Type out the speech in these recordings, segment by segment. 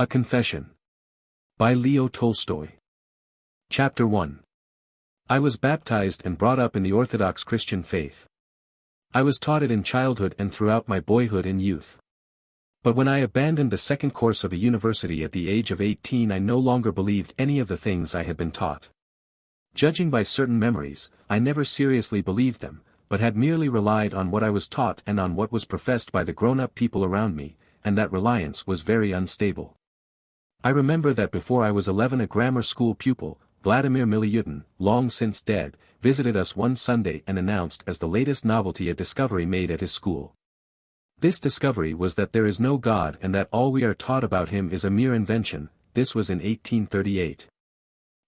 A Confession. By Leo Tolstoy. Chapter 1. I was baptized and brought up in the Orthodox Christian faith. I was taught it in childhood and throughout my boyhood and youth. But when I abandoned the second course of a university at the age of 18, I no longer believed any of the things I had been taught. Judging by certain memories, I never seriously believed them, but had merely relied on what I was taught and on what was professed by the grown-up people around me, and that reliance was very unstable. I remember that before I was 11 a grammar school pupil, Vladimir Miliutin, long since dead, visited us one Sunday and announced as the latest novelty a discovery made at his school. This discovery was that there is no God and that all we are taught about him is a mere invention. This was in 1838.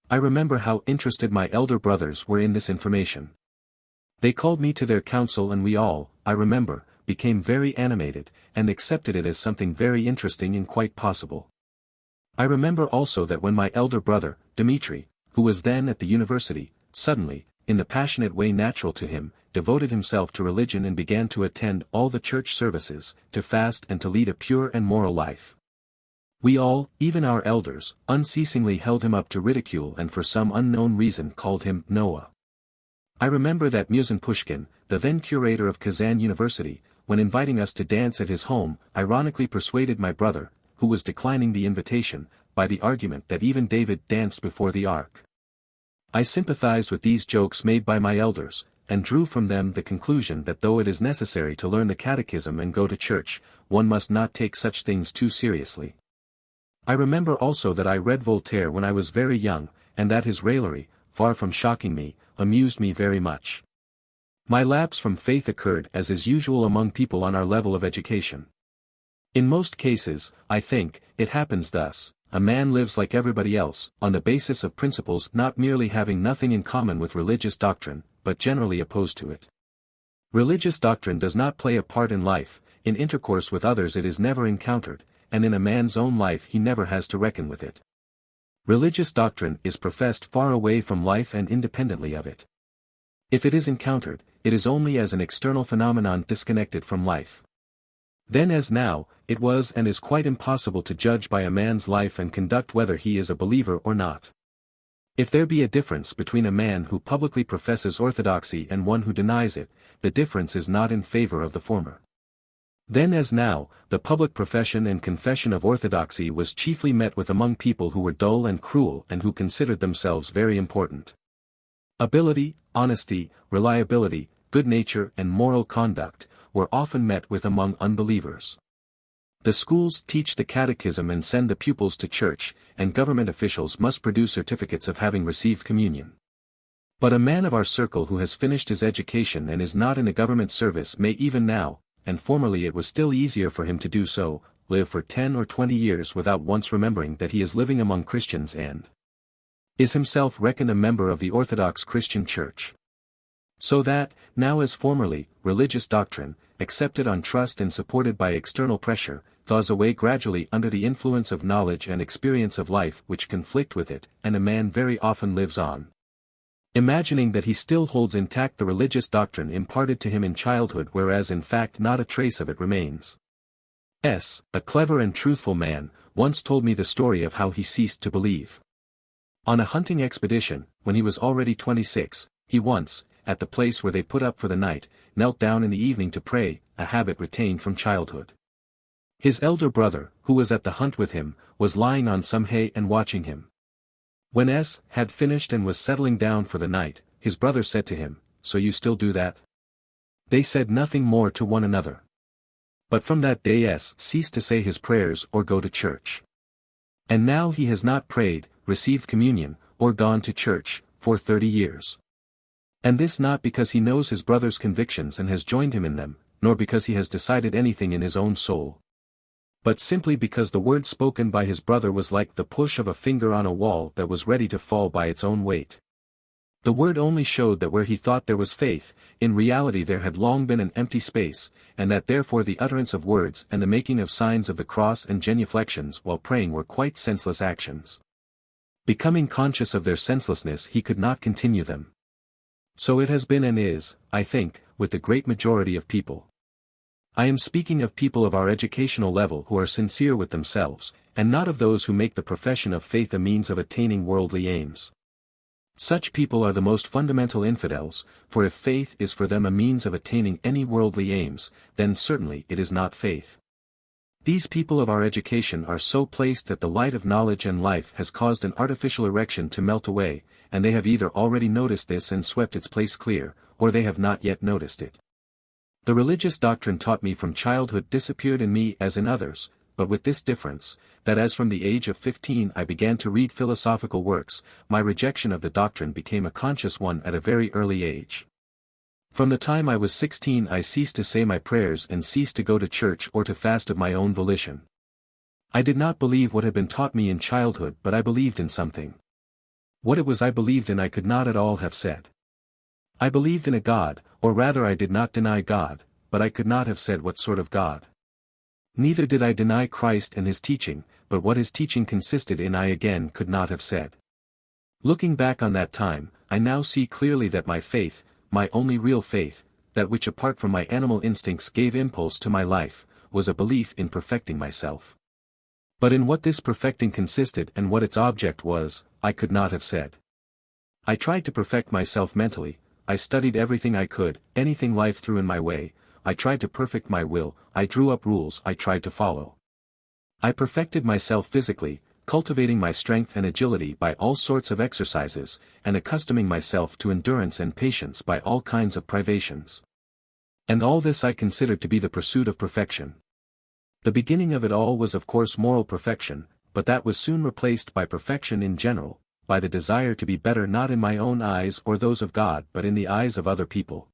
I remember how interested my elder brothers were in this information. They called me to their council and we all, I remember, became very animated, and accepted it as something very interesting and quite possible. I remember also that when my elder brother, Dmitri, who was then at the university, suddenly, in the passionate way natural to him, devoted himself to religion and began to attend all the church services, to fast and to lead a pure and moral life. We all, even our elders, unceasingly held him up to ridicule and for some unknown reason called him Noah. I remember that Musin Pushkin, the then curator of Kazan University, when inviting us to dance at his home, ironically persuaded my brother, who was declining the invitation, by the argument that even David danced before the ark. I sympathized with these jokes made by my elders, and drew from them the conclusion that though it is necessary to learn the catechism and go to church, one must not take such things too seriously. I remember also that I read Voltaire when I was very young, and that his raillery, far from shocking me, amused me very much. My lapse from faith occurred as is usual among people on our level of education. In most cases, I think, it happens thus: a man lives like everybody else, on the basis of principles not merely having nothing in common with religious doctrine, but generally opposed to it. Religious doctrine does not play a part in life, in intercourse with others it is never encountered, and in a man's own life he never has to reckon with it. Religious doctrine is professed far away from life and independently of it. If it is encountered, it is only as an external phenomenon disconnected from life. Then as now, it was and is quite impossible to judge by a man's life and conduct whether he is a believer or not. If there be a difference between a man who publicly professes orthodoxy and one who denies it, the difference is not in favor of the former. Then as now, the public profession and confession of orthodoxy was chiefly met with among people who were dull and cruel and who considered themselves very important. Ability, honesty, reliability, good nature and moral conduct, were often met with among unbelievers. The schools teach the catechism and send the pupils to church, and government officials must produce certificates of having received communion. But a man of our circle who has finished his education and is not in the government service may even now, and formerly it was still easier for him to do so, live for 10 or 20 years without once remembering that he is living among Christians and is himself reckoned a member of the Orthodox Christian Church. So that, now as formerly, religious doctrine, accepted on trust and supported by external pressure, thaws away gradually under the influence of knowledge and experience of life which conflict with it, and a man very often lives on, imagining that he still holds intact the religious doctrine imparted to him in childhood, whereas in fact not a trace of it remains. A clever and truthful man, once told me the story of how he ceased to believe. On a hunting expedition, when he was already 26, he once, at the place where they put up for the night, knelt down in the evening to pray, a habit retained from childhood. His elder brother, who was at the hunt with him, was lying on some hay and watching him. When had finished and was settling down for the night, his brother said to him, "So you still do that?" They said nothing more to one another. But from that day ceased to say his prayers or go to church. And now he has not prayed, received communion, or gone to church, for 30 years. And this not because he knows his brother's convictions and has joined him in them, nor because he has decided anything in his own soul, but simply because the word spoken by his brother was like the push of a finger on a wall that was ready to fall by its own weight. The word only showed that where he thought there was faith, in reality there had long been an empty space, and that therefore the utterance of words and the making of signs of the cross and genuflections while praying were quite senseless actions. Becoming conscious of their senselessness, he could not continue them. So it has been and is, I think, with the great majority of people. I am speaking of people of our educational level who are sincere with themselves, and not of those who make the profession of faith a means of attaining worldly aims. Such people are the most fundamental infidels, for if faith is for them a means of attaining any worldly aims, then certainly it is not faith. These people of our education are so placed that the light of knowledge and life has caused an artificial erection to melt away, and they have either already noticed this and swept its place clear, or they have not yet noticed it. The religious doctrine taught me from childhood disappeared in me as in others, but with this difference, that as from the age of 15 I began to read philosophical works, my rejection of the doctrine became a conscious one at a very early age. From the time I was 16 I ceased to say my prayers and ceased to go to church or to fast of my own volition. I did not believe what had been taught me in childhood, but I believed in something. What it was I believed in I could not at all have said. I believed in a God, or rather I did not deny God, but I could not have said what sort of God. Neither did I deny Christ and his teaching, but what his teaching consisted in I again could not have said. Looking back on that time, I now see clearly that my faith, my only real faith, that which apart from my animal instincts gave impulse to my life, was a belief in perfecting myself. But in what this perfecting consisted and what its object was, I could not have said. I tried to perfect myself mentally, I studied everything I could, anything life threw in my way, I tried to perfect my will, I drew up rules I tried to follow. I perfected myself physically, cultivating my strength and agility by all sorts of exercises, and accustoming myself to endurance and patience by all kinds of privations. And all this I considered to be the pursuit of perfection. The beginning of it all was of course moral perfection, but that was soon replaced by perfection in general, by the desire to be better not in my own eyes or those of God but in the eyes of other people.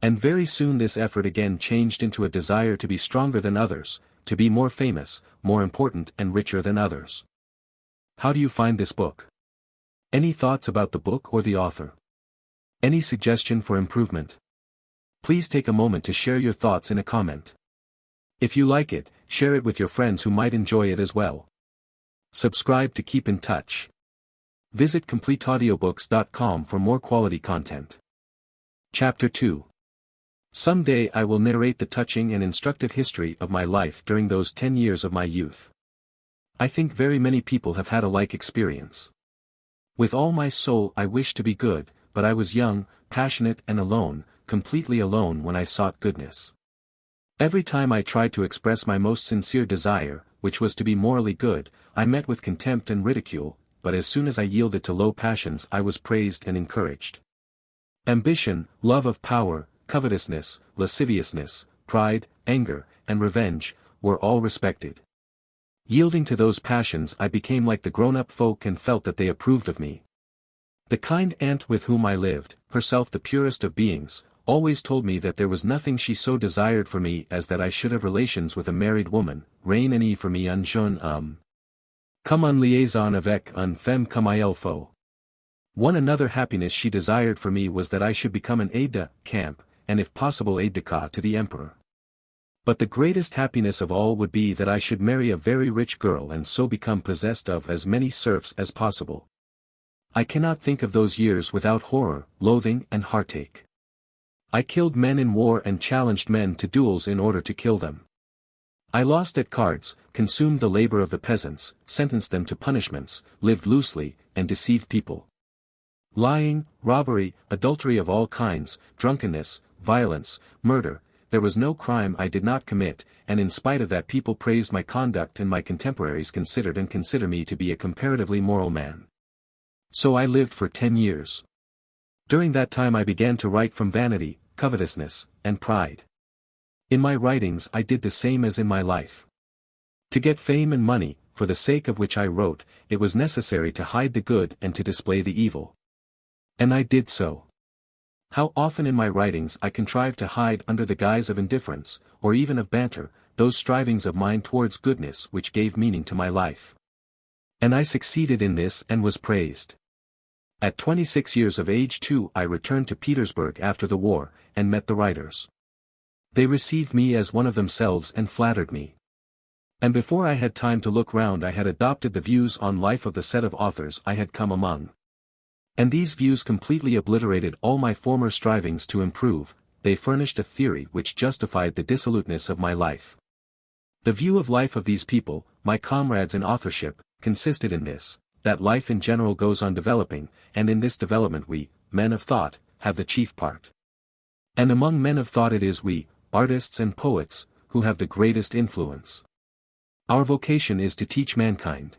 And very soon this effort again changed into a desire to be stronger than others, to be more famous, more important and richer than others. How do you find this book? Any thoughts about the book or the author? Any suggestion for improvement? Please take a moment to share your thoughts in a comment. If you like it, share it with your friends who might enjoy it as well. Subscribe to keep in touch. Visit CompleteAudiobooks.com for more quality content. Chapter 2. Some day I will narrate the touching and instructive history of my life during those 10 years of my youth. I think very many people have had a like experience. With all my soul I wished to be good, but I was young, passionate and alone, completely alone when I sought goodness. Every time I tried to express my most sincere desire, which was to be morally good, I met with contempt and ridicule, but as soon as I yielded to low passions I was praised and encouraged. Ambition, love of power, covetousness, lasciviousness, pride, anger, and revenge, were all respected. Yielding to those passions I became like the grown-up folk and felt that they approved of me. The kind aunt with whom I lived, herself the purest of beings, always told me that there was nothing she so desired for me as that I should have relations with a married woman, reign and for me un jeune homme. Comme en liaison avec une femme comme il faut. One another happiness she desired for me was that I should become an aide de camp, and if possible aide de camp to the emperor. But the greatest happiness of all would be that I should marry a very rich girl and so become possessed of as many serfs as possible. I cannot think of those years without horror, loathing and heartache. I killed men in war and challenged men to duels in order to kill them. I lost at cards, consumed the labor of the peasants, sentenced them to punishments, lived loosely, and deceived people. Lying, robbery, adultery of all kinds, drunkenness, violence, murder, there was no crime I did not commit, and in spite of that people praised my conduct and my contemporaries considered and consider me to be a comparatively moral man. So I lived for 10 years. During that time I began to write from vanity, covetousness, and pride. In my writings I did the same as in my life. To get fame and money, for the sake of which I wrote, it was necessary to hide the good and to display the evil. And I did so. How often in my writings I contrived to hide under the guise of indifference, or even of banter, those strivings of mine towards goodness which gave meaning to my life. And I succeeded in this and was praised. At 26 years of age too I returned to Petersburg after the war, and met the writers. They received me as one of themselves and flattered me. And before I had time to look round I had adopted the views on life of the set of authors I had come among. And these views completely obliterated all my former strivings to improve, they furnished a theory which justified the dissoluteness of my life. The view of life of these people, my comrades in authorship, consisted in this, that life in general goes on developing, and in this development we, men of thought, have the chief part. And among men of thought it is we, artists and poets, who have the greatest influence. Our vocation is to teach mankind.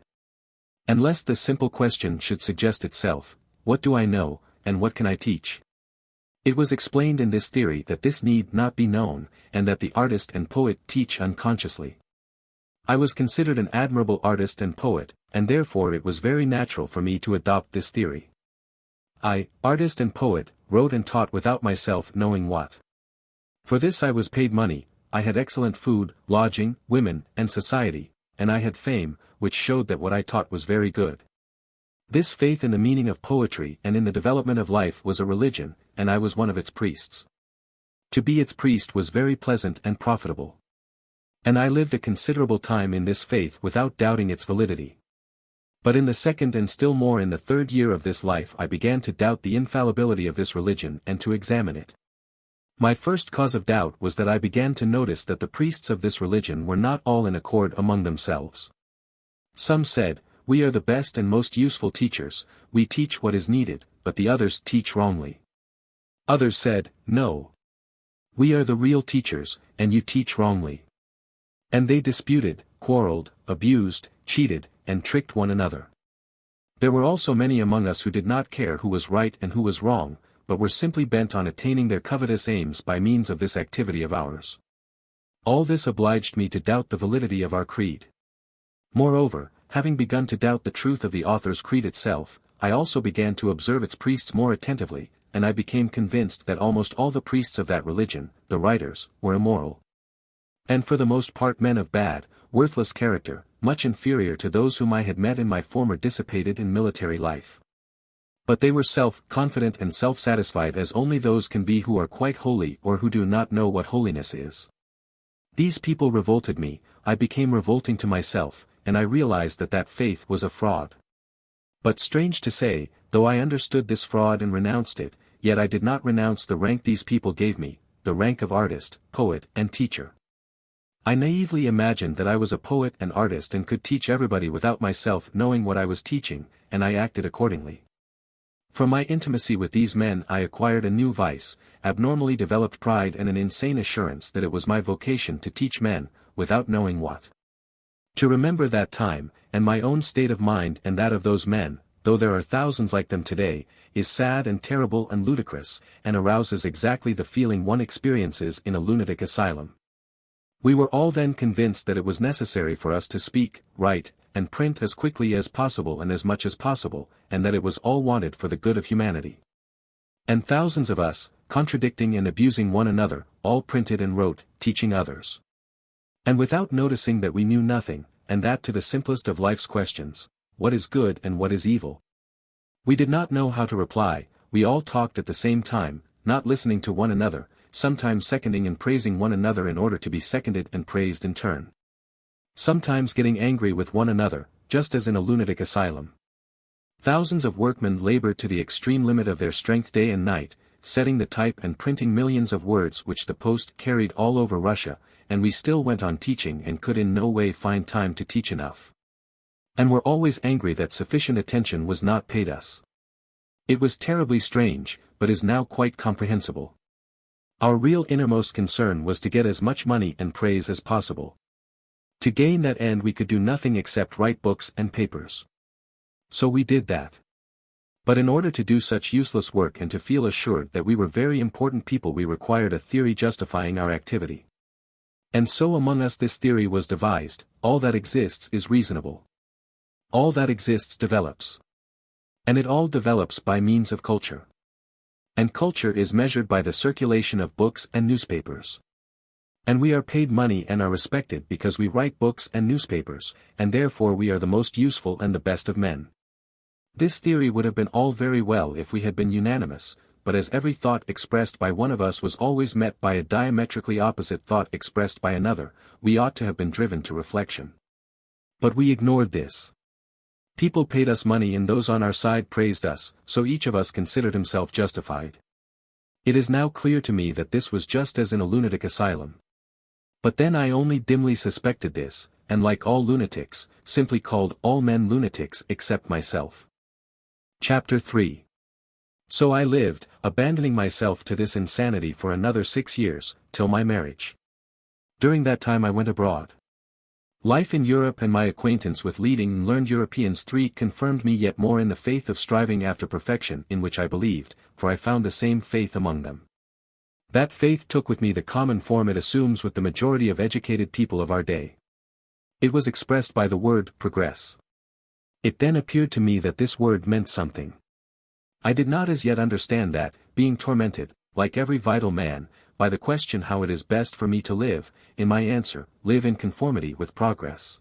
And lest the simple question should suggest itself, what do I know, and what can I teach? It was explained in this theory that this need not be known, and that the artist and poet teach unconsciously. I was considered an admirable artist and poet, and therefore it was very natural for me to adopt this theory. I, artist and poet, wrote and taught without myself knowing what. For this I was paid money, I had excellent food, lodging, women, and society, and I had fame, which showed that what I taught was very good. This faith in the meaning of poetry and in the development of life was a religion, and I was one of its priests. To be its priest was very pleasant and profitable. And I lived a considerable time in this faith without doubting its validity. But in the second and still more in the third year of this life I began to doubt the infallibility of this religion and to examine it. My first cause of doubt was that I began to notice that the priests of this religion were not all in accord among themselves. Some said, "We are the best and most useful teachers, we teach what is needed, but the others teach wrongly." Others said, "No. We are the real teachers, and you teach wrongly." And they disputed, quarreled, abused, cheated, and tricked one another. There were also many among us who did not care who was right and who was wrong, but were simply bent on attaining their covetous aims by means of this activity of ours. All this obliged me to doubt the validity of our creed. Moreover, having begun to doubt the truth of the author's creed itself, I also began to observe its priests more attentively, and I became convinced that almost all the priests of that religion, the writers, were immoral. And for the most part men of bad, worthless character, much inferior to those whom I had met in my former dissipated and military life. But they were self-confident and self-satisfied as only those can be who are quite holy or who do not know what holiness is. These people revolted me, I became revolting to myself, and I realized that that faith was a fraud. But strange to say, though I understood this fraud and renounced it, yet I did not renounce the rank these people gave me, the rank of artist, poet, and teacher. I naively imagined that I was a poet and artist and could teach everybody without myself knowing what I was teaching, and I acted accordingly. From my intimacy with these men I acquired a new vice, abnormally developed pride and an insane assurance that it was my vocation to teach men, without knowing what. To remember that time, and my own state of mind and that of those men, though there are thousands like them today, is sad and terrible and ludicrous, and arouses exactly the feeling one experiences in a lunatic asylum. We were all then convinced that it was necessary for us to speak, write, and print as quickly as possible and as much as possible, and that it was all wanted for the good of humanity. And thousands of us, contradicting and abusing one another, all printed and wrote, teaching others. And without noticing that we knew nothing, and that to the simplest of life's questions, what is good and what is evil? We did not know how to reply, we all talked at the same time, not listening to one another, sometimes seconding and praising one another in order to be seconded and praised in turn. Sometimes getting angry with one another, just as in a lunatic asylum. Thousands of workmen labored to the extreme limit of their strength day and night, setting the type and printing millions of words which the post carried all over Russia, and we still went on teaching and could in no way find time to teach enough. And were always angry that sufficient attention was not paid us. It was terribly strange, but is now quite comprehensible. Our real innermost concern was to get as much money and praise as possible. To gain that end we could do nothing except write books and papers. So we did that. But in order to do such useless work and to feel assured that we were very important people we required a theory justifying our activity. And so among us this theory was devised: all that exists is reasonable. All that exists develops. And it all develops by means of culture. And culture is measured by the circulation of books and newspapers. And we are paid money and are respected because we write books and newspapers, and therefore we are the most useful and the best of men. This theory would have been all very well if we had been unanimous, but as every thought expressed by one of us was always met by a diametrically opposite thought expressed by another, we ought to have been driven to reflection. But we ignored this. People paid us money and those on our side praised us, so each of us considered himself justified. It is now clear to me that this was just as in a lunatic asylum. But then I only dimly suspected this, and like all lunatics, simply called all men lunatics except myself. Chapter 3. So I lived, abandoning myself to this insanity for another 6 years, till my marriage. During that time I went abroad. Life in Europe and my acquaintance with leading and learned Europeans confirmed me yet more in the faith of striving after perfection in which I believed, for I found the same faith among them. That faith took with me the common form it assumes with the majority of educated people of our day. It was expressed by the word progress. It then appeared to me that this word meant something. I did not as yet understand that, being tormented, like every vital man, by the question how it is best for me to live, in my answer, live in conformity with progress.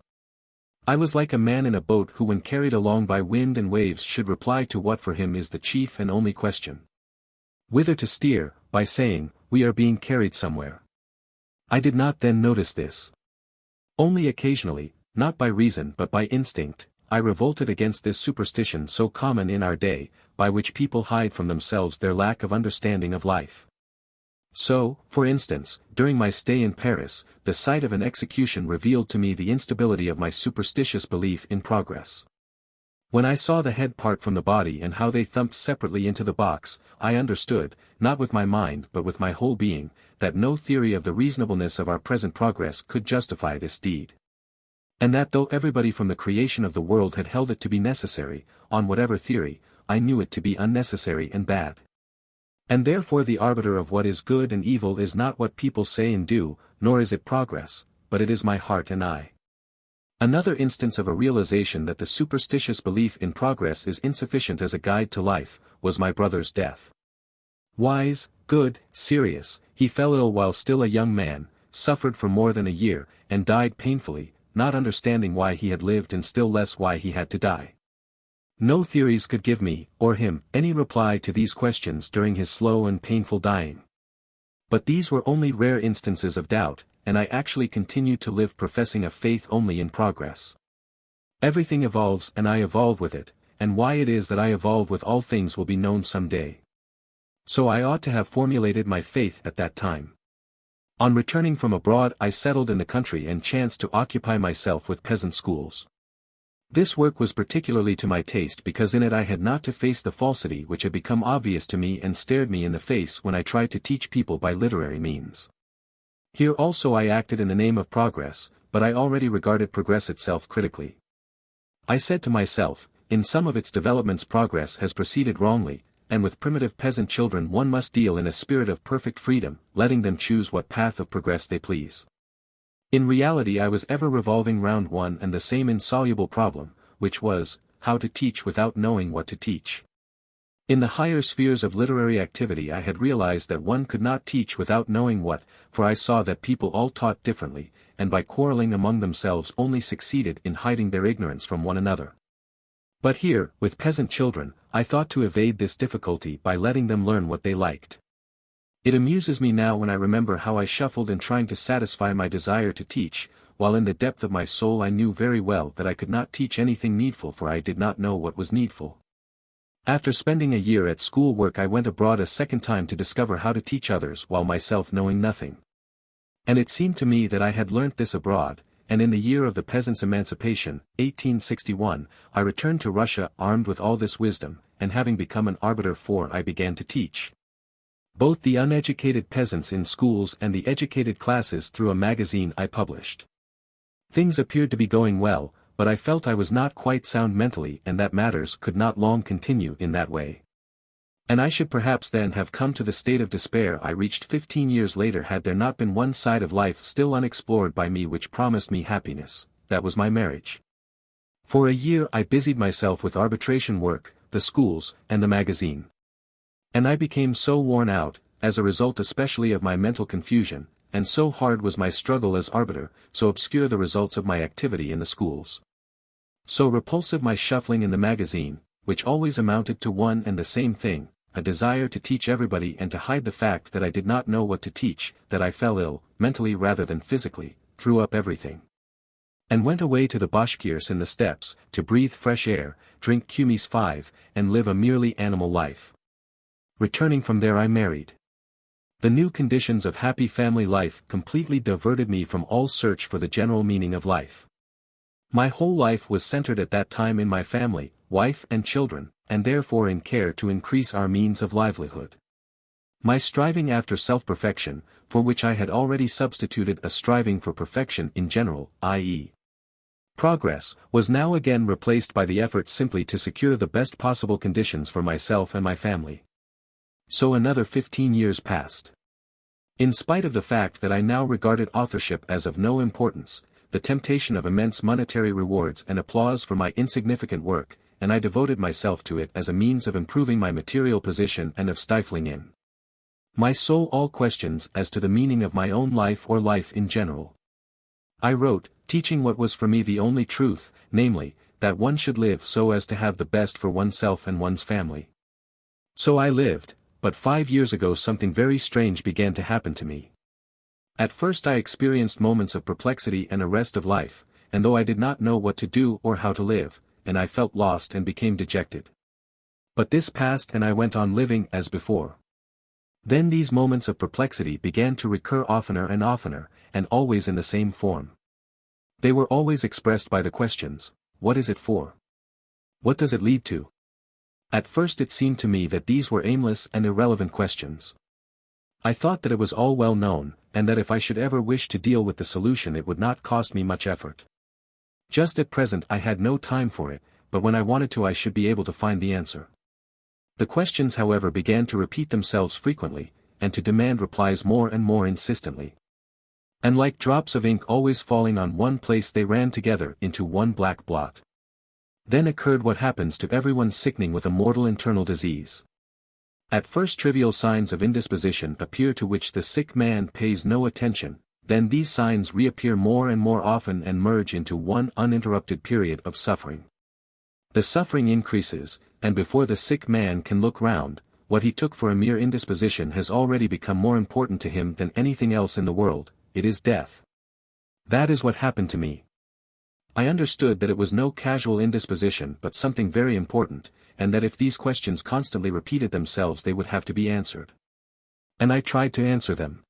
I was like a man in a boat who when carried along by wind and waves should reply to what for him is the chief and only question. Whither to steer, by saying, we are being carried somewhere. I did not then notice this. Only occasionally, not by reason but by instinct, I revolted against this superstition so common in our day, by which people hide from themselves their lack of understanding of life. So, for instance, during my stay in Paris, the sight of an execution revealed to me the instability of my superstitious belief in progress. When I saw the head part from the body and how they thumped separately into the box, I understood, not with my mind but with my whole being, that no theory of the reasonableness of our present progress could justify this deed. And that though everybody from the creation of the world had held it to be necessary, on whatever theory, I knew it to be unnecessary and bad. And therefore the arbiter of what is good and evil is not what people say and do, nor is it progress, but it is my heart and I. Another instance of a realization that the superstitious belief in progress is insufficient as a guide to life, was my brother's death. Wise, good, serious, he fell ill while still a young man, suffered for more than a year, and died painfully, not understanding why he had lived and still less why he had to die. No theories could give me, or him, any reply to these questions during his slow and painful dying. But these were only rare instances of doubt, and I actually continued to live professing a faith only in progress. Everything evolves and I evolve with it, and why it is that I evolve with all things will be known some day. So I ought to have formulated my faith at that time. On returning from abroad I settled in the country and chanced to occupy myself with peasant schools. This work was particularly to my taste because in it I had not to face the falsity which had become obvious to me and stared me in the face when I tried to teach people by literary means. Here also I acted in the name of progress, but I already regarded progress itself critically. I said to myself, in some of its developments progress has proceeded wrongly, and with primitive peasant children one must deal in a spirit of perfect freedom, letting them choose what path of progress they please. In reality I was ever revolving round one and the same insoluble problem, which was, how to teach without knowing what to teach. In the higher spheres of literary activity I had realized that one could not teach without knowing what, for I saw that people all taught differently, and by quarreling among themselves only succeeded in hiding their ignorance from one another. But here, with peasant children, I thought to evade this difficulty by letting them learn what they liked. It amuses me now when I remember how I shuffled in trying to satisfy my desire to teach, while in the depth of my soul I knew very well that I could not teach anything needful for I did not know what was needful. After spending a year at school work I went abroad a second time to discover how to teach others while myself knowing nothing. And it seemed to me that I had learnt this abroad, and in the year of the peasants' emancipation, 1861, I returned to Russia armed with all this wisdom, and having become an arbiter I began to teach. Both the uneducated peasants in schools and the educated classes through a magazine I published. Things appeared to be going well, but I felt I was not quite sound mentally and that matters could not long continue in that way. And I should perhaps then have come to the state of despair I reached 15 years later had there not been one side of life still unexplored by me which promised me happiness, that was my marriage. For a year I busied myself with arbitration work, the schools, and the magazine. And I became so worn out, as a result especially of my mental confusion, and so hard was my struggle as arbiter, so obscure the results of my activity in the schools. So repulsive my shuffling in the magazine, which always amounted to one and the same thing, a desire to teach everybody and to hide the fact that I did not know what to teach, that I fell ill, mentally rather than physically, threw up everything. And went away to the Bashkirs in the steppes, to breathe fresh air, drink kumis 5, and live a merely animal life. Returning from there I married. The new conditions of happy family life completely diverted me from all search for the general meaning of life. My whole life was centered at that time in my family, wife and children, and therefore in care to increase our means of livelihood. My striving after self-perfection, for which I had already substituted a striving for perfection in general, i.e. progress, was now again replaced by the effort simply to secure the best possible conditions for myself and my family. So another 15 years passed. In spite of the fact that I now regarded authorship as of no importance, the temptation of immense monetary rewards and applause for my insignificant work, and I devoted myself to it as a means of improving my material position and of stifling in my soul all questions as to the meaning of my own life or life in general. I wrote, teaching what was for me the only truth, namely, that one should live so as to have the best for oneself and one's family. So I lived, but 5 years ago something very strange began to happen to me. At first I experienced moments of perplexity and arrest of life, and though I did not know what to do or how to live, and I felt lost and became dejected. But this passed and I went on living as before. Then these moments of perplexity began to recur oftener, and always in the same form. They were always expressed by the questions, what is it for? What does it lead to? At first it seemed to me that these were aimless and irrelevant questions. I thought that it was all well known, and that if I should ever wish to deal with the solution it would not cost me much effort. Just at present I had no time for it, but when I wanted to I should be able to find the answer. The questions however began to repeat themselves frequently, and to demand replies more and more insistently. And like drops of ink always falling on one place they ran together into one black blot. Then occurred what happens to everyone sickening with a mortal internal disease. At first trivial signs of indisposition appear to which the sick man pays no attention, then these signs reappear more and more often and merge into one uninterrupted period of suffering. The suffering increases, and before the sick man can look round, what he took for a mere indisposition has already become more important to him than anything else in the world, it is death. That is what happened to me. I understood that it was no casual indisposition but something very important, and that if these questions constantly repeated themselves they would have to be answered. And I tried to answer them.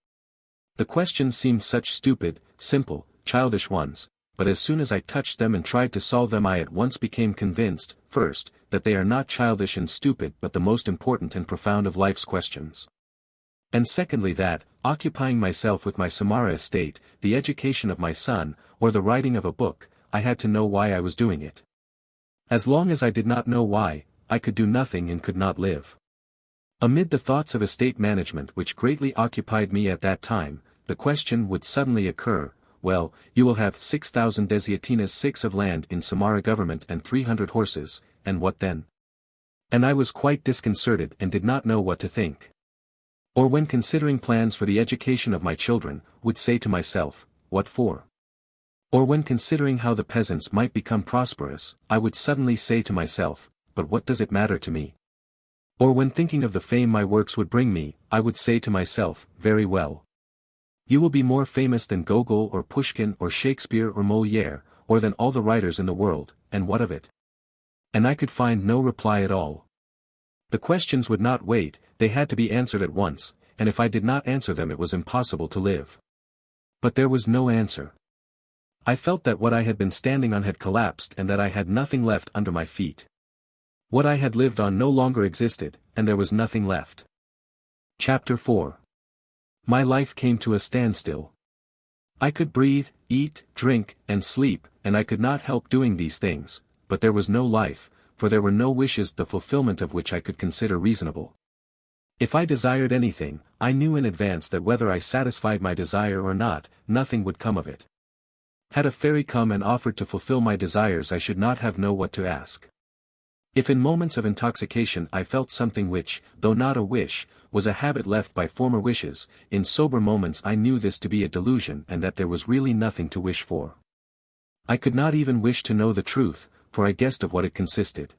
The questions seemed such stupid, simple, childish ones, but as soon as I touched them and tried to solve them I at once became convinced, first, that they are not childish and stupid but the most important and profound of life's questions. And secondly that, occupying myself with my Samara estate, the education of my son, or the writing of a book, I had to know why I was doing it. As long as I did not know why, I could do nothing and could not live. Amid the thoughts of estate management which greatly occupied me at that time, the question would suddenly occur, well, you will have 6,000 desiatinas 6 of land in Samara government and 300 horses, and what then? And I was quite disconcerted and did not know what to think. Or when considering plans for the education of my children, would say to myself, what for? Or when considering how the peasants might become prosperous, I would suddenly say to myself, but what does it matter to me? Or when thinking of the fame my works would bring me, I would say to myself, very well. You will be more famous than Gogol or Pushkin or Shakespeare or Molière, or than all the writers in the world, and what of it? And I could find no reply at all. The questions would not wait, they had to be answered at once, and if I did not answer them it was impossible to live. But there was no answer. I felt that what I had been standing on had collapsed and that I had nothing left under my feet. What I had lived on no longer existed, and there was nothing left. Chapter 4. My life came to a standstill. I could breathe, eat, drink, and sleep, and I could not help doing these things, but there was no life, for there were no wishes the fulfillment of which I could consider reasonable. If I desired anything, I knew in advance that whether I satisfied my desire or not, nothing would come of it. Had a fairy come and offered to fulfill my desires I should not have known what to ask. If in moments of intoxication I felt something which, though not a wish, was a habit left by former wishes, in sober moments I knew this to be a delusion and that there was really nothing to wish for. I could not even wish to know the truth, for I guessed of what it consisted.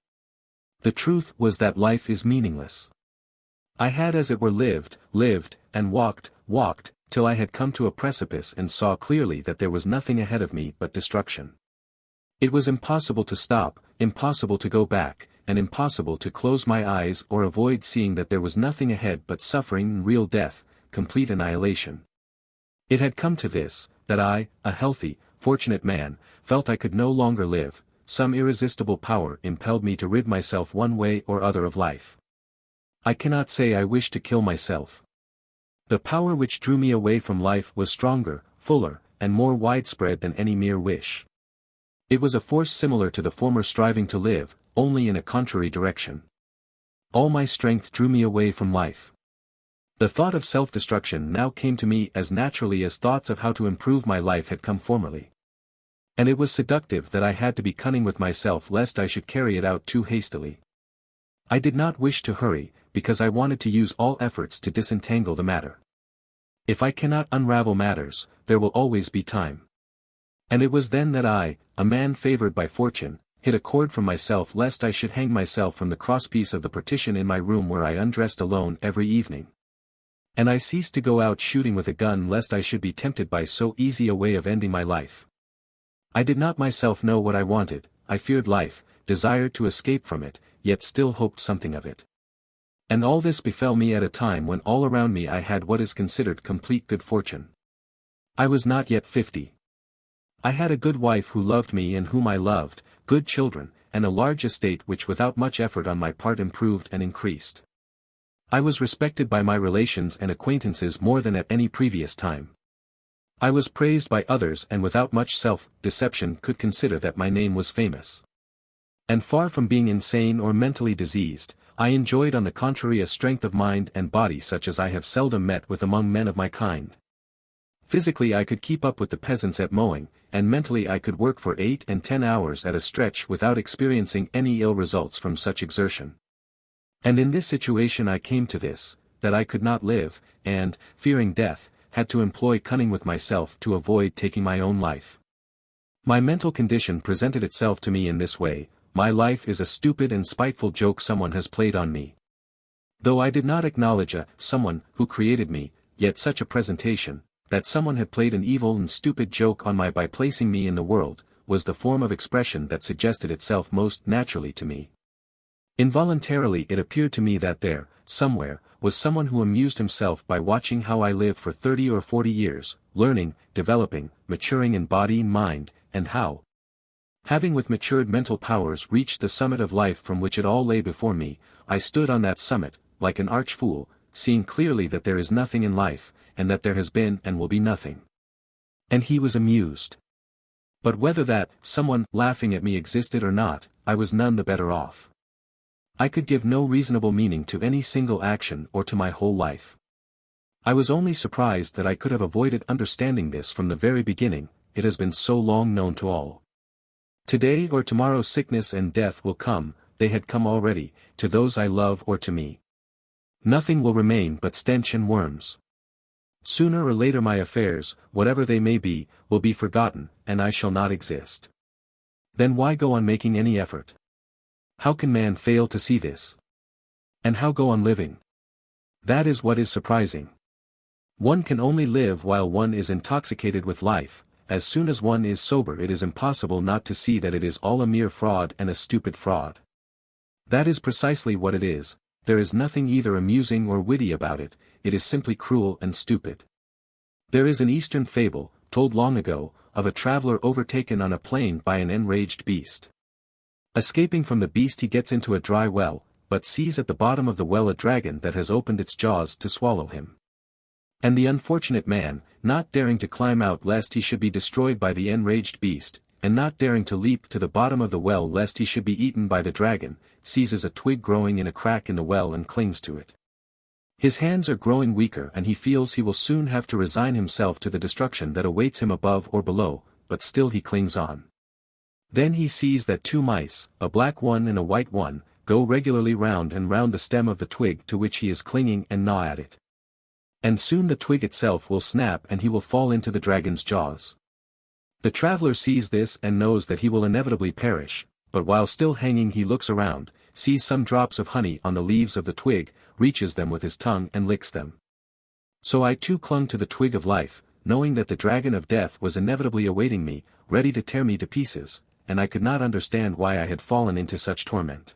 The truth was that life is meaningless. I had as it were lived, and walked, till I had come to a precipice and saw clearly that there was nothing ahead of me but destruction. It was impossible to stop, impossible to go back, and impossible to close my eyes or avoid seeing that there was nothing ahead but suffering and real death, complete annihilation. It had come to this, that I, a healthy, fortunate man, felt I could no longer live. Some irresistible power impelled me to rid myself one way or other of life. I cannot say I wished to kill myself. The power which drew me away from life was stronger, fuller, and more widespread than any mere wish. It was a force similar to the former striving to live, only in a contrary direction. All my strength drew me away from life. The thought of self-destruction now came to me as naturally as thoughts of how to improve my life had come formerly. And it was seductive that I had to be cunning with myself lest I should carry it out too hastily. I did not wish to hurry, because I wanted to use all efforts to disentangle the matter. If I cannot unravel matters, there will always be time. And it was then that I, a man favored by fortune, hid a cord from myself lest I should hang myself from the crosspiece of the partition in my room where I undressed alone every evening. And I ceased to go out shooting with a gun lest I should be tempted by so easy a way of ending my life. I did not myself know what I wanted, I feared life, desired to escape from it, yet still hoped something of it. And all this befell me at a time when all around me I had what is considered complete good fortune. I was not yet 50. I had a good wife who loved me and whom I loved, good children, and a large estate which without much effort on my part improved and increased. I was respected by my relations and acquaintances more than at any previous time. I was praised by others and without much self-deception could consider that my name was famous. And far from being insane or mentally diseased, I enjoyed on the contrary a strength of mind and body such as I have seldom met with among men of my kind. Physically I could keep up with the peasants at mowing, and mentally I could work for 8 and 10 hours at a stretch without experiencing any ill results from such exertion. And in this situation I came to this, that I could not live, and, fearing death, had to employ cunning with myself to avoid taking my own life. My mental condition presented itself to me in this way: my life is a stupid and spiteful joke someone has played on me. Though I did not acknowledge someone who created me, yet such a presentation, that someone had played an evil and stupid joke on by placing me in the world, was the form of expression that suggested itself most naturally to me. Involuntarily it appeared to me that there, somewhere, was someone who amused himself by watching how I lived for 30 or 40 years, learning, developing, maturing in body and mind, and how, having with matured mental powers reached the summit of life from which it all lay before me, I stood on that summit, like an arch fool, seeing clearly that there is nothing in life, and that there has been and will be nothing. And he was amused. But whether that someone laughing at me existed or not, I was none the better off. I could give no reasonable meaning to any single action or to my whole life. I was only surprised that I could have avoided understanding this from the very beginning. It has been so long known to all. Today or tomorrow sickness and death will come, they had come already, to those I love or to me. Nothing will remain but stench and worms. Sooner or later my affairs, whatever they may be, will be forgotten, and I shall not exist. Then why go on making any effort? How can man fail to see this? And how go on living? That is what is surprising. One can only live while one is intoxicated with life. As soon as one is sober it is impossible not to see that it is all a mere fraud and a stupid fraud. That is precisely what it is. There is nothing either amusing or witty about it, it is simply cruel and stupid. There is an Eastern fable, told long ago, of a traveler overtaken on a plain by an enraged beast. Escaping from the beast he gets into a dry well, but sees at the bottom of the well a dragon that has opened its jaws to swallow him. And the unfortunate man, not daring to climb out lest he should be destroyed by the enraged beast, and not daring to leap to the bottom of the well lest he should be eaten by the dragon, seizes a twig growing in a crack in the well and clings to it. His hands are growing weaker and he feels he will soon have to resign himself to the destruction that awaits him above or below, but still he clings on. Then he sees that 2 mice, a black one and a white one, go regularly round and round the stem of the twig to which he is clinging and gnaw at it. And soon the twig itself will snap and he will fall into the dragon's jaws. The traveler sees this and knows that he will inevitably perish, but while still hanging he looks around, sees some drops of honey on the leaves of the twig, reaches them with his tongue and licks them. So I too clung to the twig of life, knowing that the dragon of death was inevitably awaiting me, ready to tear me to pieces, and I could not understand why I had fallen into such torment.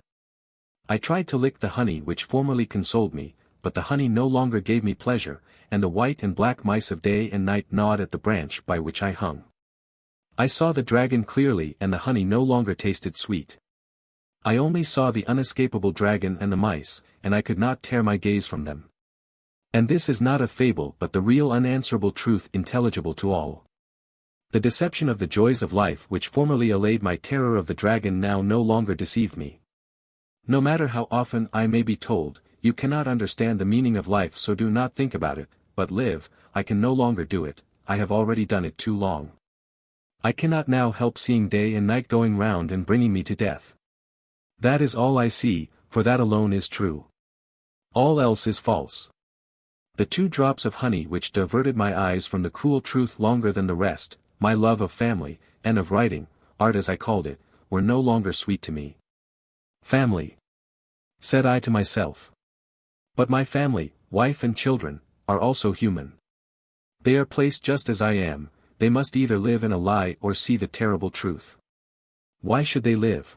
I tried to lick the honey which formerly consoled me, but the honey no longer gave me pleasure, and the white and black mice of day and night gnawed at the branch by which I hung. I saw the dragon clearly, and the honey no longer tasted sweet. I only saw the unescapable dragon and the mice, and I could not tear my gaze from them. And this is not a fable but the real unanswerable truth intelligible to all. The deception of the joys of life which formerly allayed my terror of the dragon now no longer deceived me. No matter how often I may be told, "You cannot understand the meaning of life, so do not think about it, but live," I can no longer do it. I have already done it too long. I cannot now help seeing day and night going round and bringing me to death. That is all I see, for that alone is true. All else is false. The 2 drops of honey which diverted my eyes from the cruel truth longer than the rest, my love of family, and of writing, art as I called it, were no longer sweet to me. Family, said I to myself. But my family, wife and children, are also human. They are placed just as I am, they must either live in a lie or see the terrible truth. Why should they live?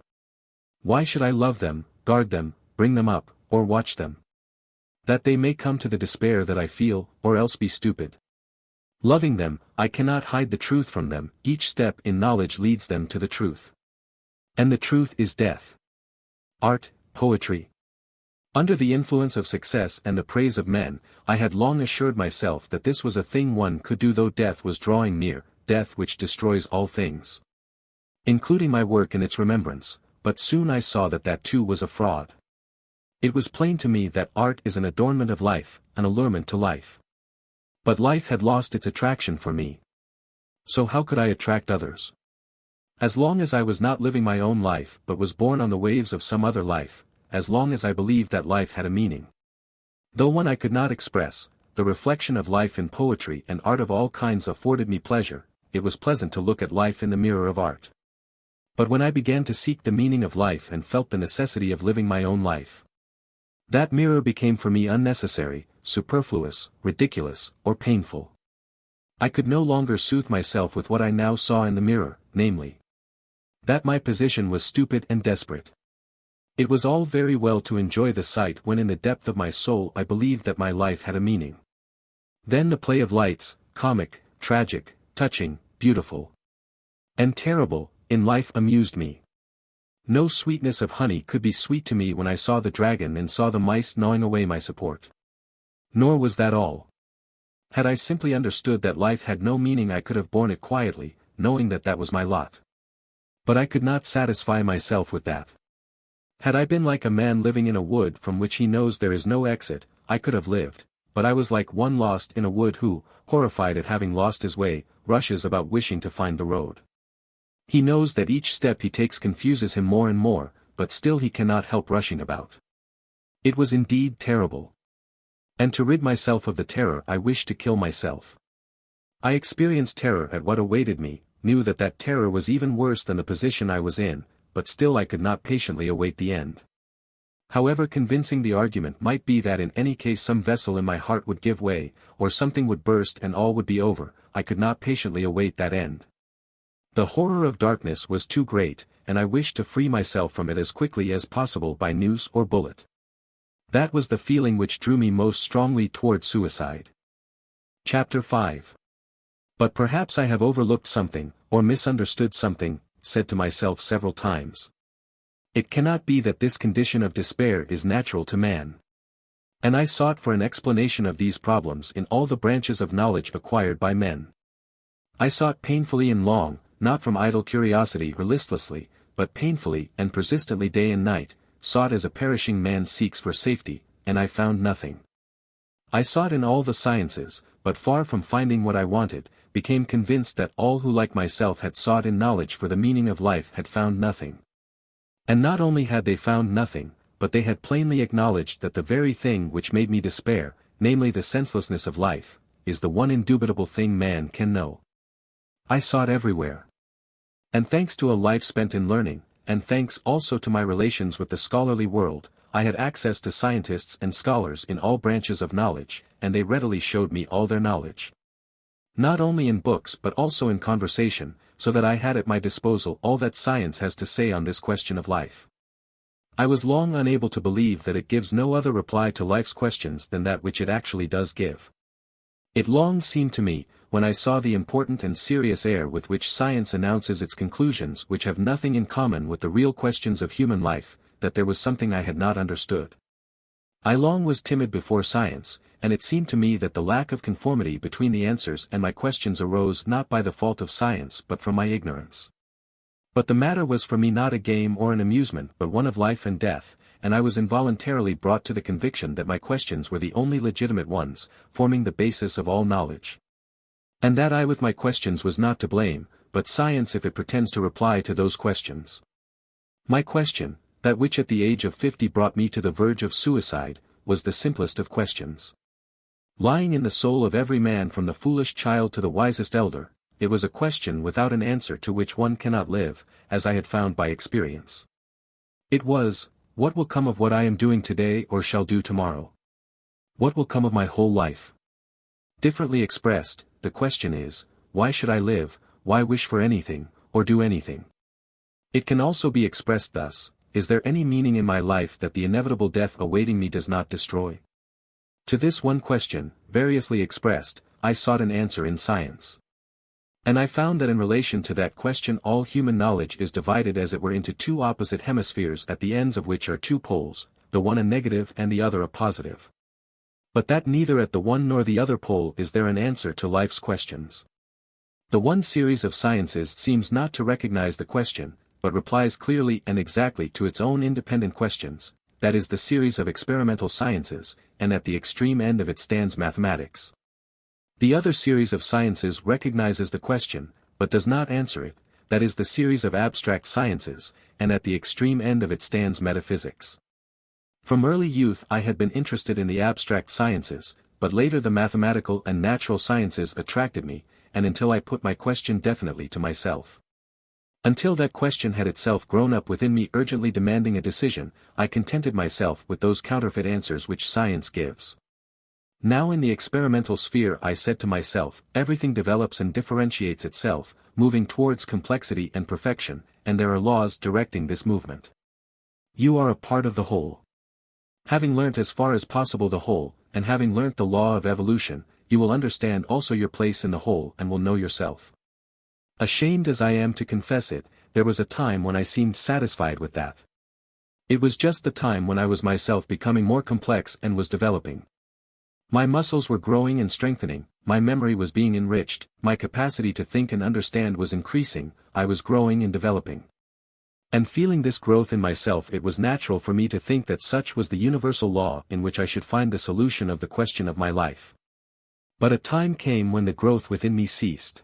Why should I love them, guard them, bring them up, or watch them? That they may come to the despair that I feel, or else be stupid. Loving them, I cannot hide the truth from them, each step in knowledge leads them to the truth. And the truth is death. Art, poetry. Under the influence of success and the praise of men, I had long assured myself that this was a thing one could do though death was drawing near, death which destroys all things, including my work and its remembrance, but soon I saw that that too was a fraud. It was plain to me that art is an adornment of life, an allurement to life. But life had lost its attraction for me. So how could I attract others? As long as I was not living my own life but was borne on the waves of some other life, as long as I believed that life had a meaning, though one I could not express, the reflection of life in poetry and art of all kinds afforded me pleasure. It was pleasant to look at life in the mirror of art. But when I began to seek the meaning of life and felt the necessity of living my own life, that mirror became for me unnecessary, superfluous, ridiculous, or painful. I could no longer soothe myself with what I now saw in the mirror, namely, that my position was stupid and desperate. It was all very well to enjoy the sight when in the depth of my soul I believed that my life had a meaning. Then the play of lights, comic, tragic, touching, beautiful, and terrible, in life amused me. No sweetness of honey could be sweet to me when I saw the dragon and saw the mice gnawing away my support. Nor was that all. Had I simply understood that life had no meaning I could have borne it quietly, knowing that that was my lot. But I could not satisfy myself with that. Had I been like a man living in a wood from which he knows there is no exit, I could have lived, but I was like one lost in a wood who, horrified at having lost his way, rushes about wishing to find the road. He knows that each step he takes confuses him more and more, but still he cannot help rushing about. It was indeed terrible. And to rid myself of the terror I wished to kill myself. I experienced terror at what awaited me, knew that that terror was even worse than the position I was in, but still I could not patiently await the end. However convincing the argument might be that in any case some vessel in my heart would give way, or something would burst and all would be over, I could not patiently await that end. The horror of darkness was too great, and I wished to free myself from it as quickly as possible by noose or bullet. That was the feeling which drew me most strongly toward suicide. Chapter 5. But perhaps I have overlooked something, or misunderstood something, said to myself several times. It cannot be that this condition of despair is natural to man. And I sought for an explanation of these problems in all the branches of knowledge acquired by men. I sought painfully and long, not from idle curiosity or listlessly, but painfully and persistently day and night, sought as a perishing man seeks for safety, and I found nothing. I sought in all the sciences, but far from finding what I wanted, became convinced that all who like myself had sought in knowledge for the meaning of life had found nothing. And not only had they found nothing, but they had plainly acknowledged that the very thing which made me despair, namely the senselessness of life, is the one indubitable thing man can know. I sought everywhere. And thanks to a life spent in learning, and thanks also to my relations with the scholarly world, I had access to scientists and scholars in all branches of knowledge, and they readily showed me all their knowledge. Not only in books but also in conversation, so that I had at my disposal all that science has to say on this question of life. I was long unable to believe that it gives no other reply to life's questions than that which it actually does give. It long seemed to me, when I saw the important and serious air with which science announces its conclusions which have nothing in common with the real questions of human life, that there was something I had not understood. I long was timid before science, and it seemed to me that the lack of conformity between the answers and my questions arose not by the fault of science but from my ignorance. But the matter was for me not a game or an amusement but one of life and death, and I was involuntarily brought to the conviction that my questions were the only legitimate ones, forming the basis of all knowledge. And that I with my questions was not to blame, but science if it pretends to reply to those questions. My question, that which at the age of 50 brought me to the verge of suicide, was the simplest of questions. Lying in the soul of every man from the foolish child to the wisest elder, it was a question without an answer to which one cannot live, as I had found by experience. It was, what will come of what I am doing today or shall do tomorrow? What will come of my whole life? Differently expressed, the question is, why should I live, why wish for anything, or do anything? It can also be expressed thus, is there any meaning in my life that the inevitable death awaiting me does not destroy? To this one question, variously expressed, I sought an answer in science. And I found that in relation to that question all human knowledge is divided as it were into two opposite hemispheres at the ends of which are two poles, the one a negative and the other a positive. But that neither at the one nor the other pole is there an answer to life's questions. The one series of sciences seems not to recognize the question, but replies clearly and exactly to its own independent questions, that is the series of experimental sciences, and at the extreme end of it stands mathematics. The other series of sciences recognizes the question, but does not answer it, that is the series of abstract sciences, and at the extreme end of it stands metaphysics. From early youth I had been interested in the abstract sciences, but later the mathematical and natural sciences attracted me, and until I put my question definitely to myself. Until that question had itself grown up within me urgently demanding a decision, I contented myself with those counterfeit answers which science gives. Now in the experimental sphere I said to myself, everything develops and differentiates itself, moving towards complexity and perfection, and there are laws directing this movement. You are a part of the whole. Having learnt as far as possible the whole, and having learnt the law of evolution, you will understand also your place in the whole and will know yourself. Ashamed as I am to confess it, there was a time when I seemed satisfied with that. It was just the time when I was myself becoming more complex and was developing. My muscles were growing and strengthening, my memory was being enriched, my capacity to think and understand was increasing, I was growing and developing. And feeling this growth in myself it was natural for me to think that such was the universal law in which I should find the solution of the question of my life. But a time came when the growth within me ceased.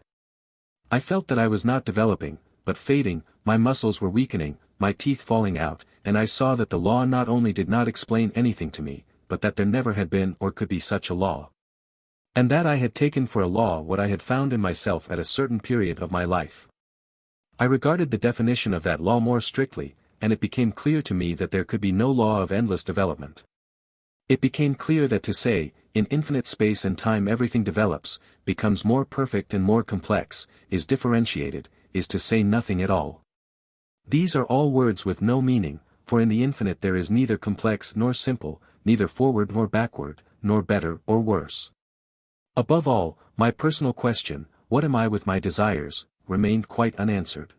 I felt that I was not developing, but fading, my muscles were weakening, my teeth falling out, and I saw that the law not only did not explain anything to me, but that there never had been or could be such a law. And that I had taken for a law what I had found in myself at a certain period of my life. I regarded the definition of that law more strictly, and it became clear to me that there could be no law of endless development. It became clear that to say, in infinite space and time everything develops, becomes more perfect and more complex, is differentiated, is to say nothing at all. These are all words with no meaning, for in the infinite there is neither complex nor simple, neither forward nor backward, nor better or worse. Above all, my personal question, what am I with my desires, remained quite unanswered.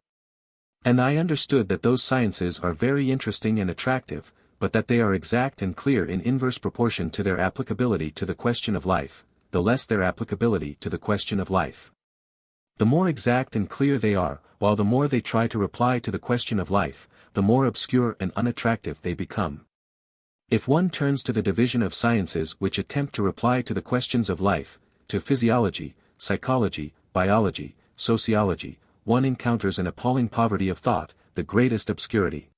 And I understood that those sciences are very interesting and attractive, but that they are exact and clear in inverse proportion to their applicability to the question of life, the less their applicability to the question of life. The more exact and clear they are, while the more they try to reply to the question of life, the more obscure and unattractive they become. If one turns to the division of sciences which attempt to reply to the questions of life, to physiology, psychology, biology, sociology, one encounters an appalling poverty of thought, the greatest obscurity.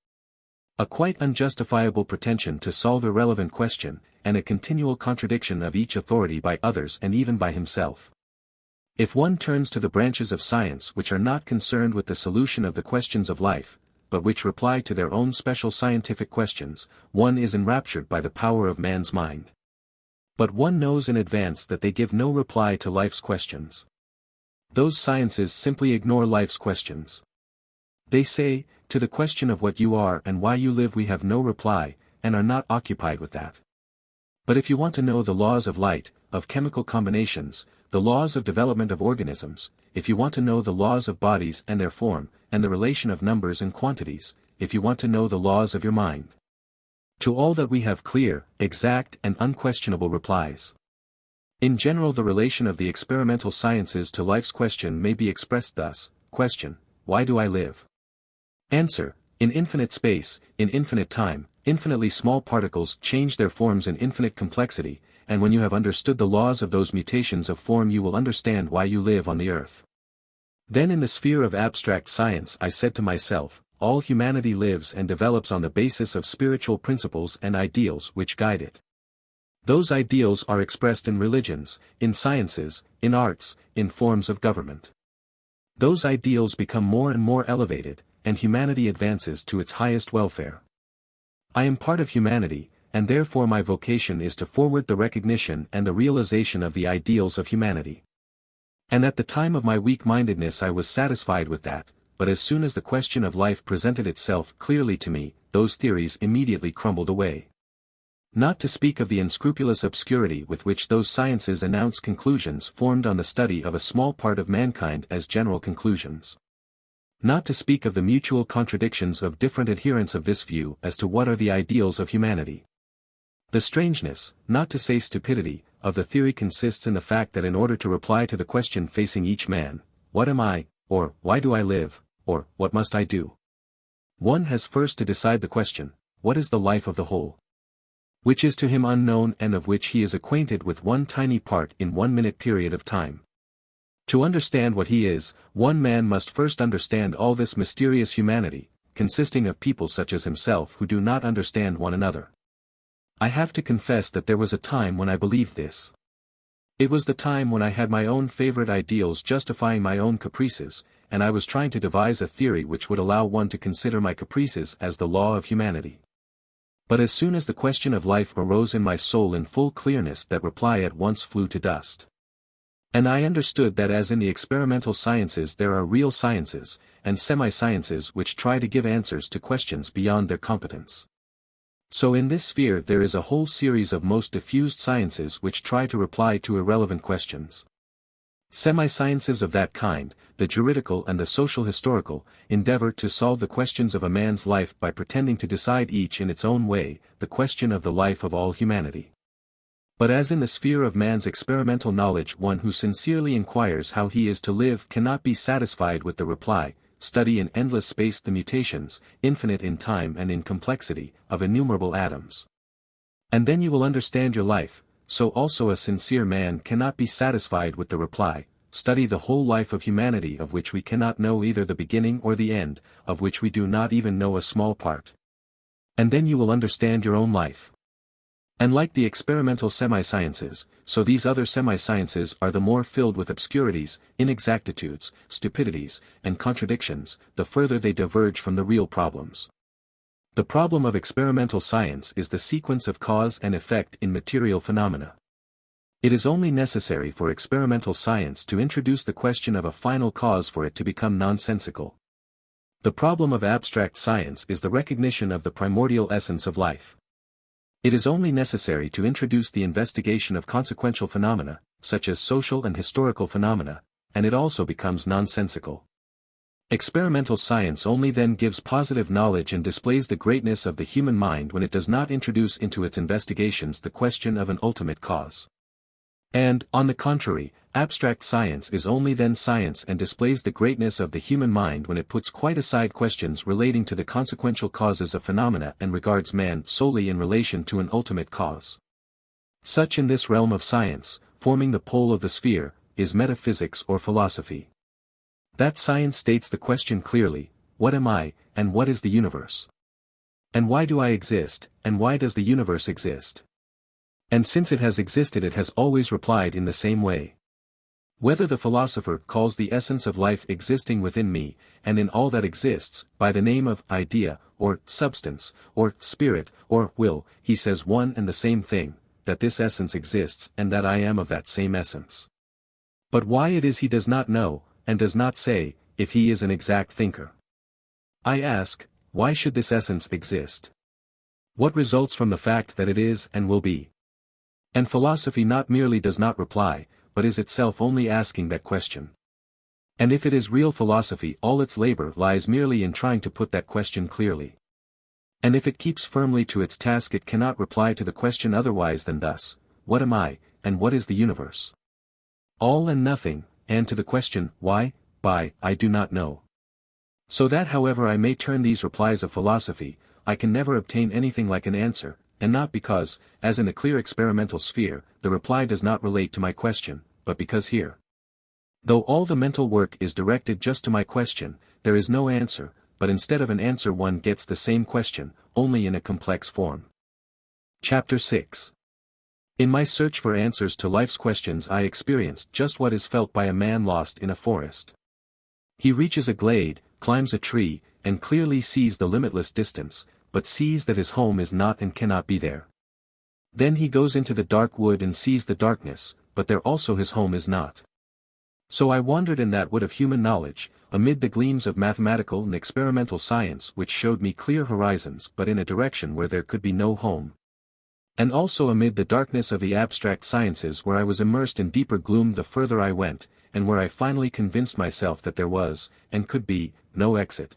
A quite unjustifiable pretension to solve irrelevant question, and a continual contradiction of each authority by others and even by himself. If one turns to the branches of science which are not concerned with the solution of the questions of life, but which reply to their own special scientific questions, one is enraptured by the power of man's mind. But one knows in advance that they give no reply to life's questions. Those sciences simply ignore life's questions. They say, to the question of what you are and why you live we have no reply, and are not occupied with that. But if you want to know the laws of light, of chemical combinations, the laws of development of organisms, if you want to know the laws of bodies and their form, and the relation of numbers and quantities, if you want to know the laws of your mind. To all that we have clear, exact and unquestionable replies. In general the relation of the experimental sciences to life's question may be expressed thus: question, why do I live? Answer, in infinite space, in infinite time, infinitely small particles change their forms in infinite complexity, and when you have understood the laws of those mutations of form you will understand why you live on the earth. Then in the sphere of abstract science I said to myself, all humanity lives and develops on the basis of spiritual principles and ideals which guide it. Those ideals are expressed in religions, in sciences, in arts, in forms of government. Those ideals become more and more elevated, and humanity advances to its highest welfare. I am part of humanity, and therefore my vocation is to forward the recognition and the realization of the ideals of humanity. And at the time of my weak-mindedness I was satisfied with that, but as soon as the question of life presented itself clearly to me, those theories immediately crumbled away. Not to speak of the unscrupulous obscurity with which those sciences announce conclusions formed on the study of a small part of mankind as general conclusions. Not to speak of the mutual contradictions of different adherents of this view as to what are the ideals of humanity. The strangeness, not to say stupidity, of the theory consists in the fact that in order to reply to the question facing each man, what am I, or why do I live, or what must I do? One has first to decide the question, what is the life of the whole? Which is to him unknown and of which he is acquainted with one tiny part in 1 minute period of time. To understand what he is, one man must first understand all this mysterious humanity, consisting of people such as himself who do not understand one another. I have to confess that there was a time when I believed this. It was the time when I had my own favorite ideals justifying my own caprices, and I was trying to devise a theory which would allow one to consider my caprices as the law of humanity. But as soon as the question of life arose in my soul in full clearness that reply at once flew to dust. And I understood that as in the experimental sciences there are real sciences, and semi-sciences which try to give answers to questions beyond their competence. So in this sphere there is a whole series of most diffused sciences which try to reply to irrelevant questions. Semi-sciences of that kind, the juridical and the social historical, endeavor to solve the questions of a man's life by pretending to decide each in its own way, the question of the life of all humanity. But as in the sphere of man's experimental knowledge one who sincerely inquires how he is to live cannot be satisfied with the reply, study in endless space the mutations, infinite in time and in complexity, of innumerable atoms. And then you will understand your life. So also a sincere man cannot be satisfied with the reply, study the whole life of humanity of which we cannot know either the beginning or the end, of which we do not even know a small part. And then you will understand your own life. And like the experimental semi-sciences, so these other semi-sciences are the more filled with obscurities, inexactitudes, stupidities, and contradictions, the further they diverge from the real problems. The problem of experimental science is the sequence of cause and effect in material phenomena. It is only necessary for experimental science to introduce the question of a final cause for it to become nonsensical. The problem of abstract science is the recognition of the primordial essence of life. It is only necessary to introduce the investigation of consequential phenomena, such as social and historical phenomena, and it also becomes nonsensical. Experimental science only then gives positive knowledge and displays the greatness of the human mind when it does not introduce into its investigations the question of an ultimate cause. And, on the contrary, abstract science is only then science and displays the greatness of the human mind when it puts quite aside questions relating to the consequential causes of phenomena and regards man solely in relation to an ultimate cause. Such in this realm of science, forming the pole of the sphere, is metaphysics or philosophy. That science states the question clearly, what am I, and what is the universe? And why do I exist, and why does the universe exist? And since it has existed it has always replied in the same way. Whether the philosopher calls the essence of life existing within me, and in all that exists, by the name of idea, or substance, or spirit, or will, he says one and the same thing, that this essence exists and that I am of that same essence. But why it is he does not know, and does not say, if he is an exact thinker. I ask, why should this essence exist? What results from the fact that it is and will be? And philosophy not merely does not reply, but is itself only asking that question. And if it is real philosophy, all its labor lies merely in trying to put that question clearly. And if it keeps firmly to its task, it cannot reply to the question otherwise than thus: what am I, and what is the universe? All and nothing, and to the question, why, by, I do not know. So that however I may turn these replies of philosophy, I can never obtain anything like an answer, and not because, as in a clear experimental sphere, the reply does not relate to my question, but because here, though all the mental work is directed just to my question, there is no answer, but instead of an answer one gets the same question, only in a complex form. Chapter 6. In my search for answers to life's questions, I experienced just what is felt by a man lost in a forest. He reaches a glade, climbs a tree, and clearly sees the limitless distance, but sees that his home is not and cannot be there. Then he goes into the dark wood and sees the darkness, but there also his home is not. So I wandered in that wood of human knowledge, amid the gleams of mathematical and experimental science which showed me clear horizons but in a direction where there could be no home. And also amid the darkness of the abstract sciences where I was immersed in deeper gloom the further I went, and where I finally convinced myself that there was, and could be, no exit.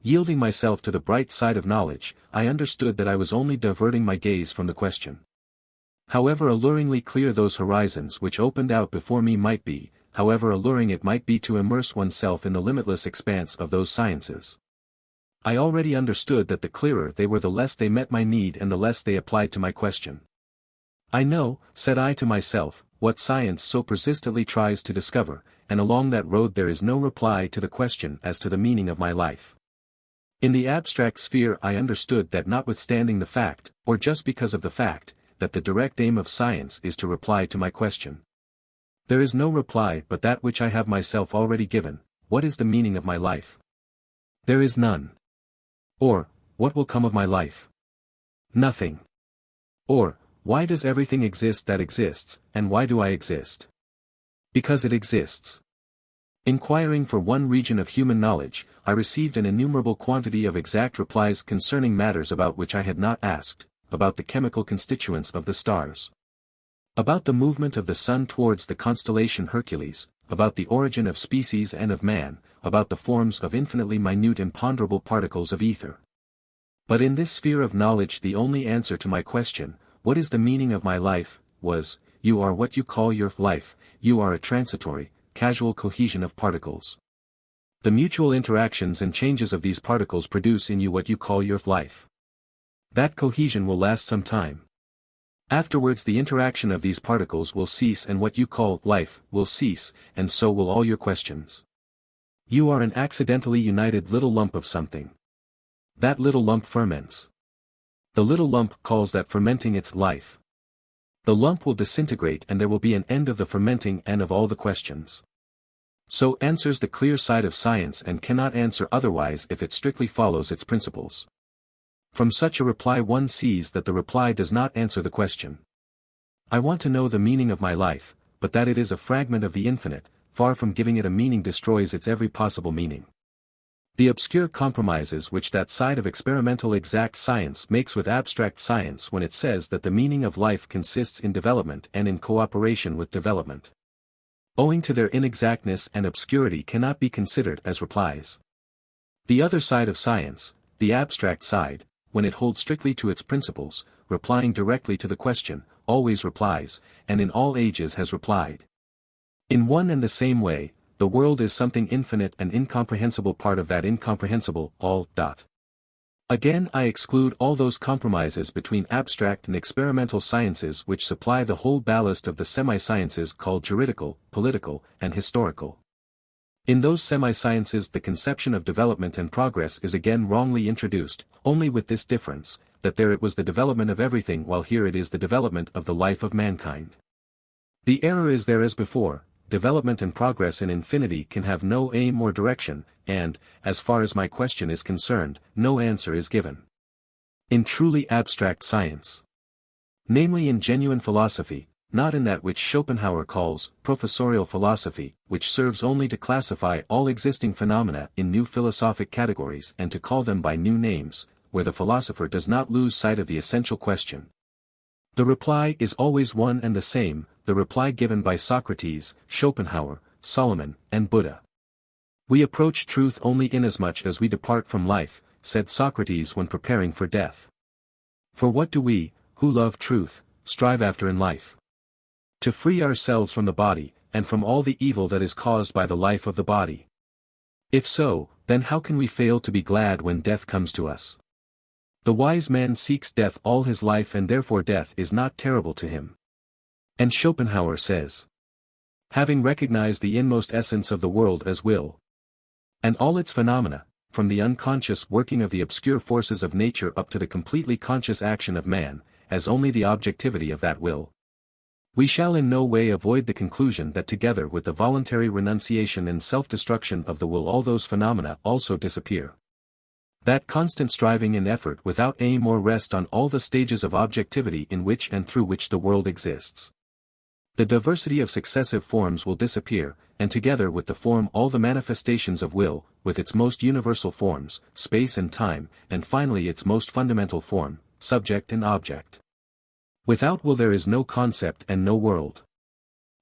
Yielding myself to the bright side of knowledge, I understood that I was only diverting my gaze from the question. However alluringly clear those horizons which opened out before me might be, however alluring it might be to immerse oneself in the limitless expanse of those sciences, I already understood that the clearer they were the less they met my need and the less they applied to my question. I know, said I to myself, what science so persistently tries to discover, and along that road there is no reply to the question as to the meaning of my life. In the abstract sphere I understood that notwithstanding the fact, or just because of the fact, that the direct aim of science is to reply to my question, there is no reply but that which I have myself already given: what is the meaning of my life? There is none. Or, what will come of my life? Nothing. Or, why does everything exist that exists, and why do I exist? Because it exists. Inquiring for one region of human knowledge, I received an innumerable quantity of exact replies concerning matters about which I had not asked, about the chemical constituents of the stars, about the movement of the sun towards the constellation Hercules, about the origin of species and of man, about the forms of infinitely minute imponderable particles of ether. But in this sphere of knowledge the only answer to my question, what is the meaning of my life, was: you are what you call your life, you are a transitory, casual cohesion of particles. The mutual interactions and changes of these particles produce in you what you call your life. That cohesion will last some time. Afterwards the interaction of these particles will cease and what you call life will cease, and so will all your questions. You are an accidentally united little lump of something. That little lump ferments. The little lump calls that fermenting its life. The lump will disintegrate and there will be an end of the fermenting and of all the questions. So answers the clear side of science, and cannot answer otherwise if it strictly follows its principles. From such a reply one sees that the reply does not answer the question. I want to know the meaning of my life, but that it is a fragment of the infinite, far from giving it a meaning destroys its every possible meaning. The obscure compromises which that side of experimental exact science makes with abstract science when it says that the meaning of life consists in development and in cooperation with development, owing to their inexactness and obscurity, cannot be considered as replies. The other side of science, the abstract side, when it holds strictly to its principles, replying directly to the question, always replies, and in all ages has replied. In one and the same way, the world is something infinite and incomprehensible, part of that incomprehensible, all. Again I exclude all those compromises between abstract and experimental sciences which supply the whole ballast of the semi-sciences called juridical, political, and historical. In those semi-sciences the conception of development and progress is again wrongly introduced, only with this difference, that there it was the development of everything while here it is the development of the life of mankind. The error is there as before: development and progress in infinity can have no aim or direction, and, as far as my question is concerned, no answer is given. In truly abstract science, namely in genuine philosophy, not in that which Schopenhauer calls professorial philosophy, which serves only to classify all existing phenomena in new philosophic categories and to call them by new names, where the philosopher does not lose sight of the essential question. The reply is always one and the same, the reply given by Socrates, Schopenhauer, Solomon, and Buddha. We approach truth only inasmuch as we depart from life, said Socrates when preparing for death. For what do we, who love truth, strive after in life? To free ourselves from the body, and from all the evil that is caused by the life of the body. If so, then how can we fail to be glad when death comes to us? The wise man seeks death all his life and therefore death is not terrible to him. And Schopenhauer says, having recognized the inmost essence of the world as will, and all its phenomena, from the unconscious working of the obscure forces of nature up to the completely conscious action of man, as only the objectivity of that will, we shall in no way avoid the conclusion that together with the voluntary renunciation and self-destruction of the will all those phenomena also disappear. That constant striving and effort without aim or rest on all the stages of objectivity in which and through which the world exists. The diversity of successive forms will disappear, and together with the form all the manifestations of will, with its most universal forms, space and time, and finally its most fundamental form, subject and object. Without will there is no concept and no world.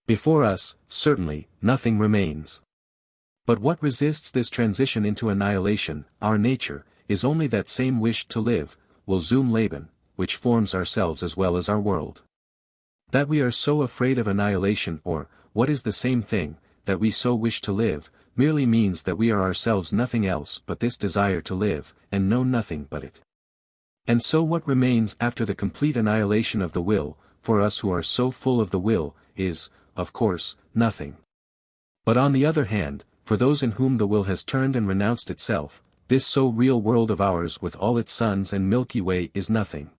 Before us, certainly, nothing remains. But what resists this transition into annihilation, our nature, is only that same wish to live, will zum Leben, which forms ourselves as well as our world. That we are so afraid of annihilation or, what is the same thing, that we so wish to live, merely means that we are ourselves nothing else but this desire to live, and know nothing but it. And so what remains after the complete annihilation of the will, for us who are so full of the will, is, of course, nothing. But on the other hand, for those in whom the will has turned and renounced itself, this so real world of ours with all its suns and Milky Way is nothing.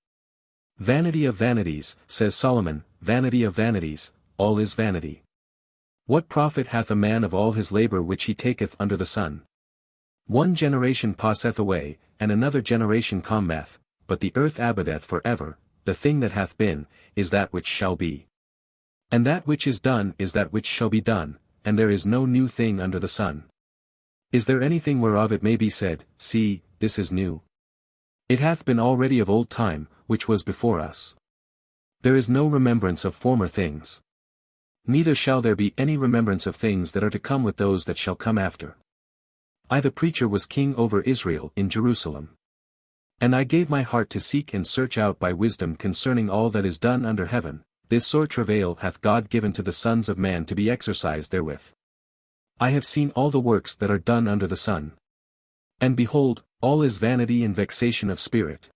Vanity of vanities, says Solomon, vanity of vanities, all is vanity. What profit hath a man of all his labor which he taketh under the sun? One generation passeth away, and another generation cometh, but the earth abideth for ever, the thing that hath been, is that which shall be. And that which is done is that which shall be done, and there is no new thing under the sun. Is there anything whereof it may be said, see, this is new? It hath been already of old time, which was before us. There is no remembrance of former things. Neither shall there be any remembrance of things that are to come with those that shall come after. I the preacher was king over Israel in Jerusalem. And I gave my heart to seek and search out by wisdom concerning all that is done under heaven, this sore travail hath God given to the sons of man to be exercised therewith. I have seen all the works that are done under the sun. And behold, all is vanity and vexation of spirit.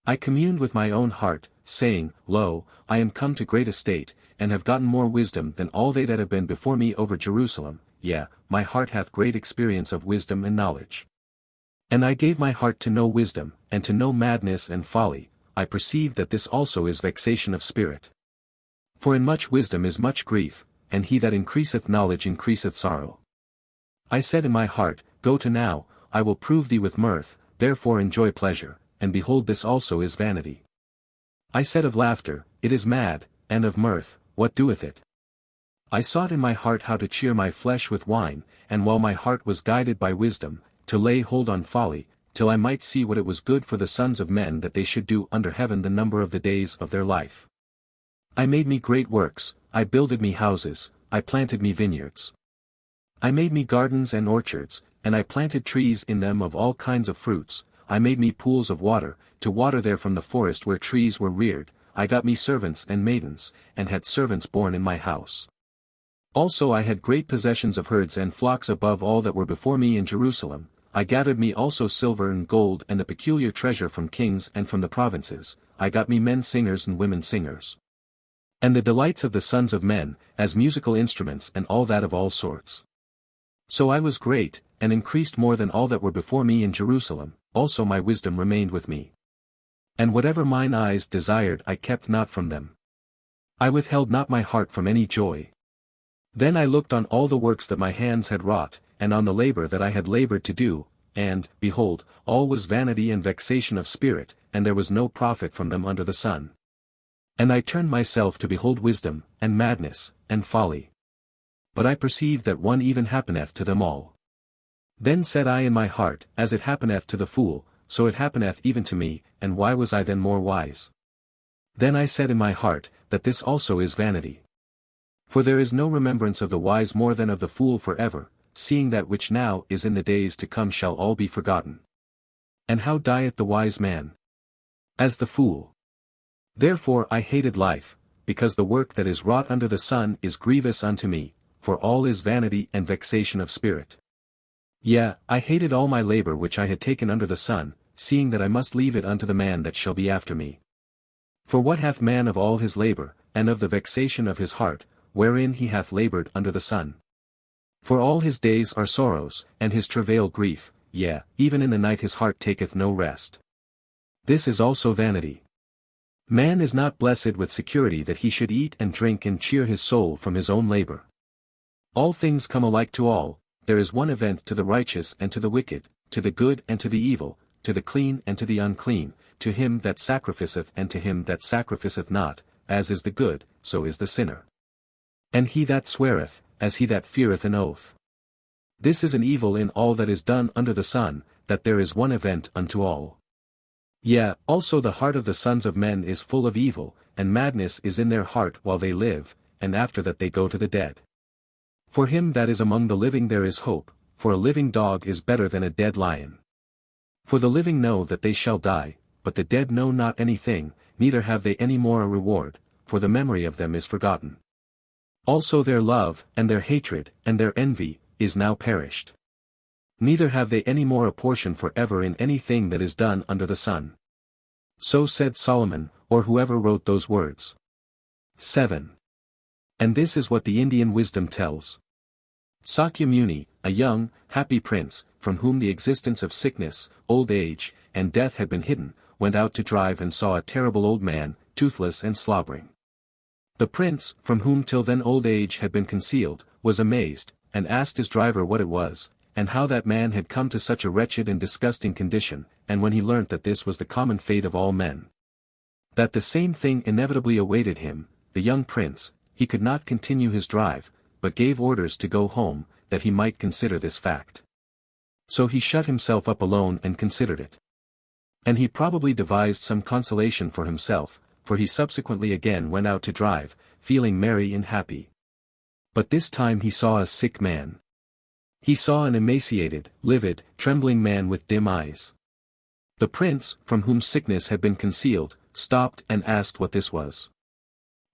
I communed with my own heart, saying, Lo, I am come to great estate, and have gotten more wisdom than all they that have been before me over Jerusalem, yea, my heart hath great experience of wisdom and knowledge. And I gave my heart to know wisdom, and to know madness and folly, I perceive that this also is vexation of spirit. For in much wisdom is much grief, and he that increaseth knowledge increaseth sorrow. I said in my heart, Go to now, I will prove thee with mirth, therefore enjoy pleasure, and behold this also is vanity. I said of laughter, It is mad, and of mirth, what doeth it? I sought in my heart how to cheer my flesh with wine, and while my heart was guided by wisdom, to lay hold on folly, till I might see what it was good for the sons of men that they should do under heaven the number of the days of their life. I made me great works, I builded me houses, I planted me vineyards. I made me gardens and orchards, and I planted trees in them of all kinds of fruits, I made me pools of water, to water there from the forest where trees were reared, I got me servants and maidens, and had servants born in my house. Also I had great possessions of herds and flocks above all that were before me in Jerusalem, I gathered me also silver and gold and a peculiar treasure from kings and from the provinces, I got me men singers and women singers. And the delights of the sons of men, as musical instruments and all that of all sorts. So I was great, and increased more than all that were before me in Jerusalem, also my wisdom remained with me. And whatever mine eyes desired I kept not from them. I withheld not my heart from any joy. Then I looked on all the works that my hands had wrought, and on the labor that I had labored to do, and, behold, all was vanity and vexation of spirit, and there was no profit from them under the sun. And I turned myself to behold wisdom, and madness, and folly. But I perceived that one even happeneth to them all. Then said I in my heart, As it happeneth to the fool, so it happeneth even to me, and why was I then more wise? Then I said in my heart, that this also is vanity. For there is no remembrance of the wise more than of the fool forever, seeing that which now is in the days to come shall all be forgotten. And how dieth the wise man? As the fool. Therefore I hated life, because the work that is wrought under the sun is grievous unto me, for all is vanity and vexation of spirit. Yea, I hated all my labor which I had taken under the sun, seeing that I must leave it unto the man that shall be after me. For what hath man of all his labor, and of the vexation of his heart, wherein he hath labored under the sun? For all his days are sorrows, and his travail grief, yea, even in the night his heart taketh no rest. This is also vanity. Man is not blessed with security that he should eat and drink and cheer his soul from his own labor. All things come alike to all, there is one event to the righteous and to the wicked, to the good and to the evil, to the clean and to the unclean, to him that sacrificeth and to him that sacrificeth not, as is the good, so is the sinner. And he that sweareth, as he that feareth an oath. This is an evil in all that is done under the sun, that there is one event unto all. Yea, also the heart of the sons of men is full of evil, and madness is in their heart while they live, and after that they go to the dead. For him that is among the living there is hope, for a living dog is better than a dead lion. For the living know that they shall die, but the dead know not anything, neither have they any more a reward, for the memory of them is forgotten. Also their love, and their hatred, and their envy, is now perished. Neither have they any more a portion for ever in anything that is done under the sun. So said Solomon, or whoever wrote those words. 7. And this is what the Indian wisdom tells. Sakya Muni, a young, happy prince, from whom the existence of sickness, old age, and death had been hidden, went out to drive and saw a terrible old man, toothless and slobbering. The prince, from whom till then old age had been concealed, was amazed, and asked his driver what it was, and how that man had come to such a wretched and disgusting condition, and when he learnt that this was the common fate of all men, that the same thing inevitably awaited him, the young prince, he could not continue his drive, but gave orders to go home, that he might consider this fact. So he shut himself up alone and considered it. And he probably devised some consolation for himself, for he subsequently again went out to drive, feeling merry and happy. But this time he saw a sick man. He saw an emaciated, livid, trembling man with dim eyes. The prince, from whom sickness had been concealed, stopped and asked what this was.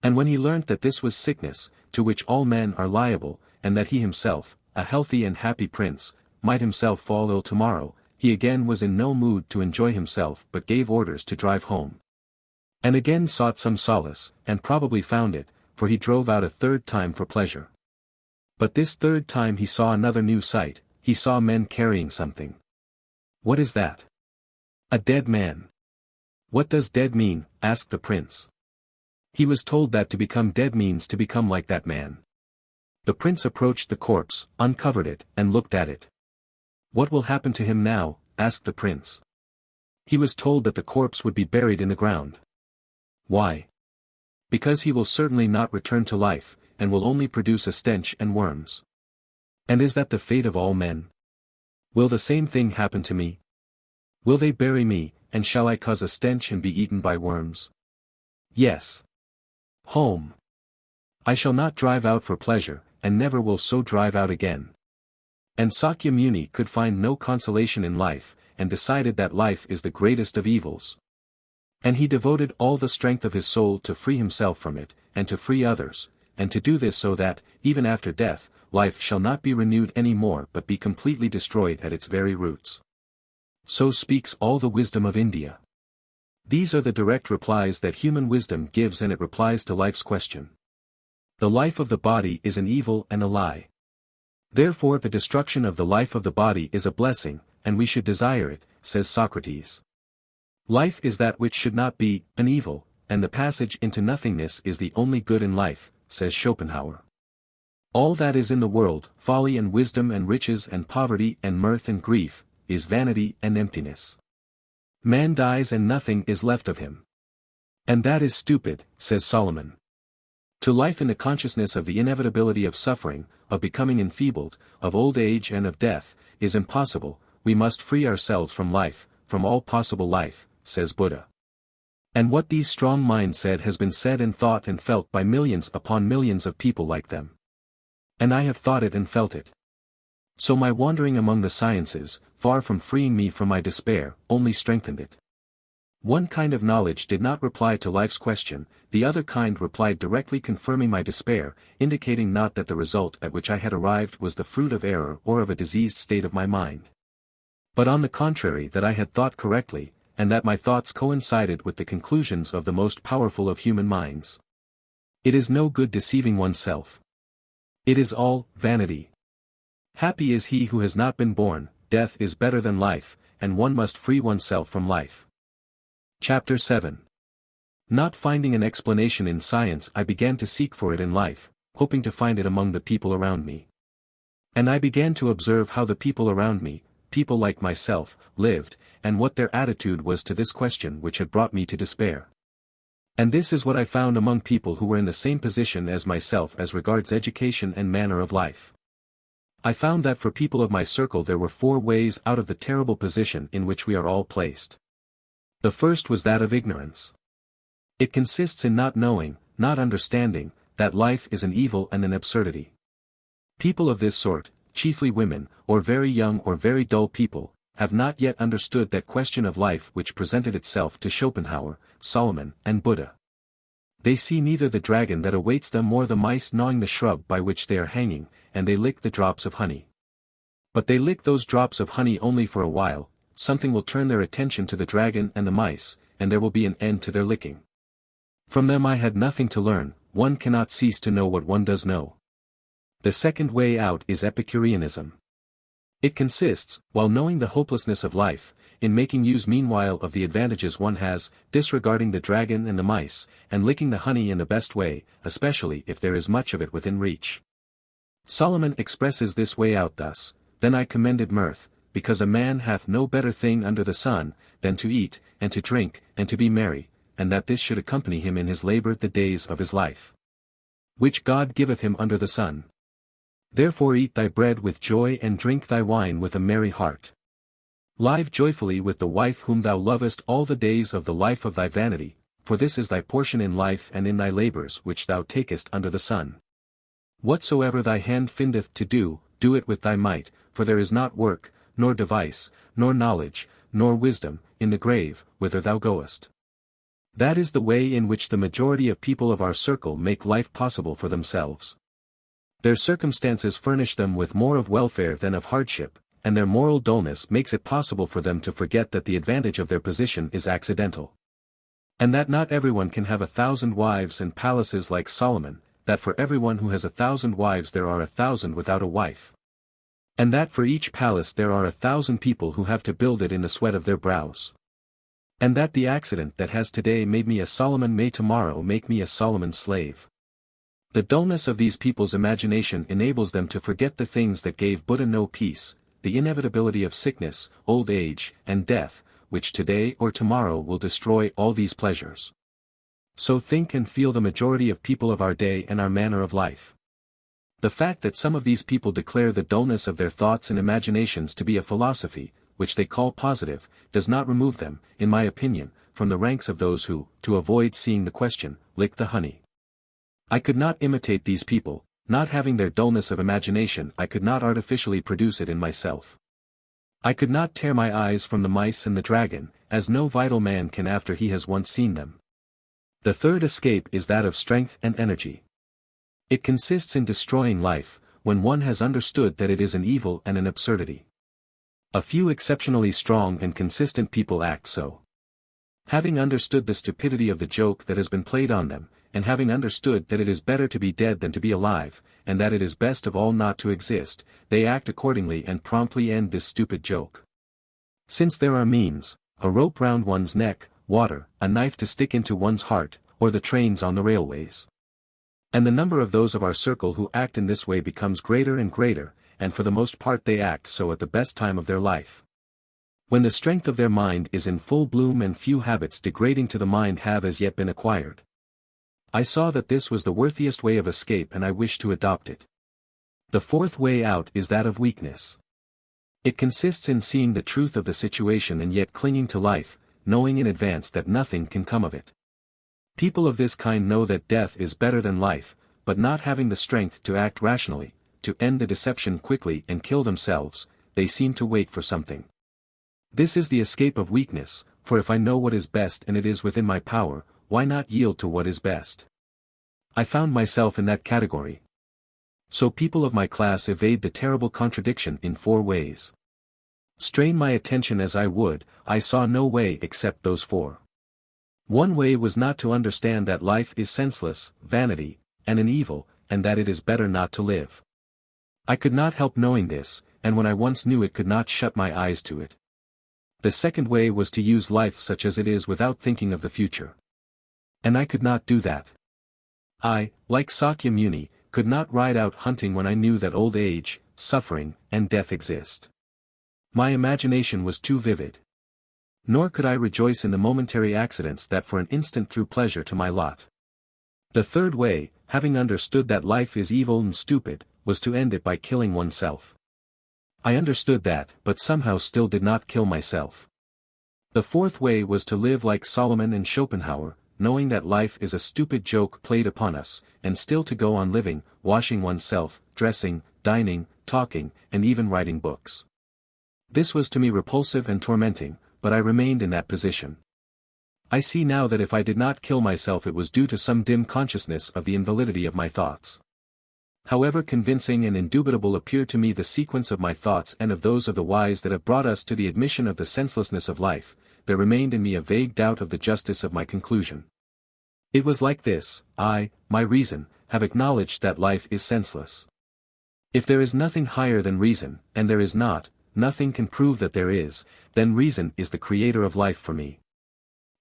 And when he learnt that this was sickness, to which all men are liable, and that he himself, a healthy and happy prince, might himself fall ill tomorrow, he again was in no mood to enjoy himself but gave orders to drive home. And again sought some solace, and probably found it, for he drove out a third time for pleasure. But this third time he saw another new sight, he saw men carrying something. What is that? A dead man. What does dead mean? Asked the prince. He was told that to become dead means to become like that man. The prince approached the corpse, uncovered it, and looked at it. What will happen to him now? Asked the prince. He was told that the corpse would be buried in the ground. Why? Because he will certainly not return to life, and will only produce a stench and worms. And is that the fate of all men? Will the same thing happen to me? Will they bury me, and shall I cause a stench and be eaten by worms? Yes. Home. I shall not drive out for pleasure, and never will so drive out again. And Sakya Muni could find no consolation in life, and decided that life is the greatest of evils. And he devoted all the strength of his soul to free himself from it, and to free others, and to do this so that, even after death, life shall not be renewed any more but be completely destroyed at its very roots. So speaks all the wisdom of India. These are the direct replies that human wisdom gives, and it replies to life's question. The life of the body is an evil and a lie. Therefore the destruction of the life of the body is a blessing, and we should desire it, says Socrates. Life is that which should not be, an evil, and the passage into nothingness is the only good in life, says Schopenhauer. All that is in the world, folly and wisdom and riches and poverty and mirth and grief, is vanity and emptiness. Man dies and nothing is left of him. And that is stupid, says Solomon. To life in the consciousness of the inevitability of suffering, of becoming enfeebled, of old age and of death, is impossible. We must free ourselves from life, from all possible life, says Buddha. And what these strong minds said has been said and thought and felt by millions upon millions of people like them. And I have thought it and felt it. So my wandering among the sciences, far from freeing me from my despair, only strengthened it. One kind of knowledge did not reply to life's question, the other kind replied directly, confirming my despair, indicating not that the result at which I had arrived was the fruit of error or of a diseased state of my mind, but on the contrary that I had thought correctly, and that my thoughts coincided with the conclusions of the most powerful of human minds. It is no good deceiving oneself. It is all vanity. Happy is he who has not been born. Death is better than life, and one must free oneself from life. Chapter 7. Not finding an explanation in science, I began to seek for it in life, hoping to find it among the people around me. And I began to observe how the people around me, people like myself, lived, and what their attitude was to this question which had brought me to despair. And this is what I found among people who were in the same position as myself as regards education and manner of life. I found that for people of my circle there were 4 ways out of the terrible position in which we are all placed. The first was that of ignorance. It consists in not knowing, not understanding, that life is an evil and an absurdity. People of this sort, chiefly women, or very young or very dull people, have not yet understood that question of life which presented itself to Schopenhauer, Solomon, and Buddha. They see neither the dragon that awaits them nor the mice gnawing the shrub by which they are hanging, and they lick the drops of honey. But they lick those drops of honey only for a while. Something will turn their attention to the dragon and the mice, and there will be an end to their licking. From them I had nothing to learn. One cannot cease to know what one does know. The second way out is Epicureanism. It consists, while knowing the hopelessness of life, in making use meanwhile of the advantages one has, disregarding the dragon and the mice, and licking the honey in the best way, especially if there is much of it within reach. Solomon expresses this way out thus: Then I commended mirth, because a man hath no better thing under the sun, than to eat, and to drink, and to be merry, and that this should accompany him in his labor the days of his life, which God giveth him under the sun. Therefore eat thy bread with joy and drink thy wine with a merry heart. Live joyfully with the wife whom thou lovest all the days of the life of thy vanity, for this is thy portion in life and in thy labors which thou takest under the sun. Whatsoever thy hand findeth to do, do it with thy might, for there is not work, nor device, nor knowledge, nor wisdom, in the grave, whither thou goest. That is the way in which the majority of people of our circle make life possible for themselves. Their circumstances furnish them with more of welfare than of hardship, and their moral dullness makes it possible for them to forget that the advantage of their position is accidental. And that not everyone can have 1,000 wives and palaces like Solomon, that for everyone who has 1,000 wives there are 1,000 without a wife. And that for each palace there are 1,000 people who have to build it in the sweat of their brows. And that the accident that has today made me a Solomon may tomorrow make me a Solomon's slave. The dullness of these people's imagination enables them to forget the things that gave Buddha no peace, the inevitability of sickness, old age, and death, which today or tomorrow will destroy all these pleasures. So think and feel the majority of people of our day and our manner of life. The fact that some of these people declare the dullness of their thoughts and imaginations to be a philosophy, which they call positive, does not remove them, in my opinion, from the ranks of those who, to avoid seeing the question, lick the honey. I could not imitate these people. Not having their dullness of imagination, I could not artificially produce it in myself. I could not tear my eyes from the mice and the dragon, as no vital man can after he has once seen them. The third escape is that of strength and energy. It consists in destroying life, when one has understood that it is an evil and an absurdity. A few exceptionally strong and consistent people act so. Having understood the stupidity of the joke that has been played on them, and having understood that it is better to be dead than to be alive, and that it is best of all not to exist, they act accordingly and promptly end this stupid joke. Since there are means, a rope round one's neck, water, a knife to stick into one's heart, or the trains on the railways. And the number of those of our circle who act in this way becomes greater and greater, and for the most part they act so at the best time of their life. When the strength of their mind is in full bloom and few habits degrading to the mind have as yet been acquired. I saw that this was the worthiest way of escape and I wished to adopt it. The fourth way out is that of weakness. It consists in seeing the truth of the situation and yet clinging to life, knowing in advance that nothing can come of it. People of this kind know that death is better than life, but not having the strength to act rationally, to end the deception quickly and kill themselves, they seem to wait for something. This is the escape of weakness, for if I know what is best and it is within my power, why not yield to what is best? I found myself in that category. So people of my class evade the terrible contradiction in four ways. Strain my attention as I would, I saw no way except those four. One way was not to understand that life is senseless, vanity, and an evil, and that it is better not to live. I could not help knowing this, and when I once knew it could not shut my eyes to it. The second way was to use life such as it is without thinking of the future. And I could not do that. I, like Sakya Muni, could not ride out hunting when I knew that old age, suffering, and death exist. My imagination was too vivid. Nor could I rejoice in the momentary accidents that for an instant threw pleasure to my lot. The third way, having understood that life is evil and stupid, was to end it by killing oneself. I understood that, but somehow still did not kill myself. The fourth way was to live like Solomon and Schopenhauer, knowing that life is a stupid joke played upon us, and still to go on living, washing oneself, dressing, dining, talking, and even writing books. This was to me repulsive and tormenting, but I remained in that position. I see now that if I did not kill myself it was due to some dim consciousness of the invalidity of my thoughts. However convincing and indubitable appeared to me the sequence of my thoughts and of those of the wise that have brought us to the admission of the senselessness of life, there remained in me a vague doubt of the justice of my conclusion. It was like this: I, my reason, have acknowledged that life is senseless. If there is nothing higher than reason, and there is not, nothing can prove that there is, then reason is the creator of life for me.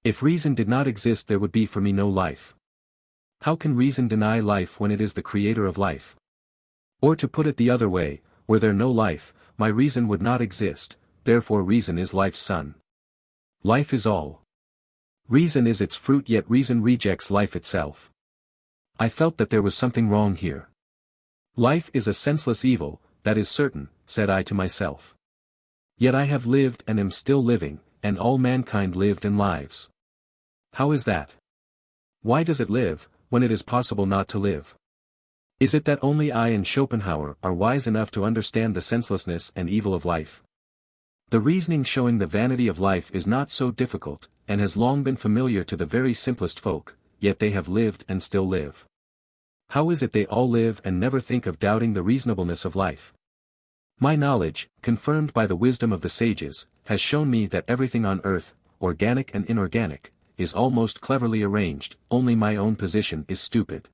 If reason did not exist there would be for me no life. How can reason deny life when it is the creator of life? Or to put it the other way, were there no life, my reason would not exist, therefore reason is life's son. Life is all. Reason is its fruit, yet reason rejects life itself. I felt that there was something wrong here. Life is a senseless evil, that is certain, said I to myself. Yet I have lived and am still living, and all mankind lived and lives. How is that? Why does it live, when it is possible not to live? Is it that only I and Schopenhauer are wise enough to understand the senselessness and evil of life? The reasoning showing the vanity of life is not so difficult, and has long been familiar to the very simplest folk, yet they have lived and still live. How is it they all live and never think of doubting the reasonableness of life? My knowledge, confirmed by the wisdom of the sages, has shown me that everything on earth, organic and inorganic, is almost cleverly arranged, only my own position is stupid.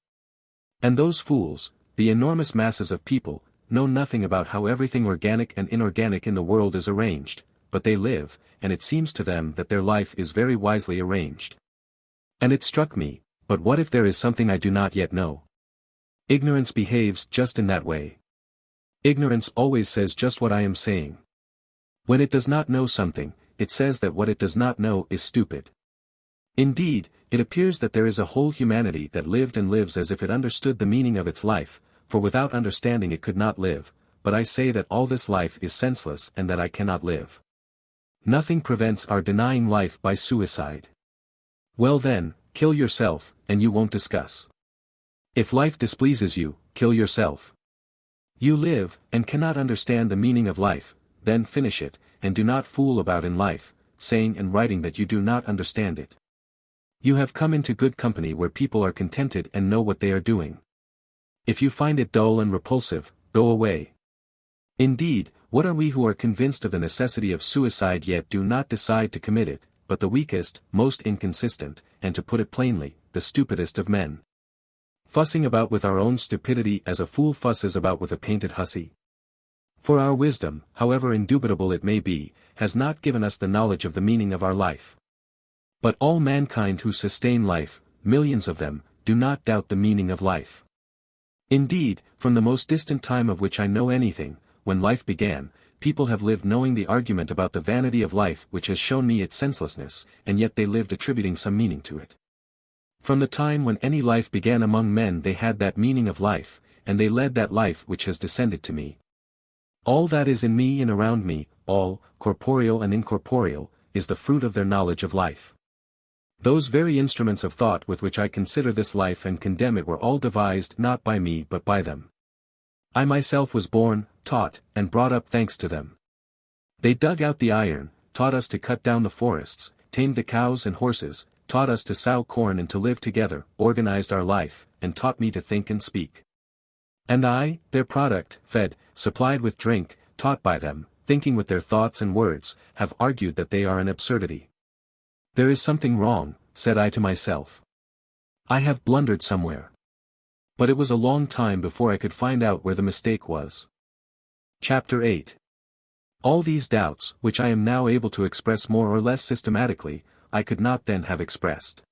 And those fools, the enormous masses of people, know nothing about how everything organic and inorganic in the world is arranged, but they live, and it seems to them that their life is very wisely arranged. And it struck me, but what if there is something I do not yet know? Ignorance behaves just in that way. Ignorance always says just what I am saying. When it does not know something, it says that what it does not know is stupid. Indeed, it appears that there is a whole humanity that lived and lives as if it understood the meaning of its life, for without understanding it could not live, but I say that all this life is senseless and that I cannot live. Nothing prevents our denying life by suicide. Well then, kill yourself, and you won't discuss. If life displeases you, kill yourself. You live, and cannot understand the meaning of life, then finish it, and do not fool about in life, saying and writing that you do not understand it. You have come into good company where people are contented and know what they are doing. If you find it dull and repulsive, go away. Indeed, what are we who are convinced of the necessity of suicide yet do not decide to commit it, but the weakest, most inconsistent, and to put it plainly, the stupidest of men? Fussing about with our own stupidity as a fool fusses about with a painted hussy. For our wisdom, however indubitable it may be, has not given us the knowledge of the meaning of our life. But all mankind who sustain life, millions of them, do not doubt the meaning of life. Indeed, from the most distant time of which I know anything, when life began, people have lived knowing the argument about the vanity of life which has shown me its senselessness, and yet they lived attributing some meaning to it. From the time when any life began among men they had that meaning of life, and they led that life which has descended to me. All that is in me and around me, all, corporeal and incorporeal, is the fruit of their knowledge of life. Those very instruments of thought with which I consider this life and condemn it were all devised not by me but by them. I myself was born, taught, and brought up thanks to them. They dug out the iron, taught us to cut down the forests, tamed the cows and horses, taught us to sow corn and to live together, organized our life, and taught me to think and speak. And I, their product, fed, supplied with drink, taught by them, thinking with their thoughts and words, have argued that they are an absurdity. There is something wrong, said I to myself. I have blundered somewhere. But it was a long time before I could find out where the mistake was. Chapter 8. All these doubts, which I am now able to express more or less systematically, I could not then have expressed.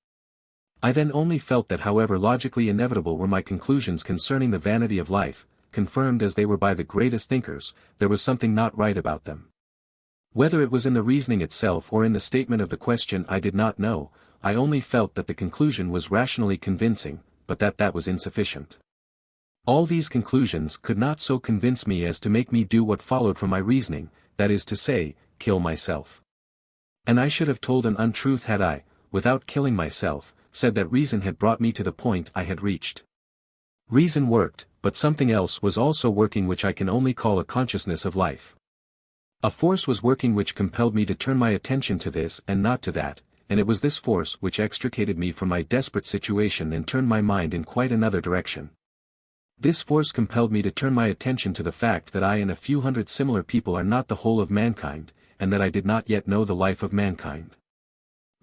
I then only felt that however logically inevitable were my conclusions concerning the vanity of life, confirmed as they were by the greatest thinkers, there was something not right about them. Whether it was in the reasoning itself or in the statement of the question I did not know, I only felt that the conclusion was rationally convincing, but that was insufficient. All these conclusions could not so convince me as to make me do what followed from my reasoning, that is to say, kill myself. And I should have told an untruth had I, without killing myself, said that reason had brought me to the point I had reached. Reason worked, but something else was also working which I can only call a consciousness of life. A force was working which compelled me to turn my attention to this and not to that, and it was this force which extricated me from my desperate situation and turned my mind in quite another direction. This force compelled me to turn my attention to the fact that I and a few hundred similar people are not the whole of mankind, and that I did not yet know the life of mankind.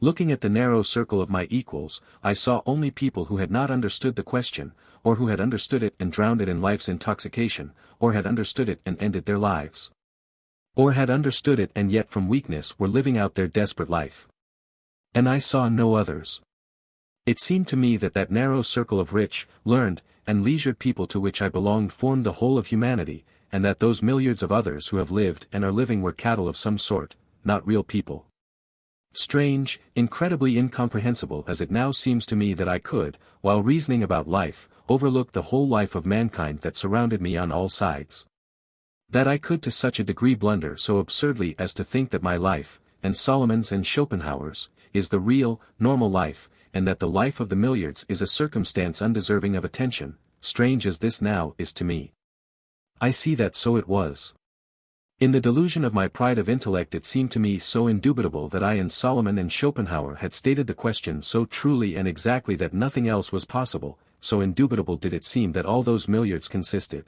Looking at the narrow circle of my equals, I saw only people who had not understood the question, or who had understood it and drowned it in life's intoxication, or had understood it and ended their lives. Or had understood it and yet from weakness were living out their desperate life. And I saw no others. It seemed to me that narrow circle of rich, learned, and leisured people to which I belonged formed the whole of humanity, and that those milliards of others who have lived and are living were cattle of some sort, not real people. Strange, incredibly incomprehensible as it now seems to me that I could, while reasoning about life, overlook the whole life of mankind that surrounded me on all sides. That I could to such a degree blunder so absurdly as to think that my life, and Solomon's and Schopenhauer's, is the real, normal life, and that the life of the milliards is a circumstance undeserving of attention, strange as this now is to me. I see that so it was. In the delusion of my pride of intellect it seemed to me so indubitable that I and Solomon and Schopenhauer had stated the question so truly and exactly that nothing else was possible, so indubitable did it seem that all those milliards consisted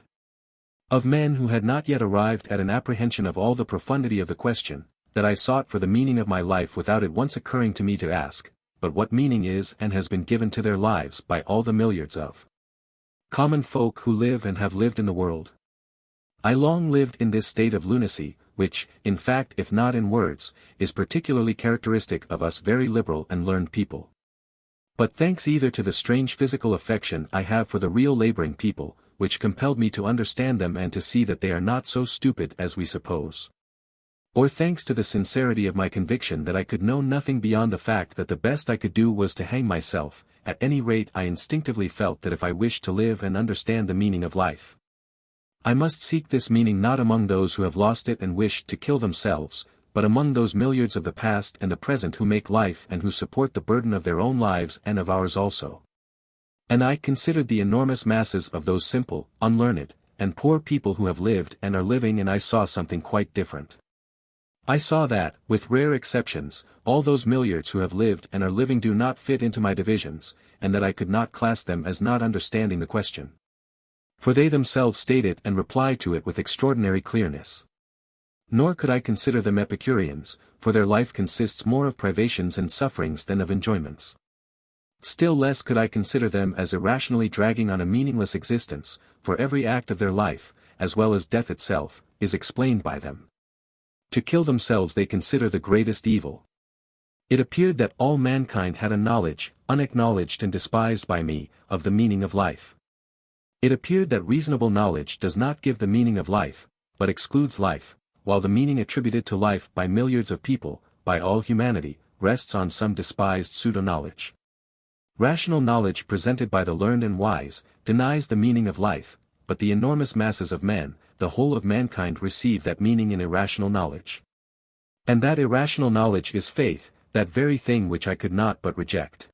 of men who had not yet arrived at an apprehension of all the profundity of the question, that I sought for the meaning of my life without it once occurring to me to ask, but what meaning is and has been given to their lives by all the milliards of common folk who live and have lived in the world. I long lived in this state of lunacy, which, in fact if not in words, is particularly characteristic of us very liberal and learned people. But thanks either to the strange physical affection I have for the real laboring people, which compelled me to understand them and to see that they are not so stupid as we suppose. Or thanks to the sincerity of my conviction that I could know nothing beyond the fact that the best I could do was to hang myself, at any rate I instinctively felt that if I wished to live and understand the meaning of life, I must seek this meaning not among those who have lost it and wish to kill themselves, but among those milliards of the past and the present who make life and who support the burden of their own lives and of ours also. And I considered the enormous masses of those simple, unlearned, and poor people who have lived and are living, and I saw something quite different. I saw that, with rare exceptions, all those milliards who have lived and are living do not fit into my divisions, and that I could not class them as not understanding the question. For they themselves state it and reply to it with extraordinary clearness. Nor could I consider them Epicureans, for their life consists more of privations and sufferings than of enjoyments. Still less could I consider them as irrationally dragging on a meaningless existence, for every act of their life, as well as death itself, is explained by them. To kill themselves they consider the greatest evil. It appeared that all mankind had a knowledge, unacknowledged and despised by me, of the meaning of life. It appeared that reasonable knowledge does not give the meaning of life, but excludes life, while the meaning attributed to life by milliards of people, by all humanity, rests on some despised pseudo-knowledge. Rational knowledge presented by the learned and wise, denies the meaning of life, but the enormous masses of men, the whole of mankind receive that meaning in irrational knowledge. And that irrational knowledge is faith, that very thing which I could not but reject.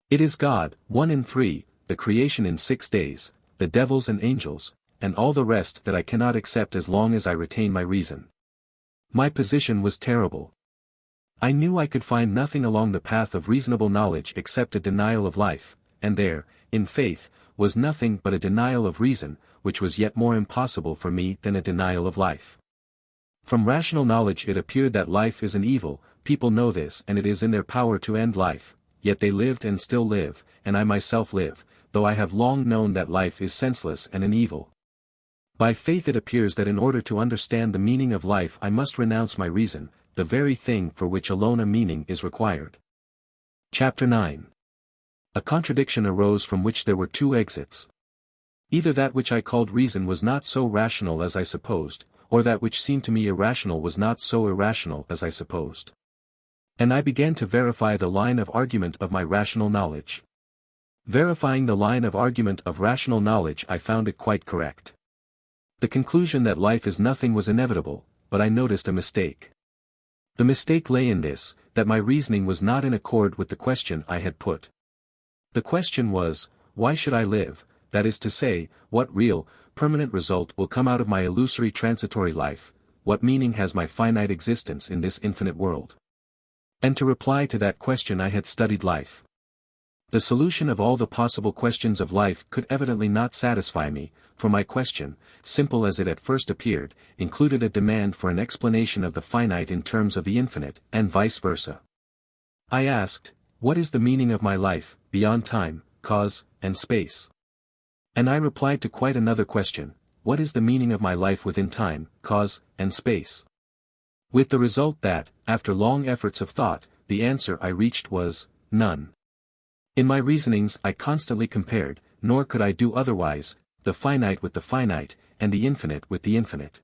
It is God, one in three, the creation in 6 days, the devils and angels, and all the rest that I cannot accept as long as I retain my reason. My position was terrible. I knew I could find nothing along the path of reasonable knowledge except a denial of life, and there, in faith, was nothing but a denial of reason, which was yet more impossible for me than a denial of life. From rational knowledge it appeared that life is an evil, people know this and it is in their power to end life, yet they lived and still live, and I myself live, though I have long known that life is senseless and an evil. By faith it appears that in order to understand the meaning of life I must renounce my reason, the very thing for which alone a meaning is required. Chapter 9. A contradiction arose from which there were 2 exits. Either that which I called reason was not so rational as I supposed, or that which seemed to me irrational was not so irrational as I supposed. And I began to verify the line of argument of my rational knowledge. Verifying the line of argument of rational knowledge I found it quite correct. The conclusion that life is nothing was inevitable, but I noticed a mistake. The mistake lay in this, that my reasoning was not in accord with the question I had put. The question was, why should I live, that is to say, what real, permanent result will come out of my illusory transitory life, what meaning has my finite existence in this infinite world? And to reply to that question I had studied life. The solution of all the possible questions of life could evidently not satisfy me, for my question, simple as it at first appeared, included a demand for an explanation of the finite in terms of the infinite, and vice versa. I asked, what is the meaning of my life, beyond time, cause, and space? And I replied to quite another question, what is the meaning of my life within time, cause, and space? With the result that, after long efforts of thought, the answer I reached was, none. In my reasonings I constantly compared, nor could I do otherwise, the finite with the finite, and the infinite with the infinite.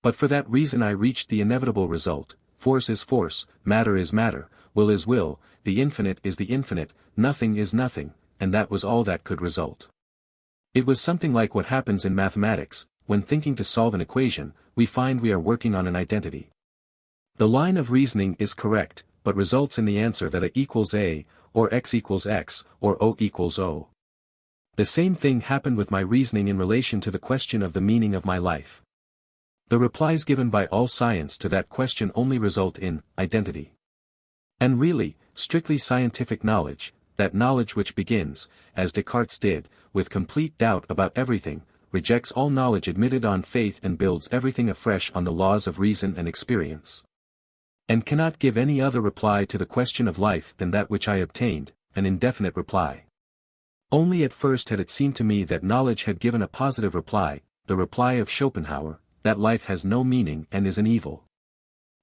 But for that reason I reached the inevitable result, force is force, matter is matter, will is will, the infinite is the infinite, nothing is nothing, and that was all that could result. It was something like what happens in mathematics, when thinking to solve an equation, we find we are working on an identity. The line of reasoning is correct, but results in the answer that A equals A, or X equals X, or O equals O. The same thing happened with my reasoning in relation to the question of the meaning of my life. The replies given by all science to that question only result in identity. And really, strictly scientific knowledge, that knowledge which begins, as Descartes did, with complete doubt about everything, rejects all knowledge admitted on faith and builds everything afresh on the laws of reason and experience. And cannot give any other reply to the question of life than that which I obtained, an indefinite reply. Only at first had it seemed to me that knowledge had given a positive reply, the reply of Schopenhauer, that life has no meaning and is an evil.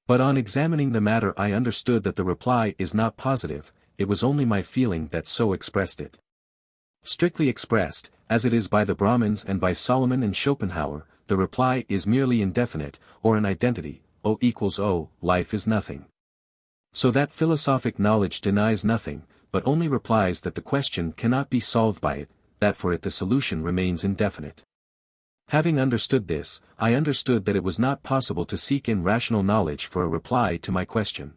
But on examining the matter I understood that the reply is not positive, it was only my feeling that so expressed it. Strictly expressed, as it is by the Brahmins and by Solomon and Schopenhauer, the reply is merely indefinite, or an identity, O equals O, life is nothing. So that philosophic knowledge denies nothing, but only replies that the question cannot be solved by it, that for it the solution remains indefinite. Having understood this, I understood that it was not possible to seek in rational knowledge for a reply to my question.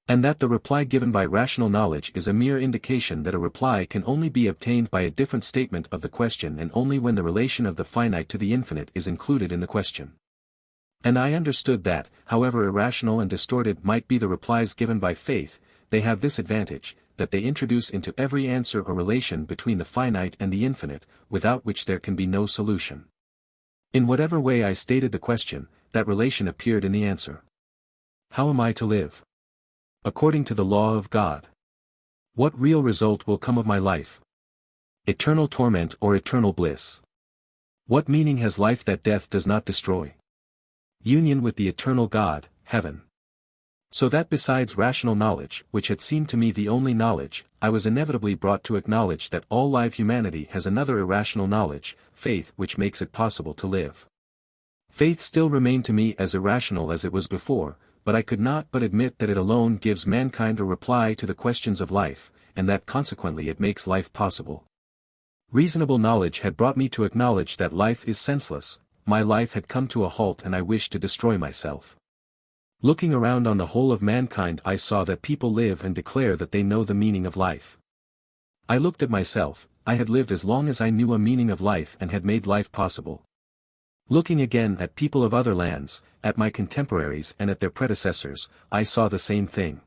And that the reply given by rational knowledge is a mere indication that a reply can only be obtained by a different statement of the question and only when the relation of the finite to the infinite is included in the question. And I understood that, however irrational and distorted might be the replies given by faith, they have this advantage, that they introduce into every answer a relation between the finite and the infinite, without which there can be no solution. In whatever way I stated the question, that relation appeared in the answer. How am I to live? According to the law of God. What real result will come of my life? Eternal torment or eternal bliss? What meaning has life that death does not destroy? Union with the eternal God, heaven. So that besides rational knowledge, which had seemed to me the only knowledge, I was inevitably brought to acknowledge that all live humanity has another irrational knowledge, faith which makes it possible to live. Faith still remained to me as irrational as it was before, but I could not but admit that it alone gives mankind a reply to the questions of life, and that consequently it makes life possible. Reasonable knowledge had brought me to acknowledge that life is senseless, my life had come to a halt and I wished to destroy myself. Looking around on the whole of mankind, I saw that people live and declare that they know the meaning of life. I looked at myself. I had lived as long as I knew a meaning of life and had made life possible. Looking again at people of other lands, at my contemporaries and at their predecessors, I saw the same thing.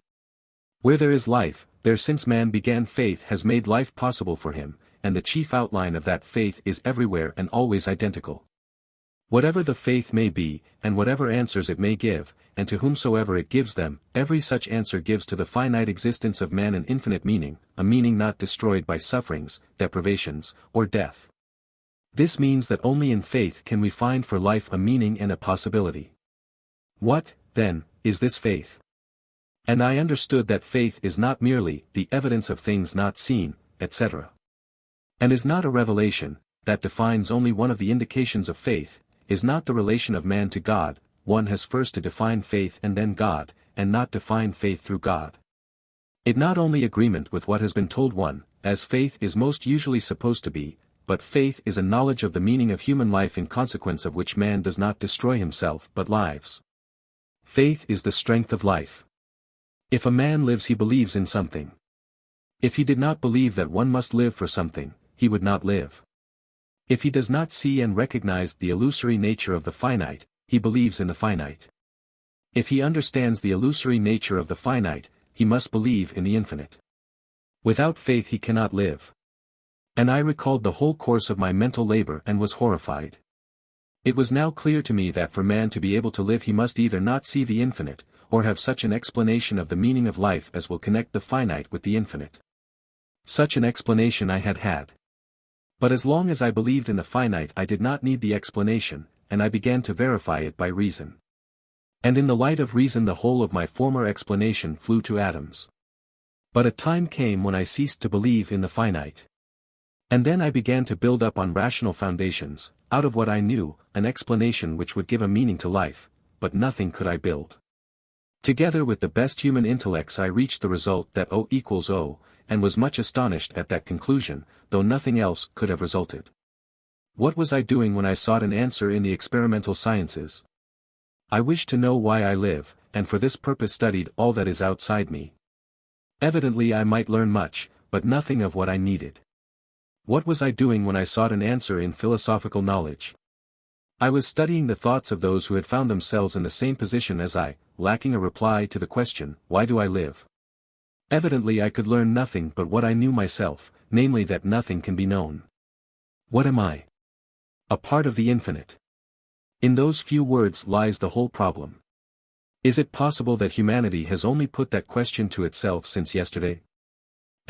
Where there is life, there since man began faith has made life possible for him, and the chief outline of that faith is everywhere and always identical. Whatever the faith may be, and whatever answers it may give, and to whomsoever it gives them, every such answer gives to the finite existence of man an infinite meaning, a meaning not destroyed by sufferings, deprivations, or death. This means that only in faith can we find for life a meaning and a possibility. What, then, is this faith? And I understood that faith is not merely the evidence of things not seen, etc. And is not a revelation, that defines only one of the indications of faith, is not the relation of man to God. One has first to define faith and then God, and not define faith through God. It not only agreement with what has been told one, as faith is most usually supposed to be, but faith is a knowledge of the meaning of human life in consequence of which man does not destroy himself but lives. Faith is the strength of life. If a man lives he believes in something. If he did not believe that one must live for something, he would not live. If he does not see and recognize the illusory nature of the finite, he believes in the finite. If he understands the illusory nature of the finite, he must believe in the infinite. Without faith he cannot live. And I recalled the whole course of my mental labor and was horrified. It was now clear to me that for man to be able to live he must either not see the infinite, or have such an explanation of the meaning of life as will connect the finite with the infinite. Such an explanation I had had. But as long as I believed in the finite I did not need the explanation, and I began to verify it by reason. And in the light of reason the whole of my former explanation flew to atoms. But a time came when I ceased to believe in the finite. And then I began to build up on rational foundations, out of what I knew, an explanation which would give a meaning to life, but nothing could I build. Together with the best human intellects I reached the result that O equals O, and was much astonished at that conclusion, though nothing else could have resulted. What was I doing when I sought an answer in the experimental sciences? I wished to know why I live, and for this purpose studied all that is outside me. Evidently I might learn much, but nothing of what I needed. What was I doing when I sought an answer in philosophical knowledge? I was studying the thoughts of those who had found themselves in the same position as I, lacking a reply to the question, why do I live? Evidently I could learn nothing but what I knew myself, namely that nothing can be known. What am I? A part of the infinite. In those few words lies the whole problem. Is it possible that humanity has only put that question to itself since yesterday?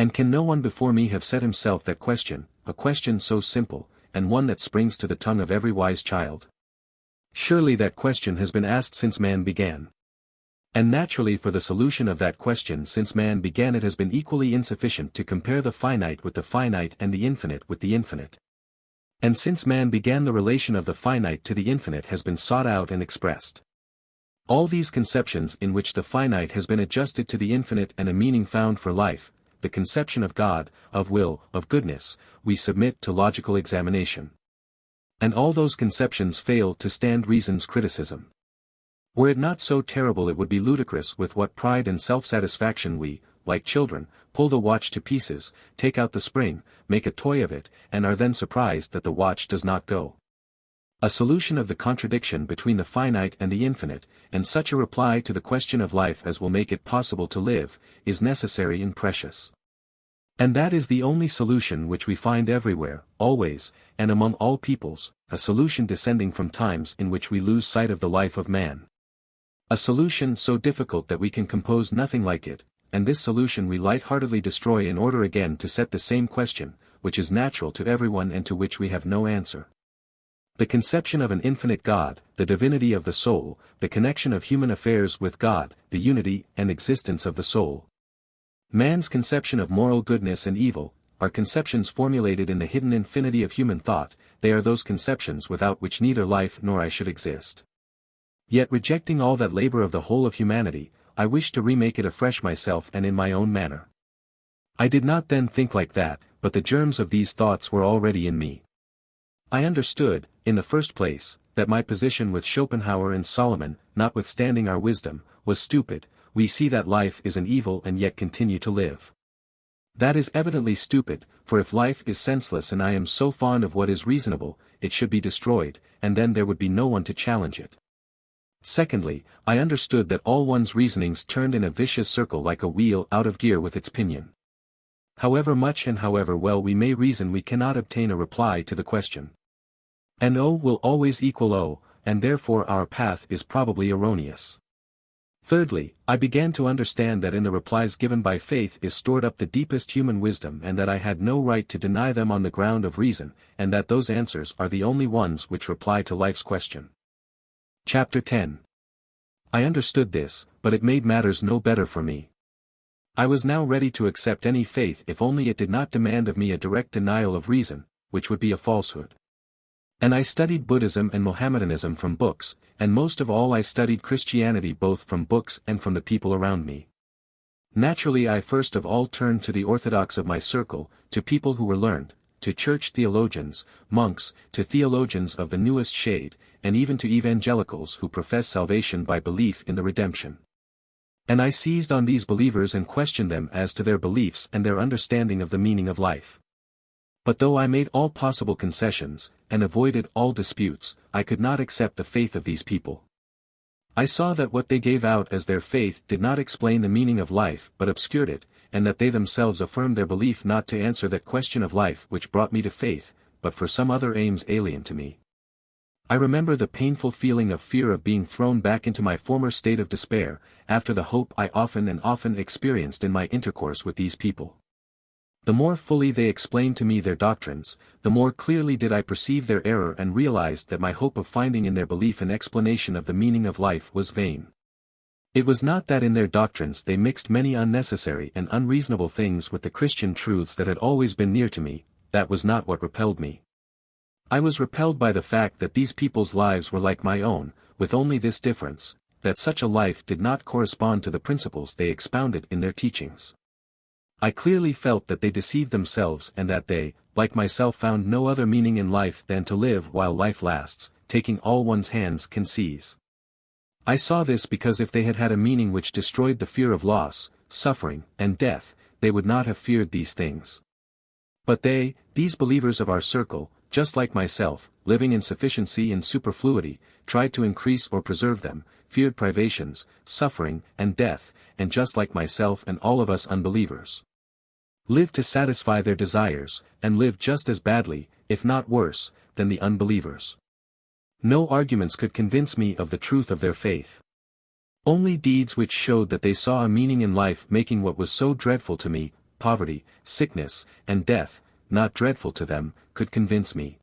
And can no one before me have set himself that question, a question so simple, and one that springs to the tongue of every wise child? Surely that question has been asked since man began. And naturally for the solution of that question since man began it has been equally insufficient to compare the finite with the finite and the infinite with the infinite. And since man began the relation of the finite to the infinite has been sought out and expressed. All these conceptions in which the finite has been adjusted to the infinite and a meaning found for life, the conception of God, of will, of goodness, we submit to logical examination. And all those conceptions fail to stand reason's criticism. Were it not so terrible it would be ludicrous with what pride and self-satisfaction we, like children, pull the watch to pieces, take out the spring, make a toy of it, and are then surprised that the watch does not go. A solution of the contradiction between the finite and the infinite, and such a reply to the question of life as will make it possible to live, is necessary and precious. And that is the only solution which we find everywhere, always, and among all peoples, a solution descending from times in which we lose sight of the life of man. A solution so difficult that we can compose nothing like it, and this solution we light-heartedly destroy in order again to set the same question, which is natural to everyone and to which we have no answer. The conception of an infinite God, the divinity of the soul, the connection of human affairs with God, the unity and existence of the soul. Man's conception of moral goodness and evil, are conceptions formulated in the hidden infinity of human thought, they are those conceptions without which neither life nor I should exist. Yet rejecting all that labor of the whole of humanity, I wished to remake it afresh myself and in my own manner. I did not then think like that, but the germs of these thoughts were already in me. I understood, in the first place, that my position with Schopenhauer and Solomon, notwithstanding our wisdom, was stupid. We see that life is an evil and yet continue to live. That is evidently stupid, for if life is senseless and I am so fond of what is reasonable, it should be destroyed, and then there would be no one to challenge it. Secondly, I understood that all one's reasonings turned in a vicious circle like a wheel out of gear with its pinion. However much and however well we may reason, we cannot obtain a reply to the question. And O will always equal O, and therefore our path is probably erroneous. Thirdly, I began to understand that in the replies given by faith is stored up the deepest human wisdom, and that I had no right to deny them on the ground of reason, and that those answers are the only ones which reply to life's question. Chapter 10. I understood this, but it made matters no better for me. I was now ready to accept any faith if only it did not demand of me a direct denial of reason, which would be a falsehood. And I studied Buddhism and Mohammedanism from books, and most of all I studied Christianity both from books and from the people around me. Naturally I first of all turned to the orthodox of my circle, to people who were learned, to church theologians, monks, to theologians of the newest shade, and even to evangelicals who profess salvation by belief in the redemption. And I seized on these believers and questioned them as to their beliefs and their understanding of the meaning of life. But though I made all possible concessions, and avoided all disputes, I could not accept the faith of these people. I saw that what they gave out as their faith did not explain the meaning of life but obscured it, and that they themselves affirmed their belief not to answer that question of life which brought me to faith, but for some other aims alien to me. I remember the painful feeling of fear of being thrown back into my former state of despair, after the hope I often experienced in my intercourse with these people. The more fully they explained to me their doctrines, the more clearly did I perceive their error and realized that my hope of finding in their belief an explanation of the meaning of life was vain. It was not that in their doctrines they mixed many unnecessary and unreasonable things with the Christian truths that had always been near to me, that was not what repelled me. I was repelled by the fact that these people's lives were like my own, with only this difference, that such a life did not correspond to the principles they expounded in their teachings. I clearly felt that they deceived themselves and that they, like myself, found no other meaning in life than to live while life lasts, taking all one's hands can seize. I saw this because if they had had a meaning which destroyed the fear of loss, suffering, and death, they would not have feared these things. But they, these believers of our circle, just like myself, living in sufficiency and superfluity, tried to increase or preserve them, feared privations, suffering, and death, and just like myself and all of us unbelievers, lived to satisfy their desires, and lived just as badly, if not worse, than the unbelievers. No arguments could convince me of the truth of their faith. Only deeds which showed that they saw a meaning in life making what was so dreadful to me, poverty, sickness, and death, not dreadful to them, could convince me.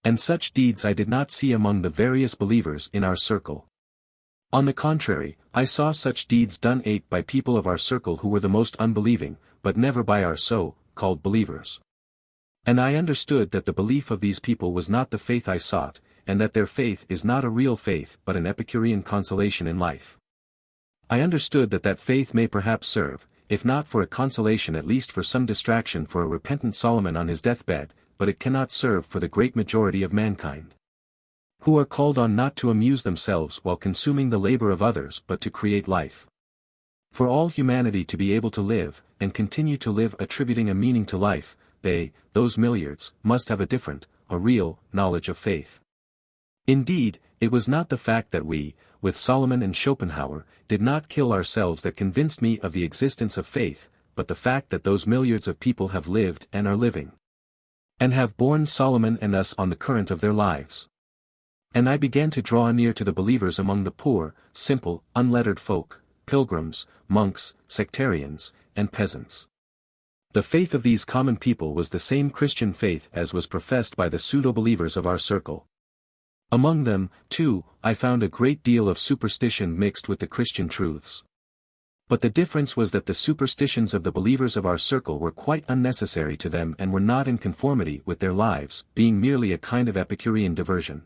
And such deeds I did not see among the various believers in our circle. On the contrary, I saw such deeds done by people of our circle who were the most unbelieving, but never by our so-called believers. And I understood that the belief of these people was not the faith I sought, and that their faith is not a real faith but an Epicurean consolation in life. I understood that faith may perhaps serve, if not for a consolation at least for some distraction for a repentant Solomon on his deathbed, but it cannot serve for the great majority of mankind, who are called on not to amuse themselves while consuming the labor of others but to create life. For all humanity to be able to live, and continue to live attributing a meaning to life, they, those milliards, must have a different, a real, knowledge of faith. Indeed, it was not the fact that we, with Solomon and Schopenhauer, did not kill ourselves that convinced me of the existence of faith, but the fact that those milliards of people have lived and are living, and have borne Solomon and us on the current of their lives. And I began to draw near to the believers among the poor, simple, unlettered folk, pilgrims, monks, sectarians, and peasants. The faith of these common people was the same Christian faith as was professed by the pseudo-believers of our circle. Among them, too, I found a great deal of superstition mixed with the Christian truths. But the difference was that the superstitions of the believers of our circle were quite unnecessary to them and were not in conformity with their lives, being merely a kind of Epicurean diversion.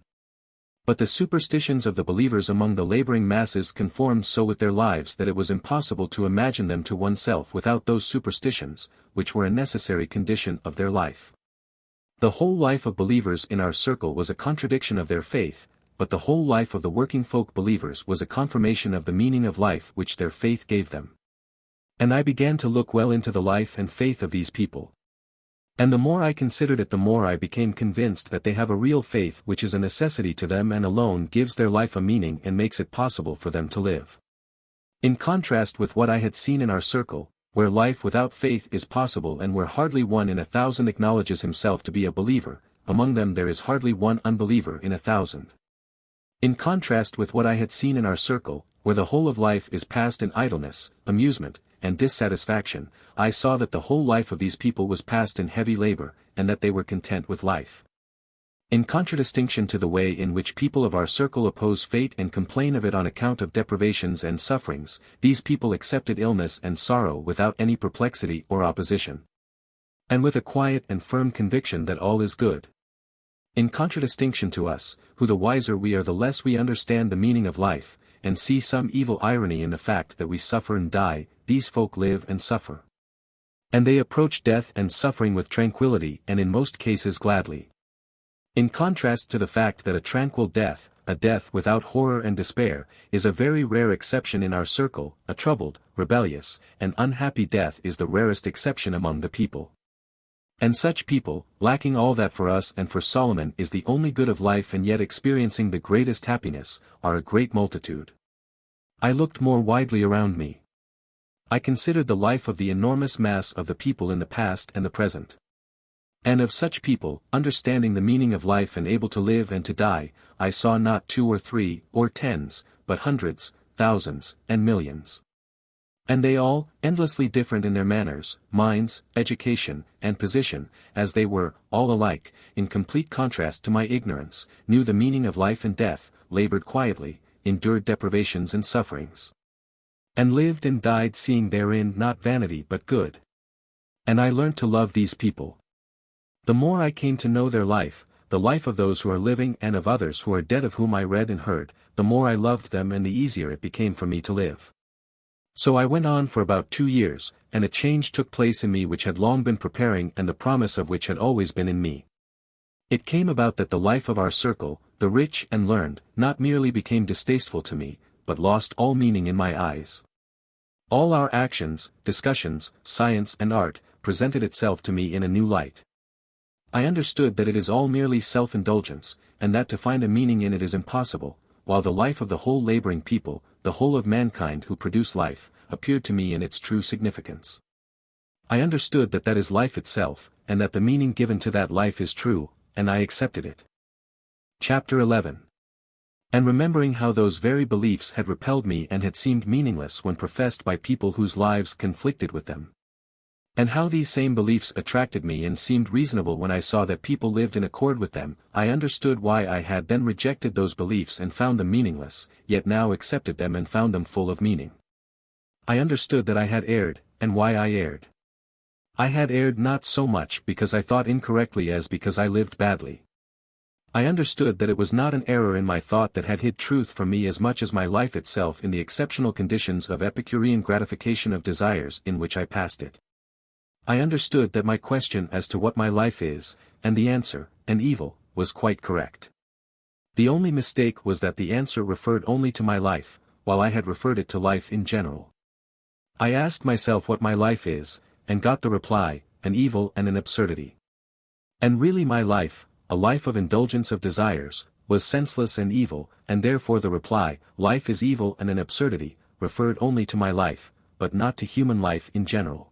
But the superstitions of the believers among the laboring masses conformed so with their lives that it was impossible to imagine them to oneself without those superstitions, which were a necessary condition of their life. The whole life of believers in our circle was a contradiction of their faith, but the whole life of the working folk believers was a confirmation of the meaning of life which their faith gave them. And I began to look well into the life and faith of these people. And the more I considered it, the more I became convinced that they have a real faith which is a necessity to them and alone gives their life a meaning and makes it possible for them to live. In contrast with what I had seen in our circle, where life without faith is possible and where hardly 1 in 1,000 acknowledges himself to be a believer, among them there is hardly 1 unbeliever in 1,000. In contrast with what I had seen in our circle, where the whole of life is passed in idleness, amusement, and dissatisfaction, I saw that the whole life of these people was passed in heavy labor, and that they were content with life. In contradistinction to the way in which people of our circle oppose fate and complain of it on account of deprivations and sufferings, these people accepted illness and sorrow without any perplexity or opposition. And with a quiet and firm conviction that all is good. In contradistinction to us, who the wiser we are the less we understand the meaning of life, and see some evil irony in the fact that we suffer and die, these folk live and suffer. And they approach death and suffering with tranquility and in most cases gladly. In contrast to the fact that a tranquil death, a death without horror and despair, is a very rare exception in our circle, a troubled, rebellious, and unhappy death is the rarest exception among the people. And such people, lacking all that for us and for Solomon is the only good of life and yet experiencing the greatest happiness, are a great multitude. I looked more widely around me. I considered the life of the enormous mass of the people in the past and the present. And of such people, understanding the meaning of life and able to live and to die, I saw not 2 or 3, or tens, but hundreds, thousands, and millions. And they all, endlessly different in their manners, minds, education, and position, as they were, all alike, in complete contrast to my ignorance, knew the meaning of life and death, labored quietly, endured deprivations and sufferings. And lived and died seeing therein not vanity but good. And I learnt to love these people. The more I came to know their life, the life of those who are living and of others who are dead of whom I read and heard, the more I loved them and the easier it became for me to live. So I went on for about 2 years, and a change took place in me which had long been preparing and the promise of which had always been in me. It came about that the life of our circle, the rich and learned, not merely became distasteful to me, but lost all meaning in my eyes. All our actions, discussions, science and art, presented itself to me in a new light. I understood that it is all merely self-indulgence, and that to find a meaning in it is impossible, while the life of the whole laboring people, the whole of mankind who produce life, appeared to me in its true significance. I understood that that is life itself, and that the meaning given to that life is true, and I accepted it. Chapter 11. And remembering how those very beliefs had repelled me and had seemed meaningless when professed by people whose lives conflicted with them. And how these same beliefs attracted me and seemed reasonable when I saw that people lived in accord with them, I understood why I had then rejected those beliefs and found them meaningless, yet now accepted them and found them full of meaning. I understood that I had erred, and why I erred. I had erred not so much because I thought incorrectly as because I lived badly. I understood that it was not an error in my thought that had hid truth from me as much as my life itself in the exceptional conditions of Epicurean gratification of desires in which I passed it. I understood that my question as to what my life is, and the answer, an evil, was quite correct. The only mistake was that the answer referred only to my life, while I had referred it to life in general. I asked myself what my life is, and got the reply, an evil and an absurdity. And really my life, a life of indulgence of desires, was senseless and evil, and therefore the reply, life is evil and an absurdity, referred only to my life, but not to human life in general.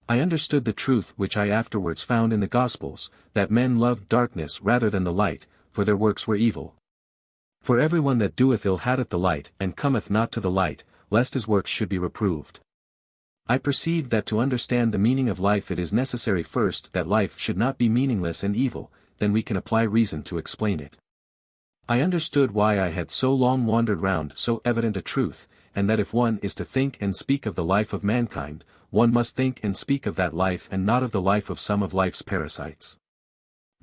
I understood the truth which I afterwards found in the Gospels, that men loved darkness rather than the light, for their works were evil. For everyone that doeth ill hateth the light and cometh not to the light, lest his works should be reproved. I perceived that to understand the meaning of life it is necessary first that life should not be meaningless and evil, then we can apply reason to explain it. I understood why I had so long wandered round so evident a truth, and that if one is to think and speak of the life of mankind, one must think and speak of that life and not of the life of some of life's parasites.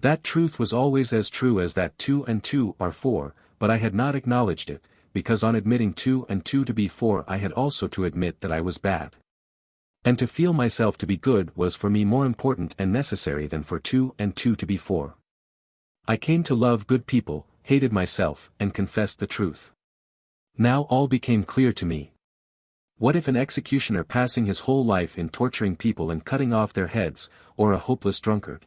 That truth was always as true as that 2 and 2 are 4, but I had not acknowledged it, because on admitting 2 and 2 to be 4 I had also to admit that I was bad. And to feel myself to be good was for me more important and necessary than for 2 and 2 to be 4. I came to love good people, hated myself, and confessed the truth. Now all became clear to me. What if an executioner passing his whole life in torturing people and cutting off their heads, or a hopeless drunkard?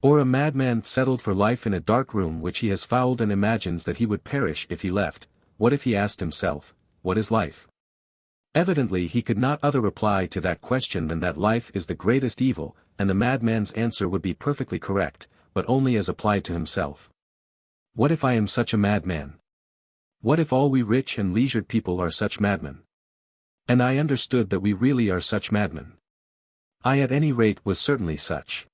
Or a madman settled for life in a dark room which he has fouled and imagines that he would perish if he left, what if he asked himself, what is life? Evidently he could not other reply to that question than that life is the greatest evil, and the madman's answer would be perfectly correct, but only as applied to himself. What if I am such a madman? What if all we rich and leisured people are such madmen? And I understood that we really are such madmen. I at any rate was certainly such.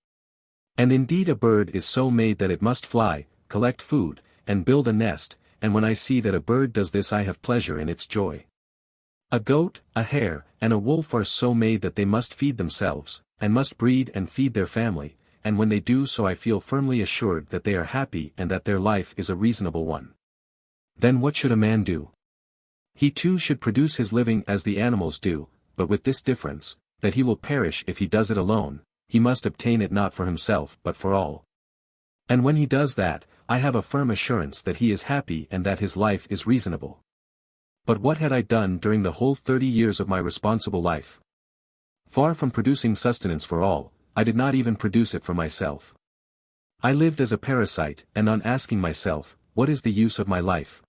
And indeed a bird is so made that it must fly, collect food, and build a nest, and when I see that a bird does this I have pleasure in its joy. A goat, a hare, and a wolf are so made that they must feed themselves, and must breed and feed their family, and when they do so I feel firmly assured that they are happy and that their life is a reasonable one. Then what should a man do? He too should produce his living as the animals do, but with this difference, that he will perish if he does it alone. He must obtain it not for himself but for all. And when he does that, I have a firm assurance that he is happy and that his life is reasonable. But what had I done during the whole 30 years of my responsible life? Far from producing sustenance for all, I did not even produce it for myself. I lived as a parasite, and on asking myself, what is the use of my life?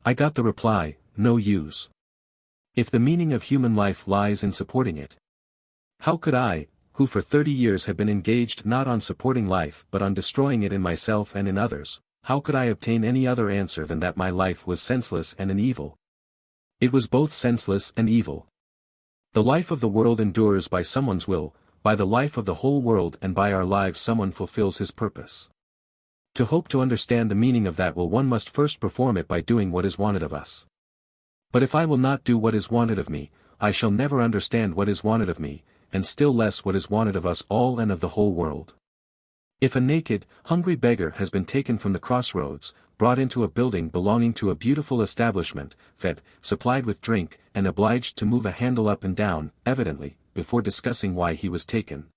I got the reply, no use. If the meaning of human life lies in supporting it, how could I, who for 30 years have been engaged not on supporting life but on destroying it in myself and in others, how could I obtain any other answer than that my life was senseless and an evil? It was both senseless and evil. The life of the world endures by someone's will, by the life of the whole world and by our lives someone fulfills his purpose. To hope to understand the meaning of that will one must first perform it by doing what is wanted of us. But if I will not do what is wanted of me, I shall never understand what is wanted of me, and still less what is wanted of us all and of the whole world. If a naked, hungry beggar has been taken from the crossroads, brought into a building belonging to a beautiful establishment, fed, supplied with drink, and obliged to move a handle up and down, evidently, before discussing why he was taken,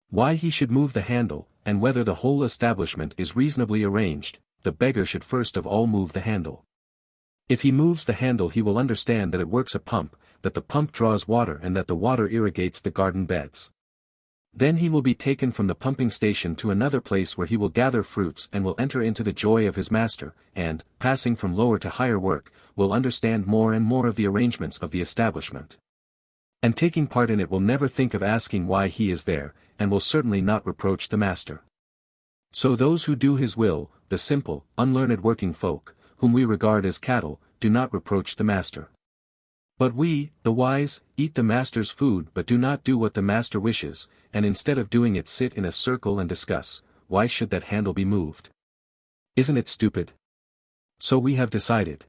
why he should move the handle, and whether the whole establishment is reasonably arranged, the beggar should first of all move the handle. If he moves the handle he will understand that it works a pump, that the pump draws water and that the water irrigates the garden beds. Then he will be taken from the pumping station to another place where he will gather fruits and will enter into the joy of his master, and, passing from lower to higher work, will understand more and more of the arrangements of the establishment. And taking part in it will never think of asking why he is there, and will certainly not reproach the master. So those who do his will, the simple, unlearned working folk, whom we regard as cattle, do not reproach the master. But we, the wise, eat the master's food but do not do what the master wishes, and instead of doing it sit in a circle and discuss, why should that handle be moved? Isn't it stupid? So we have decided.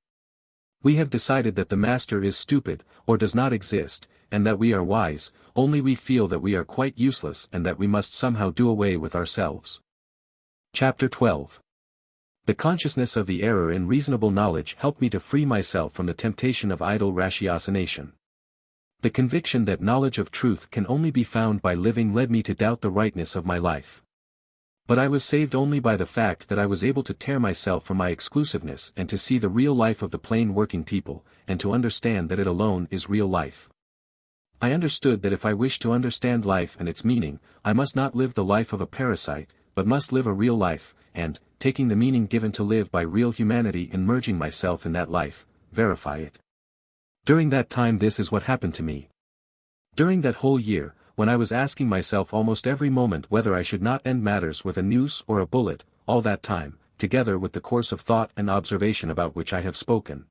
We have decided that the master is stupid, or does not exist, and that we are wise, only we feel that we are quite useless and that we must somehow do away with ourselves. Chapter 12. The consciousness of the error in reasonable knowledge helped me to free myself from the temptation of idle ratiocination. The conviction that knowledge of truth can only be found by living led me to doubt the rightness of my life. But I was saved only by the fact that I was able to tear myself from my exclusiveness and to see the real life of the plain working people, and to understand that it alone is real life. I understood that if I wished to understand life and its meaning, I must not live the life of a parasite, but must live a real life, and, taking the meaning given to live by real humanity and merging myself in that life, verify it. During that time this is what happened to me. During that whole year, when I was asking myself almost every moment whether I should not end matters with a noose or a bullet, all that time, together with the course of thought and observation about which I have spoken,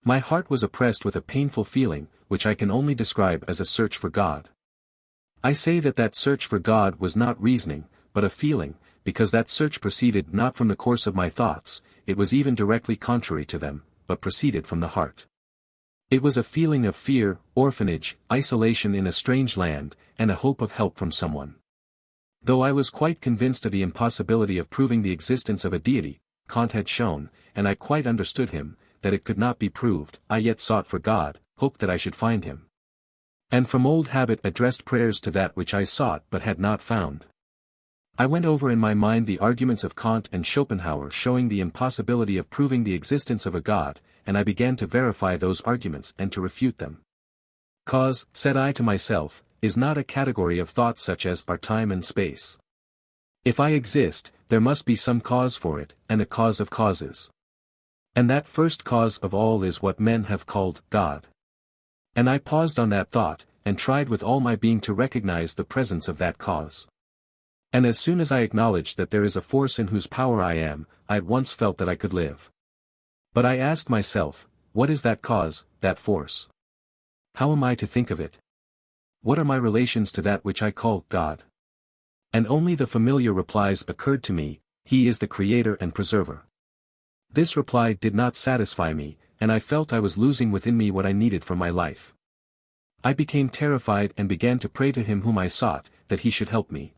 my heart was oppressed with a painful feeling, which I can only describe as a search for God. I say that that search for God was not reasoning, but a feeling, because that search proceeded not from the course of my thoughts, it was even directly contrary to them, but proceeded from the heart. It was a feeling of fear, orphanage, isolation in a strange land, and a hope of help from someone. Though I was quite convinced of the impossibility of proving the existence of a deity, Kant had shown, and I quite understood him, that it could not be proved, I yet sought for God, hoped that I should find him. And from old habit addressed prayers to that which I sought but had not found. I went over in my mind the arguments of Kant and Schopenhauer showing the impossibility of proving the existence of a God, and I began to verify those arguments and to refute them. Cause, said I to myself, is not a category of thought such as are time and space. If I exist, there must be some cause for it, and a cause of causes. And that first cause of all is what men have called God. And I paused on that thought, and tried with all my being to recognize the presence of that cause. And as soon as I acknowledged that there is a force in whose power I am, I at once felt that I could live. But I asked myself, what is that cause, that force? How am I to think of it? What are my relations to that which I call God? And only the familiar replies occurred to me, He is the Creator and Preserver. This reply did not satisfy me, and I felt I was losing within me what I needed for my life. I became terrified and began to pray to Him whom I sought, that He should help me.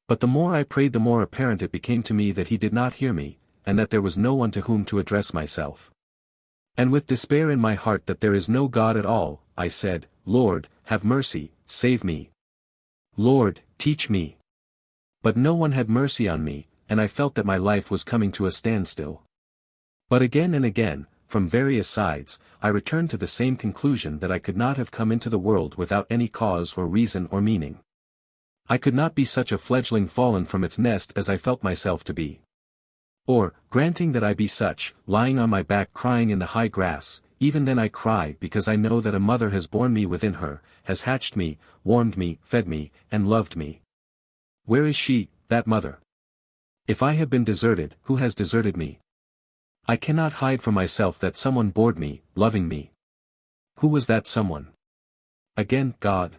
But the more I prayed the more apparent it became to me that He did not hear me, and that there was no one to whom to address myself. And with despair in my heart that there is no God at all, I said, Lord, have mercy, save me. Lord, teach me. But no one had mercy on me, and I felt that my life was coming to a standstill. But again and again, from various sides, I returned to the same conclusion that I could not have come into the world without any cause or reason or meaning. I could not be such a fledgling fallen from its nest as I felt myself to be. Or, granting that I be such, lying on my back crying in the high grass, even then I cry because I know that a mother has borne me within her, has hatched me, warmed me, fed me, and loved me. Where is she, that mother? If I have been deserted, who has deserted me? I cannot hide from myself that someone bored me, loving me. Who was that someone? Again, God.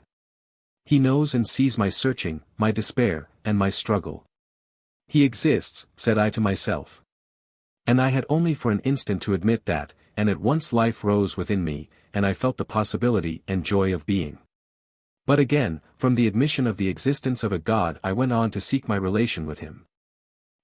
He knows and sees my searching, my despair, and my struggle. He exists, said I to myself. And I had only for an instant to admit that, and at once life rose within me, and I felt the possibility and joy of being. But again, from the admission of the existence of a God I went on to seek my relation with Him.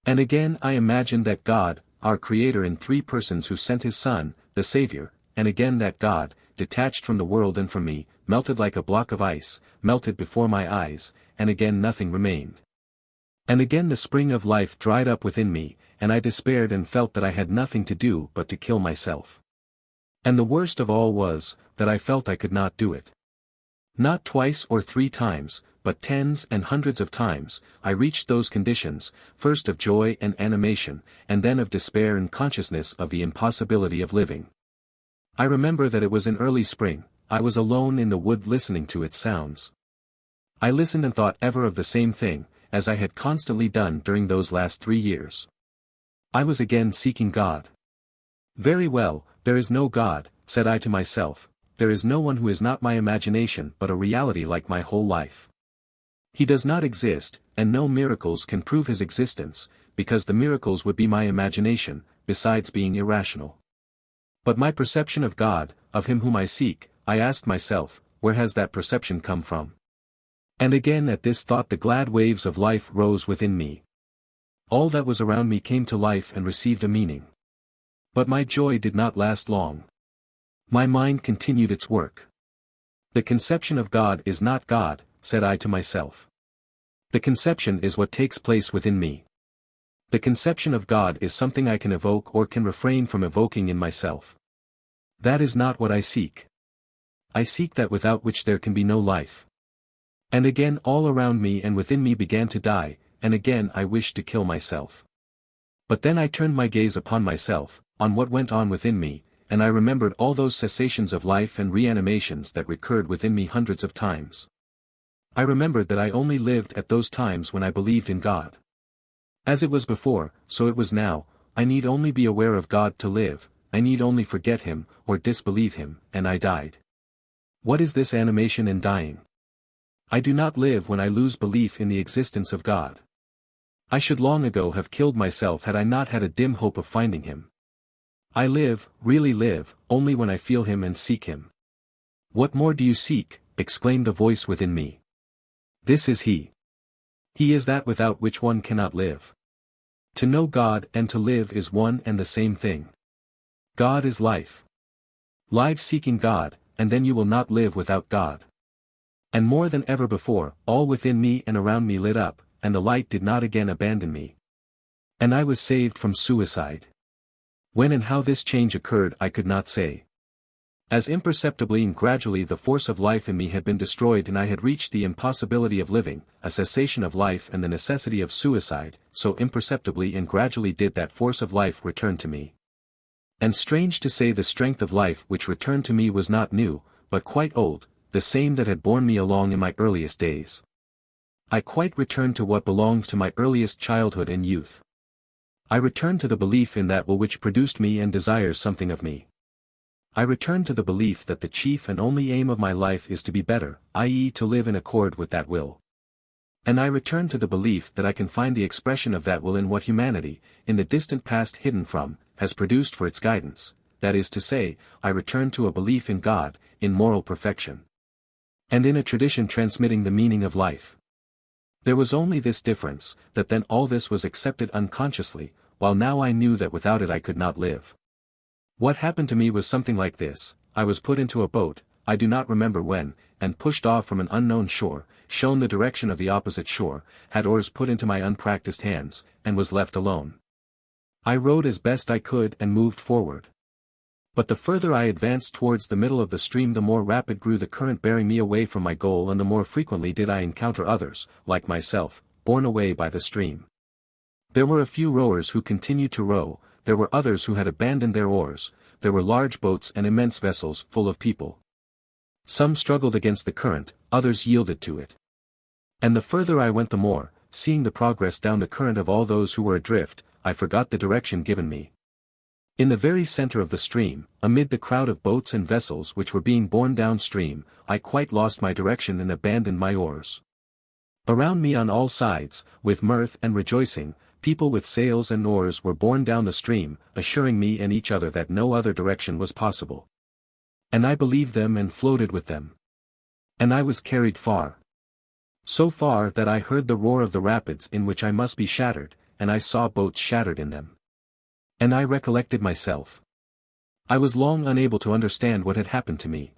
And again I imagined that God, our Creator in three persons who sent His Son, the Savior, and again that God, detached from the world and from me, melted like a block of ice, melted before my eyes, and again nothing remained. And again the spring of life dried up within me, and I despaired and felt that I had nothing to do but to kill myself. And the worst of all was, that I felt I could not do it. Not twice or 3 times, but tens and hundreds of times, I reached those conditions, first of joy and animation, and then of despair and consciousness of the impossibility of living. I remember that it was in early spring, I was alone in the wood listening to its sounds. I listened and thought ever of the same thing, as I had constantly done during those last 3 years. I was again seeking God. Very well, there is no God, said I to myself, there is no one who is not my imagination but a reality like my whole life. He does not exist, and no miracles can prove His existence, because the miracles would be my imagination, besides being irrational. But my perception of God, of Him whom I seek, I asked myself, where has that perception come from? And again at this thought the glad waves of life rose within me. All that was around me came to life and received a meaning. But my joy did not last long. My mind continued its work. The conception of God is not God, said I to myself. The conception is what takes place within me. The conception of God is something I can evoke or can refrain from evoking in myself. That is not what I seek. I seek that without which there can be no life. And again all around me and within me began to die, and again I wished to kill myself. But then I turned my gaze upon myself, on what went on within me, and I remembered all those cessations of life and reanimations that recurred within me hundreds of times. I remembered that I only lived at those times when I believed in God. As it was before, so it was now, I need only be aware of God to live, I need only forget Him, or disbelieve Him, and I died. What is this animation and dying? I do not live when I lose belief in the existence of God. I should long ago have killed myself had I not had a dim hope of finding Him. I live, really live, only when I feel him and seek him. What more do you seek? Exclaimed the voice within me. This is he. He is that without which one cannot live. To know God and to live is one and the same thing. God is life. Live seeking God, and then you will not live without God. And more than ever before, all within me and around me lit up, and the light did not again abandon me. And I was saved from suicide. When and how this change occurred I could not say. As imperceptibly and gradually the force of life in me had been destroyed and I had reached the impossibility of living, a cessation of life and the necessity of suicide, so imperceptibly and gradually did that force of life return to me. And strange to say, the strength of life which returned to me was not new, but quite old, the same that had borne me along in my earliest days. I quite returned to what belonged to my earliest childhood and youth. I returned to the belief in that will which produced me and desires something of me. I returned to the belief that the chief and only aim of my life is to be better, i.e. to live in accord with that will. And I returned to the belief that I can find the expression of that will in what humanity, in the distant past hidden from, has produced for its guidance, that is to say, I returned to a belief in God, in moral perfection. And in a tradition transmitting the meaning of life. There was only this difference, that then all this was accepted unconsciously, while now I knew that without it I could not live. What happened to me was something like this: I was put into a boat, I do not remember when, and pushed off from an unknown shore, shown the direction of the opposite shore, had oars put into my unpracticed hands, and was left alone. I rowed as best I could and moved forward. But the further I advanced towards the middle of the stream the more rapid grew the current bearing me away from my goal, and the more frequently did I encounter others, like myself, borne away by the stream. There were a few rowers who continued to row, there were others who had abandoned their oars, there were large boats and immense vessels full of people. Some struggled against the current, others yielded to it. And the further I went the more, seeing the progress down the current of all those who were adrift, I forgot the direction given me. In the very center of the stream, amid the crowd of boats and vessels which were being borne downstream, I quite lost my direction and abandoned my oars. Around me on all sides, with mirth and rejoicing, people with sails and oars were borne down the stream, assuring me and each other that no other direction was possible. And I believed them and floated with them. And I was carried far. So far that I heard the roar of the rapids in which I must be shattered, and I saw boats shattered in them. And I recollected myself. I was long unable to understand what had happened to me.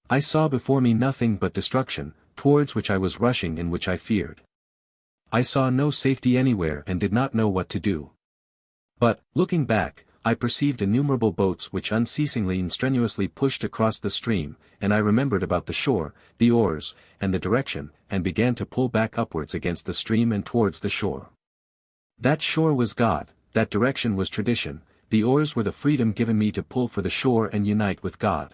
I saw before me nothing but destruction, towards which I was rushing and which I feared. I saw no safety anywhere and did not know what to do. But, looking back, I perceived innumerable boats which unceasingly and strenuously pushed across the stream, and I remembered about the shore, the oars, and the direction, and began to pull back upwards against the stream and towards the shore. That shore was God, that direction was tradition, the oars were the freedom given me to pull for the shore and unite with God.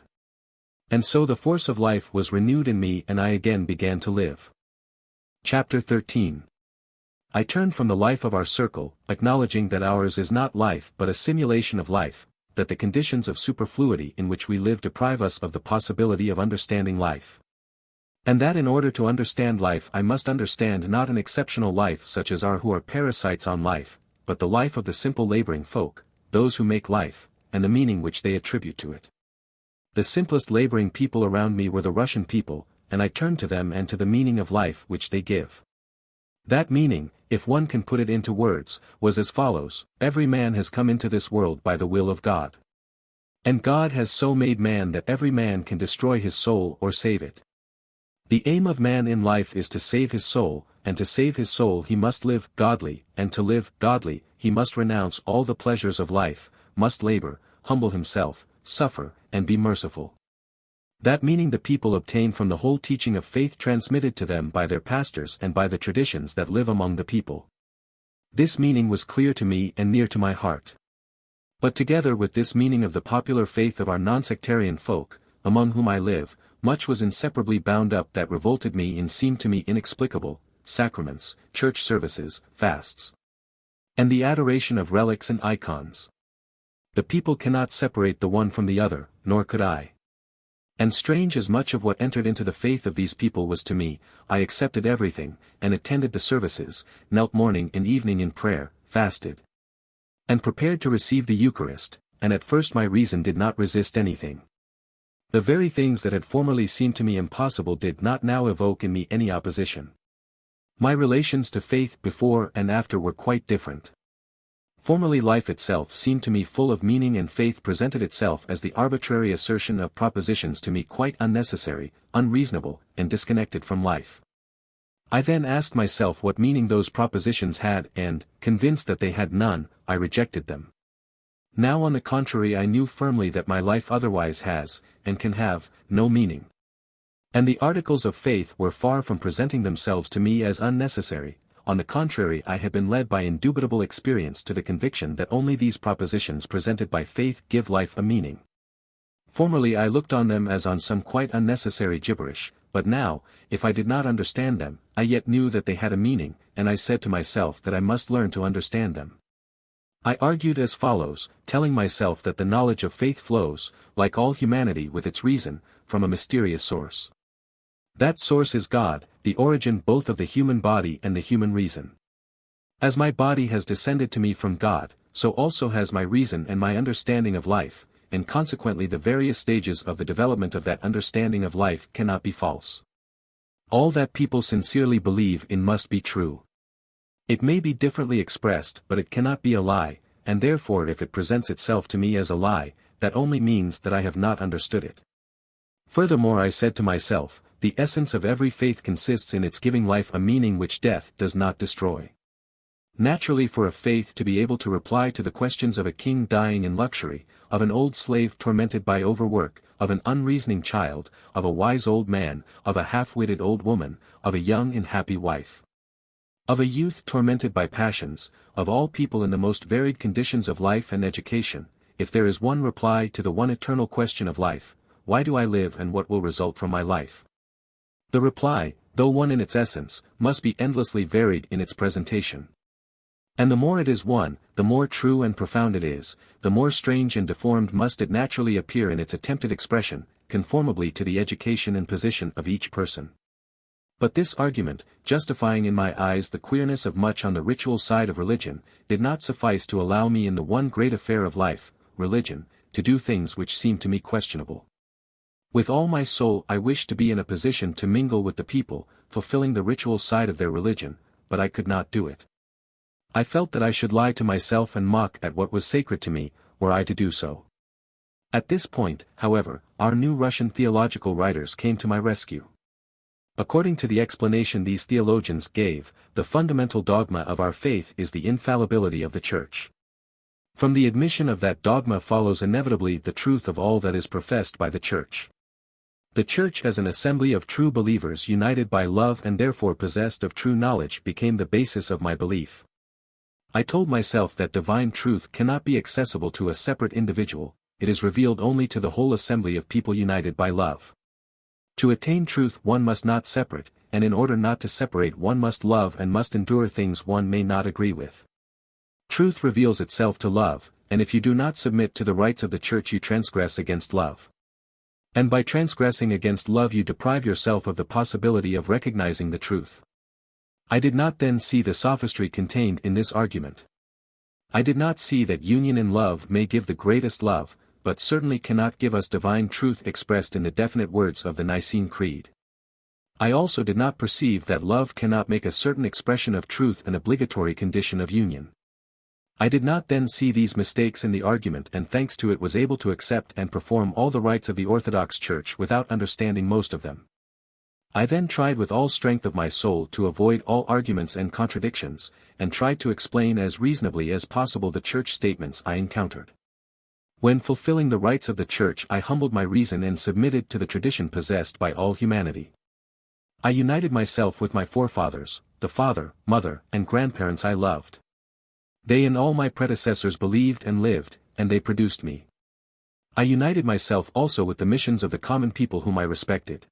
And so the force of life was renewed in me and I again began to live. Chapter 13. I turned from the life of our circle, acknowledging that ours is not life but a simulation of life, that the conditions of superfluity in which we live deprive us of the possibility of understanding life. And that in order to understand life I must understand not an exceptional life such as our who are parasites on life, but the life of the simple laboring folk, those who make life, and the meaning which they attribute to it. The simplest laboring people around me were the Russian people, and I turned to them and to the meaning of life which they give. That meaning, if one can put it into words, was as follows: every man has come into this world by the will of God. And God has so made man that every man can destroy his soul or save it. The aim of man in life is to save his soul, and to save his soul he must live godly, and to live godly, he must renounce all the pleasures of life, must labor, humble himself, suffer, and be merciful. That meaning the people obtain from the whole teaching of faith transmitted to them by their pastors and by the traditions that live among the people. This meaning was clear to me and near to my heart. But together with this meaning of the popular faith of our non-sectarian folk, among whom I live, much was inseparably bound up that revolted me and seemed to me inexplicable: sacraments, church services, fasts, and the adoration of relics and icons. The people cannot separate the one from the other, nor could I. And strange as much of what entered into the faith of these people was to me, I accepted everything, and attended the services, knelt morning and evening in prayer, fasted, and prepared to receive the Eucharist, and at first my reason did not resist anything. The very things that had formerly seemed to me impossible did not now evoke in me any opposition. My relations to faith before and after were quite different. Formerly life itself seemed to me full of meaning, and faith presented itself as the arbitrary assertion of propositions to me quite unnecessary, unreasonable, and disconnected from life. I then asked myself what meaning those propositions had, and, convinced that they had none, I rejected them. Now on the contrary, I knew firmly that my life otherwise has, and can have, no meaning. And the articles of faith were far from presenting themselves to me as unnecessary. On the contrary, I had been led by indubitable experience to the conviction that only these propositions presented by faith give life a meaning. Formerly I looked on them as on some quite unnecessary gibberish, but now, if I did not understand them, I yet knew that they had a meaning, and I said to myself that I must learn to understand them. I argued as follows, telling myself that the knowledge of faith flows, like all humanity with its reason, from a mysterious source. That source is God, the origin both of the human body and the human reason. As my body has descended to me from God, so also has my reason and my understanding of life, and consequently the various stages of the development of that understanding of life cannot be false. All that people sincerely believe in must be true. It may be differently expressed, but it cannot be a lie, and therefore if it presents itself to me as a lie, that only means that I have not understood it. Furthermore, I said to myself, the essence of every faith consists in its giving life a meaning which death does not destroy. Naturally, for a faith to be able to reply to the questions of a king dying in luxury, of an old slave tormented by overwork, of an unreasoning child, of a wise old man, of a half-witted old woman, of a young and happy wife, of a youth tormented by passions, of all people in the most varied conditions of life and education, if there is one reply to the one eternal question of life, why do I live and what will result from my life? The reply, though one in its essence, must be endlessly varied in its presentation. And the more it is one, the more true and profound it is, the more strange and deformed must it naturally appear in its attempted expression, conformably to the education and position of each person. But this argument, justifying in my eyes the queerness of much on the ritual side of religion, did not suffice to allow me in the one great affair of life, religion, to do things which seemed to me questionable. With all my soul I wished to be in a position to mingle with the people, fulfilling the ritual side of their religion, but I could not do it. I felt that I should lie to myself and mock at what was sacred to me, were I to do so. At this point, however, our new Russian theological writers came to my rescue. According to the explanation these theologians gave, the fundamental dogma of our faith is the infallibility of the Church. From the admission of that dogma follows inevitably the truth of all that is professed by the Church. The Church as an assembly of true believers united by love and therefore possessed of true knowledge became the basis of my belief. I told myself that divine truth cannot be accessible to a separate individual, it is revealed only to the whole assembly of people united by love. To attain truth one must not separate, and in order not to separate one must love and must endure things one may not agree with. Truth reveals itself to love, and if you do not submit to the rights of the Church you transgress against love. And by transgressing against love you deprive yourself of the possibility of recognizing the truth. I did not then see the sophistry contained in this argument. I did not see that union in love may give the greatest love, but certainly cannot give us divine truth expressed in the definite words of the Nicene Creed. I also did not perceive that love cannot make a certain expression of truth an obligatory condition of union. I did not then see these mistakes in the argument, and thanks to it was able to accept and perform all the rites of the Orthodox Church without understanding most of them. I then tried with all strength of my soul to avoid all arguments and contradictions, and tried to explain as reasonably as possible the Church statements I encountered. When fulfilling the rites of the Church I humbled my reason and submitted to the tradition possessed by all humanity. I united myself with my forefathers, the father, mother, and grandparents I loved. They and all my predecessors believed and lived, and they produced me. I united myself also with the missions of the common people whom I respected.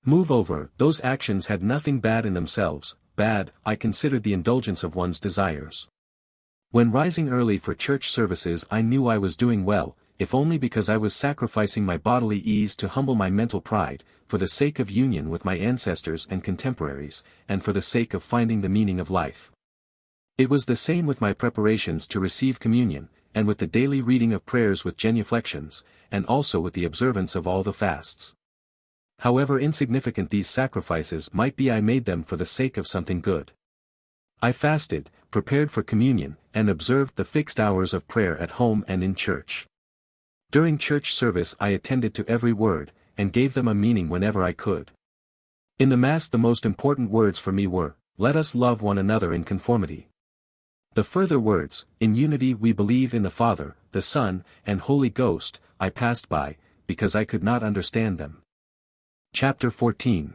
Moreover, those actions had nothing bad in themselves, bad, I considered the indulgence of one's desires. When rising early for church services I knew I was doing well, if only because I was sacrificing my bodily ease to humble my mental pride, for the sake of union with my ancestors and contemporaries, and for the sake of finding the meaning of life. It was the same with my preparations to receive communion, and with the daily reading of prayers with genuflections, and also with the observance of all the fasts. However insignificant these sacrifices might be, I made them for the sake of something good. I fasted, prepared for communion, and observed the fixed hours of prayer at home and in church. During church service I attended to every word, and gave them a meaning whenever I could. In the Mass the most important words for me were, "Let us love one another in conformity." The further words, "In unity we believe in the Father, the Son, and Holy Ghost," I passed by, because I could not understand them. Chapter 14.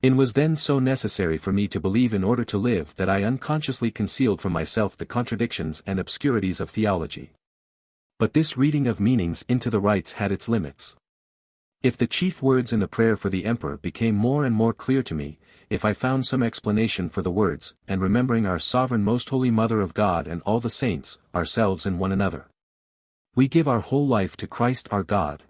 It was then so necessary for me to believe in order to live that I unconsciously concealed from myself the contradictions and obscurities of theology. But this reading of meanings into the rites had its limits. If the chief words in the prayer for the emperor became more and more clear to me, if I found some explanation for the words, and remembering our sovereign most holy Mother of God and all the saints, ourselves and one another, we give our whole life to Christ our God.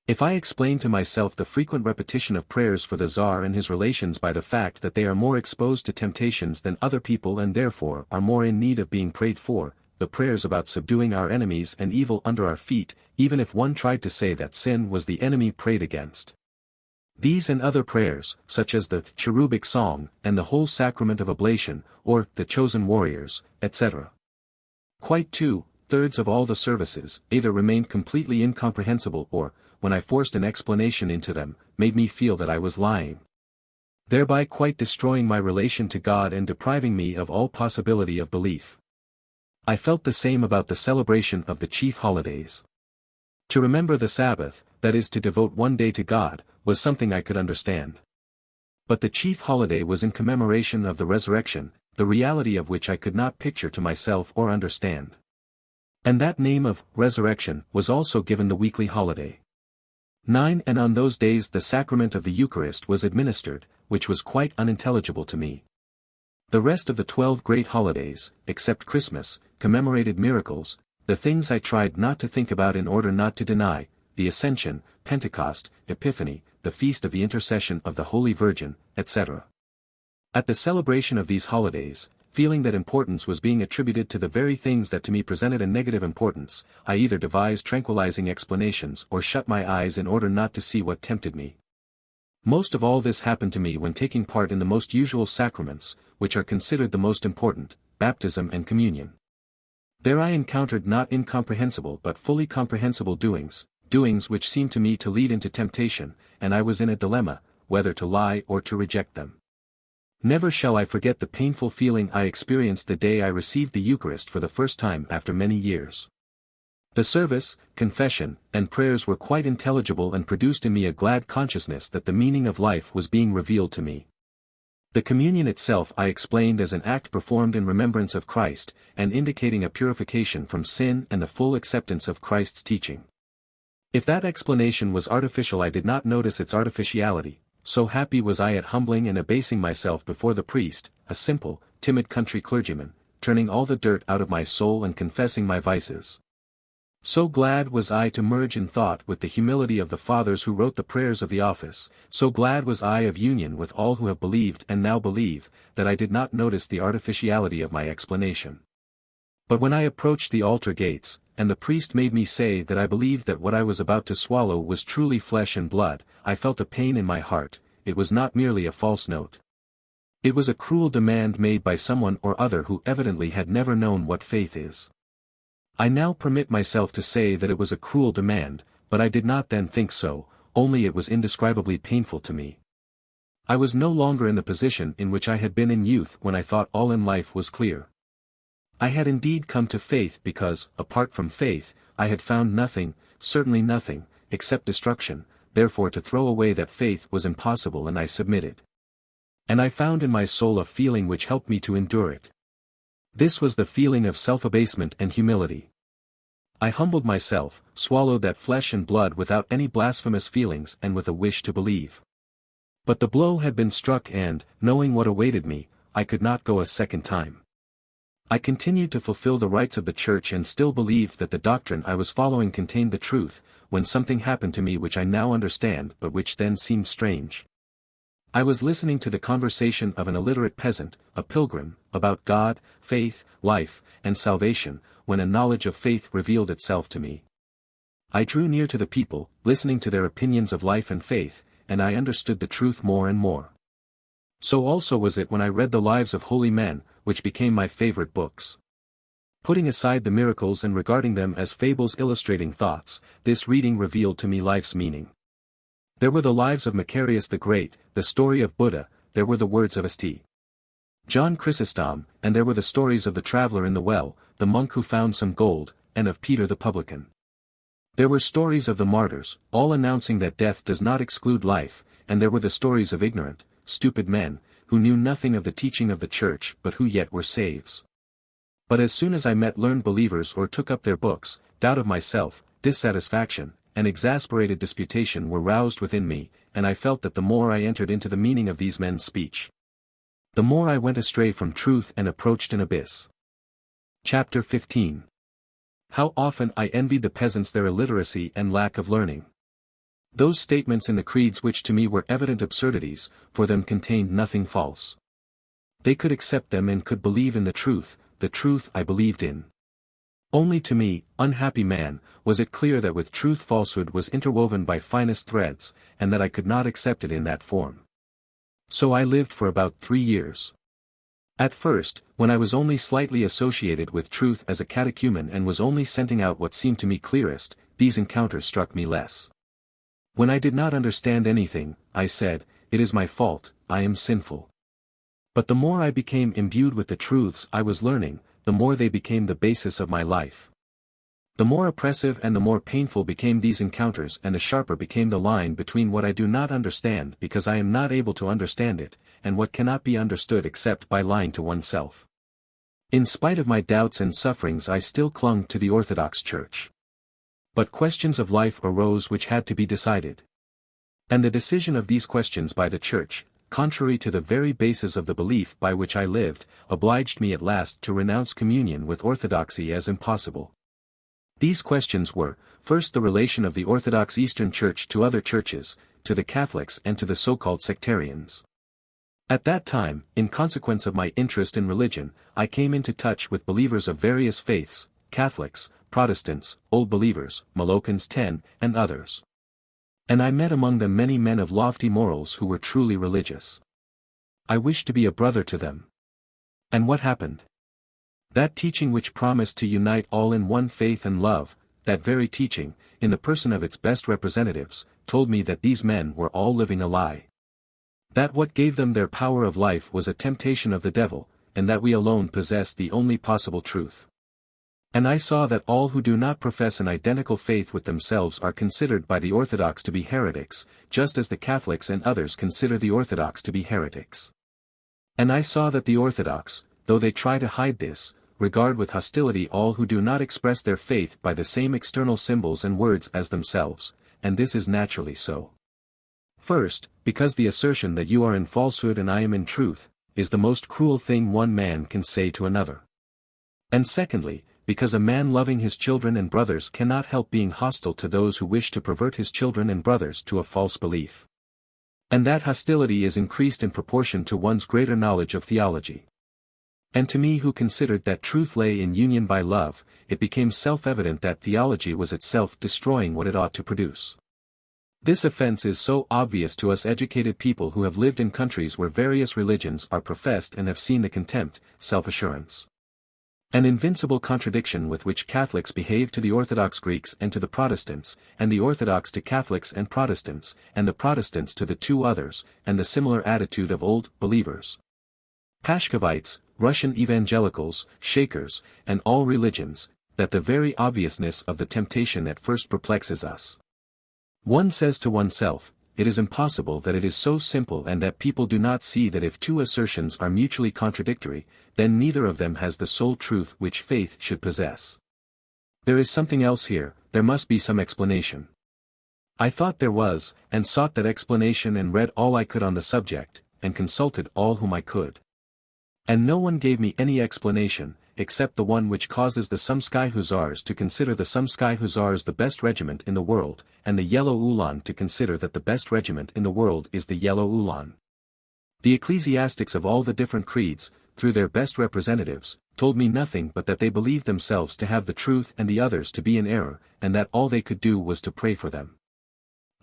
If I explain to myself the frequent repetition of prayers for the Tsar and his relations by the fact that they are more exposed to temptations than other people and therefore are more in need of being prayed for, the prayers about subduing our enemies and evil under our feet, even if one tried to say that sin was the enemy prayed against. These and other prayers, such as the cherubic song, and the whole sacrament of oblation, or the chosen warriors, etc. Quite 2/3 of all the services either remained completely incomprehensible or, when I forced an explanation into them, made me feel that I was lying, thereby quite destroying my relation to God and depriving me of all possibility of belief. I felt the same about the celebration of the chief holidays. To remember the Sabbath, that is to devote one day to God, was something I could understand. But the chief holiday was in commemoration of the resurrection, the reality of which I could not picture to myself or understand. And that name of resurrection was also given the weekly holiday. 9 And on those days the sacrament of the Eucharist was administered, which was quite unintelligible to me. The rest of the 12 great holidays, except Christmas, commemorated miracles, the things I tried not to think about in order not to deny, the Ascension, Pentecost, Epiphany, the Feast of the Intercession of the Holy Virgin, etc. At the celebration of these holidays, feeling that importance was being attributed to the very things that to me presented a negative importance, I either devised tranquilizing explanations or shut my eyes in order not to see what tempted me. Most of all this happened to me when taking part in the most usual sacraments, which are considered the most important, baptism and communion. There I encountered not incomprehensible but fully comprehensible doings which seemed to me to lead into temptation, and I was in a dilemma, whether to lie or to reject them. Never shall I forget the painful feeling I experienced the day I received the Eucharist for the first time after many years. The service, confession, and prayers were quite intelligible and produced in me a glad consciousness that the meaning of life was being revealed to me. The communion itself I explained as an act performed in remembrance of Christ, and indicating a purification from sin and the full acceptance of Christ's teaching. If that explanation was artificial I did not notice its artificiality. So happy was I at humbling and abasing myself before the priest, a simple, timid country clergyman, turning all the dirt out of my soul and confessing my vices. So glad was I to merge in thought with the humility of the fathers who wrote the prayers of the office, so glad was I of union with all who have believed and now believe, that I did not notice the artificiality of my explanation. But when I approached the altar gates, and the priest made me say that I believed that what I was about to swallow was truly flesh and blood, I felt a pain in my heart. It was not merely a false note. It was a cruel demand made by someone or other who evidently had never known what faith is. I now permit myself to say that it was a cruel demand, but I did not then think so, only it was indescribably painful to me. I was no longer in the position in which I had been in youth when I thought all in life was clear. I had indeed come to faith because, apart from faith, I had found nothing, certainly nothing, except destruction, therefore to throw away that faith was impossible and I submitted. And I found in my soul a feeling which helped me to endure it. This was the feeling of self-abasement and humility. I humbled myself, swallowed that flesh and blood without any blasphemous feelings and with a wish to believe. But the blow had been struck and, knowing what awaited me, I could not go a second time. I continued to fulfill the rites of the Church and still believed that the doctrine I was following contained the truth, when something happened to me which I now understand but which then seemed strange. I was listening to the conversation of an illiterate peasant, a pilgrim, about God, faith, life, and salvation, when a knowledge of faith revealed itself to me. I drew near to the people, listening to their opinions of life and faith, and I understood the truth more and more. So also was it when I read the lives of holy men, which became my favorite books. Putting aside the miracles and regarding them as fables illustrating thoughts, this reading revealed to me life's meaning. There were the lives of Macarius the Great, the story of Buddha, there were the words of St. John Chrysostom, and there were the stories of the traveler in the well, the monk who found some gold, and of Peter the publican. There were stories of the martyrs, all announcing that death does not exclude life, and there were the stories of ignorant, stupid men, who knew nothing of the teaching of the Church but who yet were saves. But as soon as I met learned believers or took up their books, doubt of myself, dissatisfaction, and exasperated disputation were roused within me, and I felt that the more I entered into the meaning of these men's speech, the more I went astray from truth and approached an abyss. Chapter 15. How often I envied the peasants their illiteracy and lack of learning. Those statements in the creeds which to me were evident absurdities, for them contained nothing false. They could accept them and could believe in the truth I believed in. Only to me, unhappy man, was it clear that with truth falsehood was interwoven by finest threads, and that I could not accept it in that form. So I lived for about 3 years. At first, when I was only slightly associated with truth as a catechumen and was only scenting out what seemed to me clearest, these encounters struck me less. When I did not understand anything, I said, "It is my fault, I am sinful." But the more I became imbued with the truths I was learning, the more they became the basis of my life. The more oppressive and the more painful became these encounters, and the sharper became the line between what I do not understand because I am not able to understand it, and what cannot be understood except by lying to oneself. In spite of my doubts and sufferings I still clung to the Orthodox Church. But questions of life arose which had to be decided. And the decision of these questions by the Church, contrary to the very basis of the belief by which I lived, obliged me at last to renounce communion with orthodoxy as impossible. These questions were, first the relation of the Orthodox Eastern Church to other churches, to the Catholics and to the so-called sectarians. At that time, in consequence of my interest in religion, I came into touch with believers of various faiths, Catholics, Protestants, Old Believers, Molokans 10, and others. And I met among them many men of lofty morals who were truly religious. I wished to be a brother to them. And what happened? That teaching which promised to unite all in one faith and love, that very teaching, in the person of its best representatives, told me that these men were all living a lie. That what gave them their power of life was a temptation of the devil, and that we alone possessed the only possible truth. And I saw that all who do not profess an identical faith with themselves are considered by the Orthodox to be heretics, just as the Catholics and others consider the Orthodox to be heretics. And I saw that the Orthodox, though they try to hide this, regard with hostility all who do not express their faith by the same external symbols and words as themselves, and this is naturally so. First, because the assertion that you are in falsehood and I am in truth, is the most cruel thing one man can say to another. And secondly, because a man loving his children and brothers cannot help being hostile to those who wish to pervert his children and brothers to a false belief. And that hostility is increased in proportion to one's greater knowledge of theology. And to me who considered that truth lay in union by love, it became self-evident that theology was itself destroying what it ought to produce. This offense is so obvious to us educated people who have lived in countries where various religions are professed and have seen the contempt, self-assurance, an invincible contradiction with which Catholics behave to the Orthodox Greeks and to the Protestants, and the Orthodox to Catholics and Protestants, and the Protestants to the two others, and the similar attitude of Old Believers, Pashkovites, Russian evangelicals, Shakers, and all religions, that the very obviousness of the temptation at first perplexes us. One says to oneself, it is impossible that it is so simple and that people do not see that if two assertions are mutually contradictory, then neither of them has the sole truth which faith should possess. There is something else here, there must be some explanation. I thought there was, and sought that explanation and read all I could on the subject, and consulted all whom I could. And no one gave me any explanation, except the one which causes the Sumsky Hussars to consider the Sumsky Hussars the best regiment in the world, and the Yellow Ulan to consider that the best regiment in the world is the Yellow Ulan. The ecclesiastics of all the different creeds, through their best representatives, told me nothing but that they believed themselves to have the truth and the others to be in error, and that all they could do was to pray for them.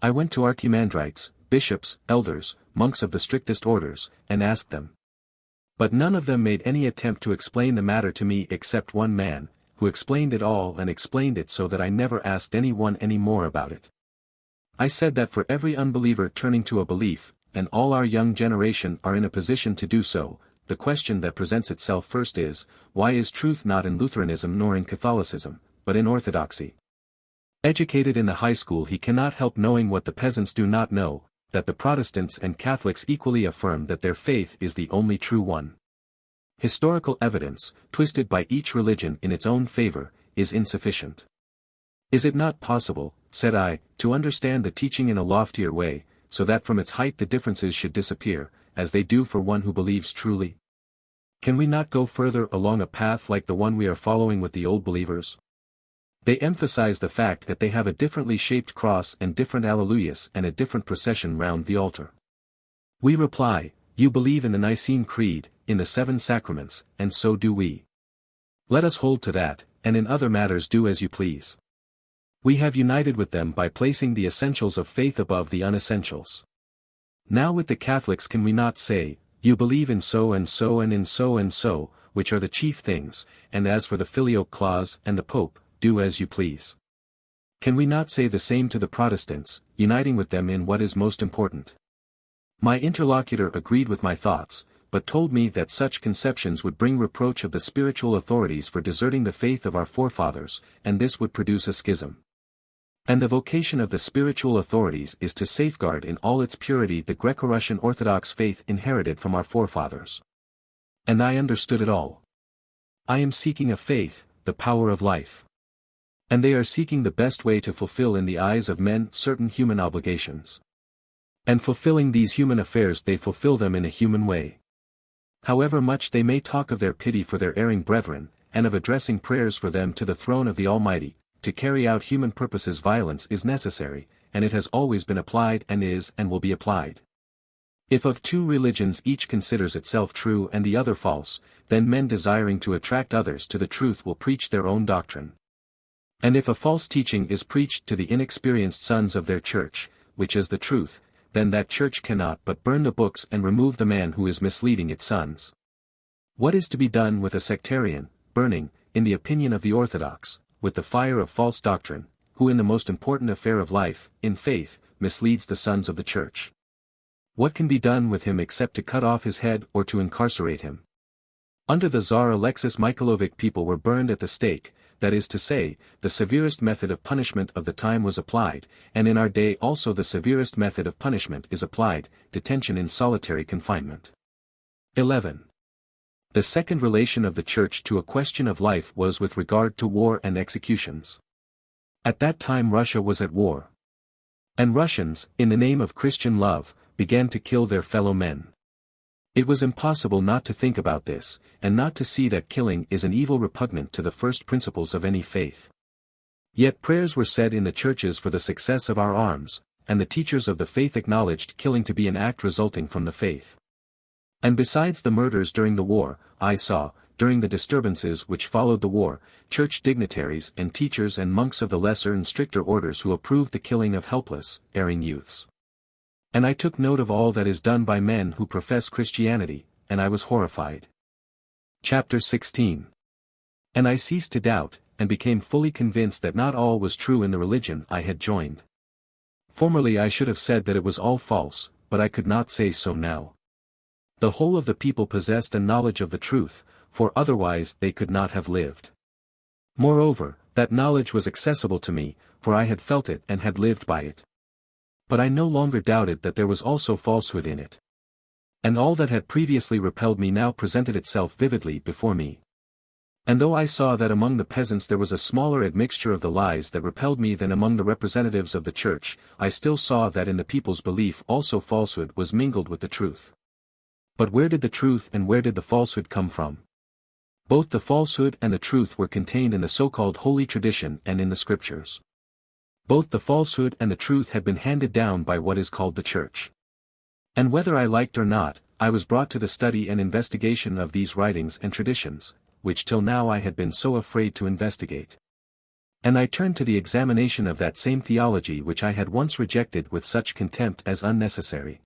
I went to archimandrites, bishops, elders, monks of the strictest orders, and asked them. But none of them made any attempt to explain the matter to me except one man, who explained it all and explained it so that I never asked anyone any more about it. I said that for every unbeliever turning to a belief, and all our young generation are in a position to do so, the question that presents itself first is, why is truth not in Lutheranism nor in Catholicism, but in Orthodoxy? Educated in the high school, he cannot help knowing what the peasants do not know, that the Protestants and Catholics equally affirm that their faith is the only true one. Historical evidence, twisted by each religion in its own favor, is insufficient. Is it not possible, said I, to understand the teaching in a loftier way, so that from its height the differences should disappear, as they do for one who believes truly? Can we not go further along a path like the one we are following with the old believers? They emphasize the fact that they have a differently shaped cross and different alleluias and a different procession round the altar. We reply, you believe in the Nicene Creed, in the 7 sacraments, and so do we. Let us hold to that, and in other matters do as you please. We have united with them by placing the essentials of faith above the unessentials. Now with the Catholics can we not say, you believe in so and so and in so and so, which are the chief things, and as for the filioque clause and the Pope, do as you please. Can we not say the same to the Protestants, uniting with them in what is most important? My interlocutor agreed with my thoughts, but told me that such conceptions would bring reproach of the spiritual authorities for deserting the faith of our forefathers, and this would produce a schism. And the vocation of the spiritual authorities is to safeguard in all its purity the Greco-Russian Orthodox faith inherited from our forefathers. And I understood it all. I am seeking a faith, the power of life. And they are seeking the best way to fulfill in the eyes of men certain human obligations. And fulfilling these human affairs, they fulfill them in a human way. However much they may talk of their pity for their erring brethren, and of addressing prayers for them to the throne of the Almighty, to carry out human purposes violence is necessary, and it has always been applied and is and will be applied. If of two religions each considers itself true and the other false, then men desiring to attract others to the truth will preach their own doctrine. And if a false teaching is preached to the inexperienced sons of their church, which is the truth, then that church cannot but burn the books and remove the man who is misleading its sons. What is to be done with a sectarian, burning, in the opinion of the Orthodox, with the fire of false doctrine, who in the most important affair of life, in faith, misleads the sons of the church? What can be done with him except to cut off his head or to incarcerate him? Under the Tsar Alexis Mikhailovich people were burned at the stake, that is to say, the severest method of punishment of the time was applied, and in our day also the severest method of punishment is applied, detention in solitary confinement. 11. The second relation of the Church to a question of life was with regard to war and executions. At that time Russia was at war. And Russians, in the name of Christian love, began to kill their fellow men. It was impossible not to think about this, and not to see that killing is an evil repugnant to the first principles of any faith. Yet prayers were said in the churches for the success of our arms, and the teachers of the faith acknowledged killing to be an act resulting from the faith. And besides the murders during the war, I saw, during the disturbances which followed the war, church dignitaries and teachers and monks of the lesser and stricter orders who approved the killing of helpless, erring youths. And I took note of all that is done by men who profess Christianity, and I was horrified. Chapter 16. And I ceased to doubt, and became fully convinced that not all was true in the religion I had joined. Formerly I should have said that it was all false, but I could not say so now. The whole of the people possessed a knowledge of the truth, for otherwise they could not have lived. Moreover, that knowledge was accessible to me, for I had felt it and had lived by it. But I no longer doubted that there was also falsehood in it. And all that had previously repelled me now presented itself vividly before me. And though I saw that among the peasants there was a smaller admixture of the lies that repelled me than among the representatives of the church, I still saw that in the people's belief also falsehood was mingled with the truth. But where did the truth and where did the falsehood come from? Both the falsehood and the truth were contained in the so-called holy tradition and in the scriptures. Both the falsehood and the truth had been handed down by what is called the church. And whether I liked or not, I was brought to the study and investigation of these writings and traditions, which till now I had been so afraid to investigate. And I turned to the examination of that same theology which I had once rejected with such contempt as unnecessary.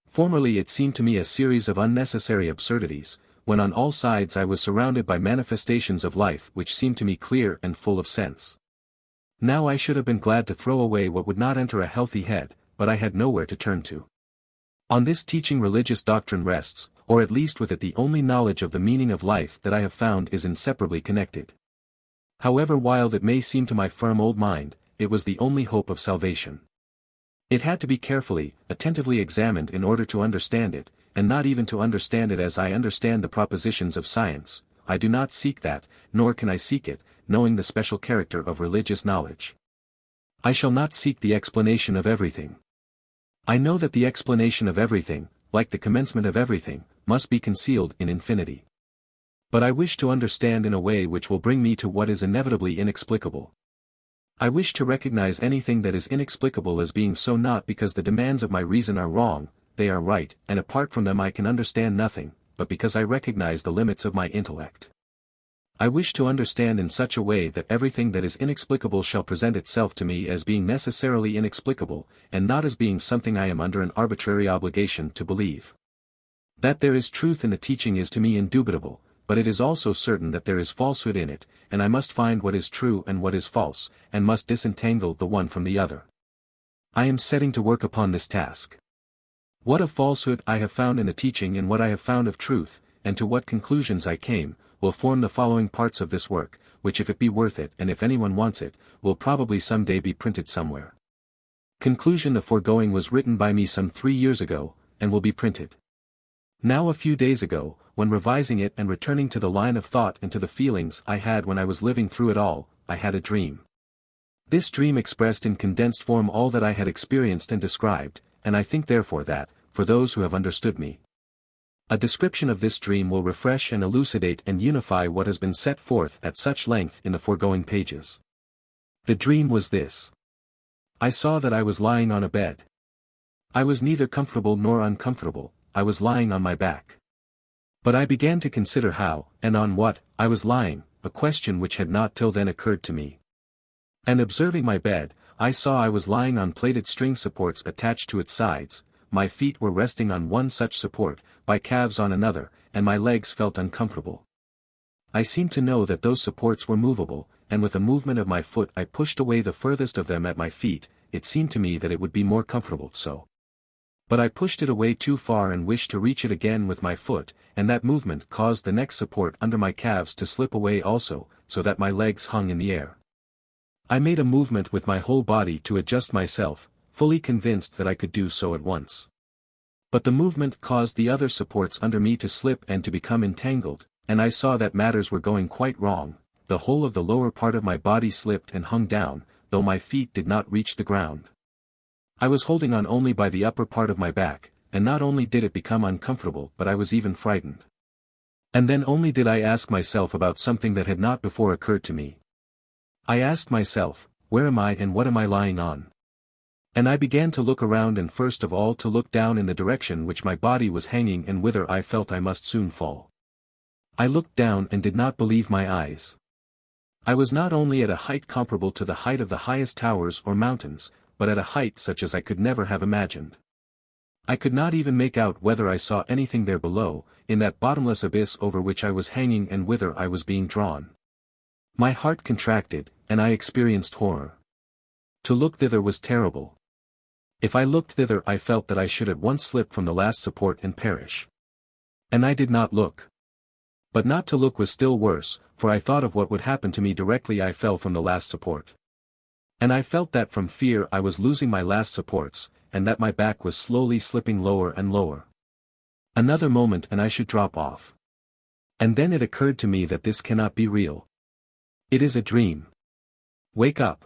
Formerly it seemed to me a series of unnecessary absurdities, when on all sides I was surrounded by manifestations of life which seemed to me clear and full of sense. Now I should have been glad to throw away what would not enter a healthy head, but I had nowhere to turn to. On this teaching religious doctrine rests, or at least with it the only knowledge of the meaning of life that I have found is inseparably connected. However wild it may seem to my firm old mind, it was the only hope of salvation. It had to be carefully, attentively examined in order to understand it, and not even to understand it as I understand the propositions of science. I do not seek that, nor can I seek it, knowing the special character of religious knowledge. I shall not seek the explanation of everything. I know that the explanation of everything, like the commencement of everything, must be concealed in infinity. But I wish to understand in a way which will bring me to what is inevitably inexplicable. I wish to recognize anything that is inexplicable as being so not because the demands of my reason are wrong, they are right, and apart from them I can understand nothing, but because I recognize the limits of my intellect. I wish to understand in such a way that everything that is inexplicable shall present itself to me as being necessarily inexplicable, and not as being something I am under an arbitrary obligation to believe. That there is truth in the teaching is to me indubitable, but it is also certain that there is falsehood in it, and I must find what is true and what is false, and must disentangle the one from the other. I am setting to work upon this task. What of falsehood I have found in the teaching and what I have found of truth, and to what conclusions I came, will form the following parts of this work, which if it be worth it and if anyone wants it, will probably some day be printed somewhere. Conclusion: the foregoing was written by me some 3 years ago, and will be printed. Now a few days ago, when revising it and returning to the line of thought and to the feelings I had when I was living through it all, I had a dream. This dream expressed in condensed form all that I had experienced and described, and I think therefore that, for those who have understood me, a description of this dream will refresh and elucidate and unify what has been set forth at such length in the foregoing pages. The dream was this. I saw that I was lying on a bed. I was neither comfortable nor uncomfortable, I was lying on my back. But I began to consider how, and on what, I was lying, a question which had not till then occurred to me. And observing my bed, I saw I was lying on plated string supports attached to its sides, my feet were resting on one such support, my calves on another, and my legs felt uncomfortable. I seemed to know that those supports were movable, and with a movement of my foot I pushed away the furthest of them at my feet. It seemed to me that it would be more comfortable so. But I pushed it away too far and wished to reach it again with my foot, and that movement caused the next support under my calves to slip away also, so that my legs hung in the air. I made a movement with my whole body to adjust myself, fully convinced that I could do so at once. But the movement caused the other supports under me to slip and to become entangled, and I saw that matters were going quite wrong. The whole of the lower part of my body slipped and hung down, though my feet did not reach the ground. I was holding on only by the upper part of my back, and not only did it become uncomfortable but I was even frightened. And then only did I ask myself about something that had not before occurred to me. I asked myself, where am I and what am I lying on? And I began to look around and first of all to look down in the direction which my body was hanging and whither I felt I must soon fall. I looked down and did not believe my eyes. I was not only at a height comparable to the height of the highest towers or mountains, but at a height such as I could never have imagined. I could not even make out whether I saw anything there below, in that bottomless abyss over which I was hanging and whither I was being drawn. My heart contracted, and I experienced horror. To look thither was terrible. If I looked thither I felt that I should at once slip from the last support and perish. And I did not look. But not to look was still worse, for I thought of what would happen to me directly I fell from the last support. And I felt that from fear I was losing my last supports, and that my back was slowly slipping lower and lower. Another moment and I should drop off. And then it occurred to me that this cannot be real. It is a dream. Wake up.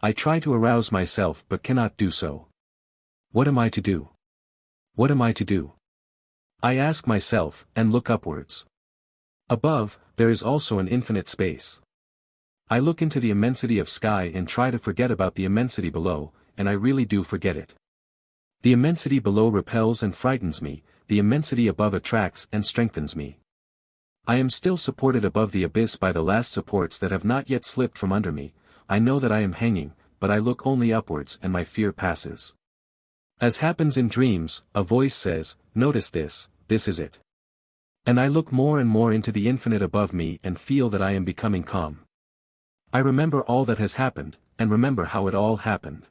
I try to arouse myself but cannot do so. What am I to do? What am I to do? I ask myself, and look upwards. Above, there is also an infinite space. I look into the immensity of sky and try to forget about the immensity below, and I really do forget it. The immensity below repels and frightens me, the immensity above attracts and strengthens me. I am still supported above the abyss by the last supports that have not yet slipped from under me. I know that I am hanging, but I look only upwards and my fear passes. As happens in dreams, a voice says, "Notice this is it." And I look more and more into the infinite above me and feel that I am becoming calm. I remember all that has happened, and remember how it all happened.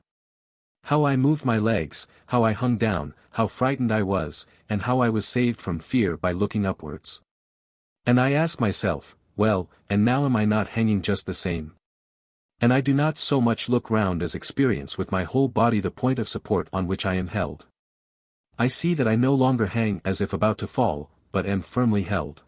How I moved my legs, how I hung down, how frightened I was, and how I was saved from fear by looking upwards. And I ask myself, well, and now am I not hanging just the same? And I do not so much look round as experience with my whole body the point of support on which I am held. I see that I no longer hang as if about to fall, but am firmly held.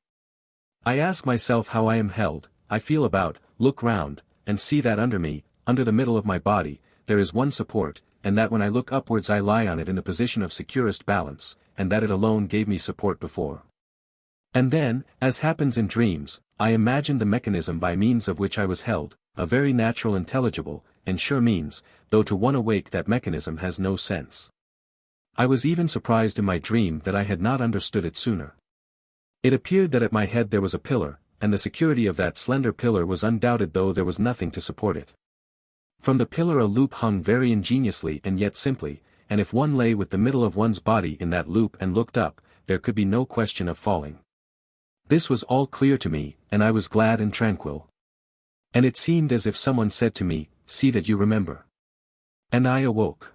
I ask myself how I am held, I feel about, look round, and see that under me, under the middle of my body, there is one support, and that when I look upwards I lie on it in the position of securest balance, and that it alone gave me support before. And then, as happens in dreams, I imagine the mechanism by means of which I was held, a very natural, intelligible, and sure means, though to one awake that mechanism has no sense. I was even surprised in my dream that I had not understood it sooner. It appeared that at my head there was a pillar, and the security of that slender pillar was undoubted though there was nothing to support it. From the pillar a loop hung very ingeniously and yet simply, and if one lay with the middle of one's body in that loop and looked up, there could be no question of falling. This was all clear to me, and I was glad and tranquil. And it seemed as if someone said to me, "See that you remember." And I awoke.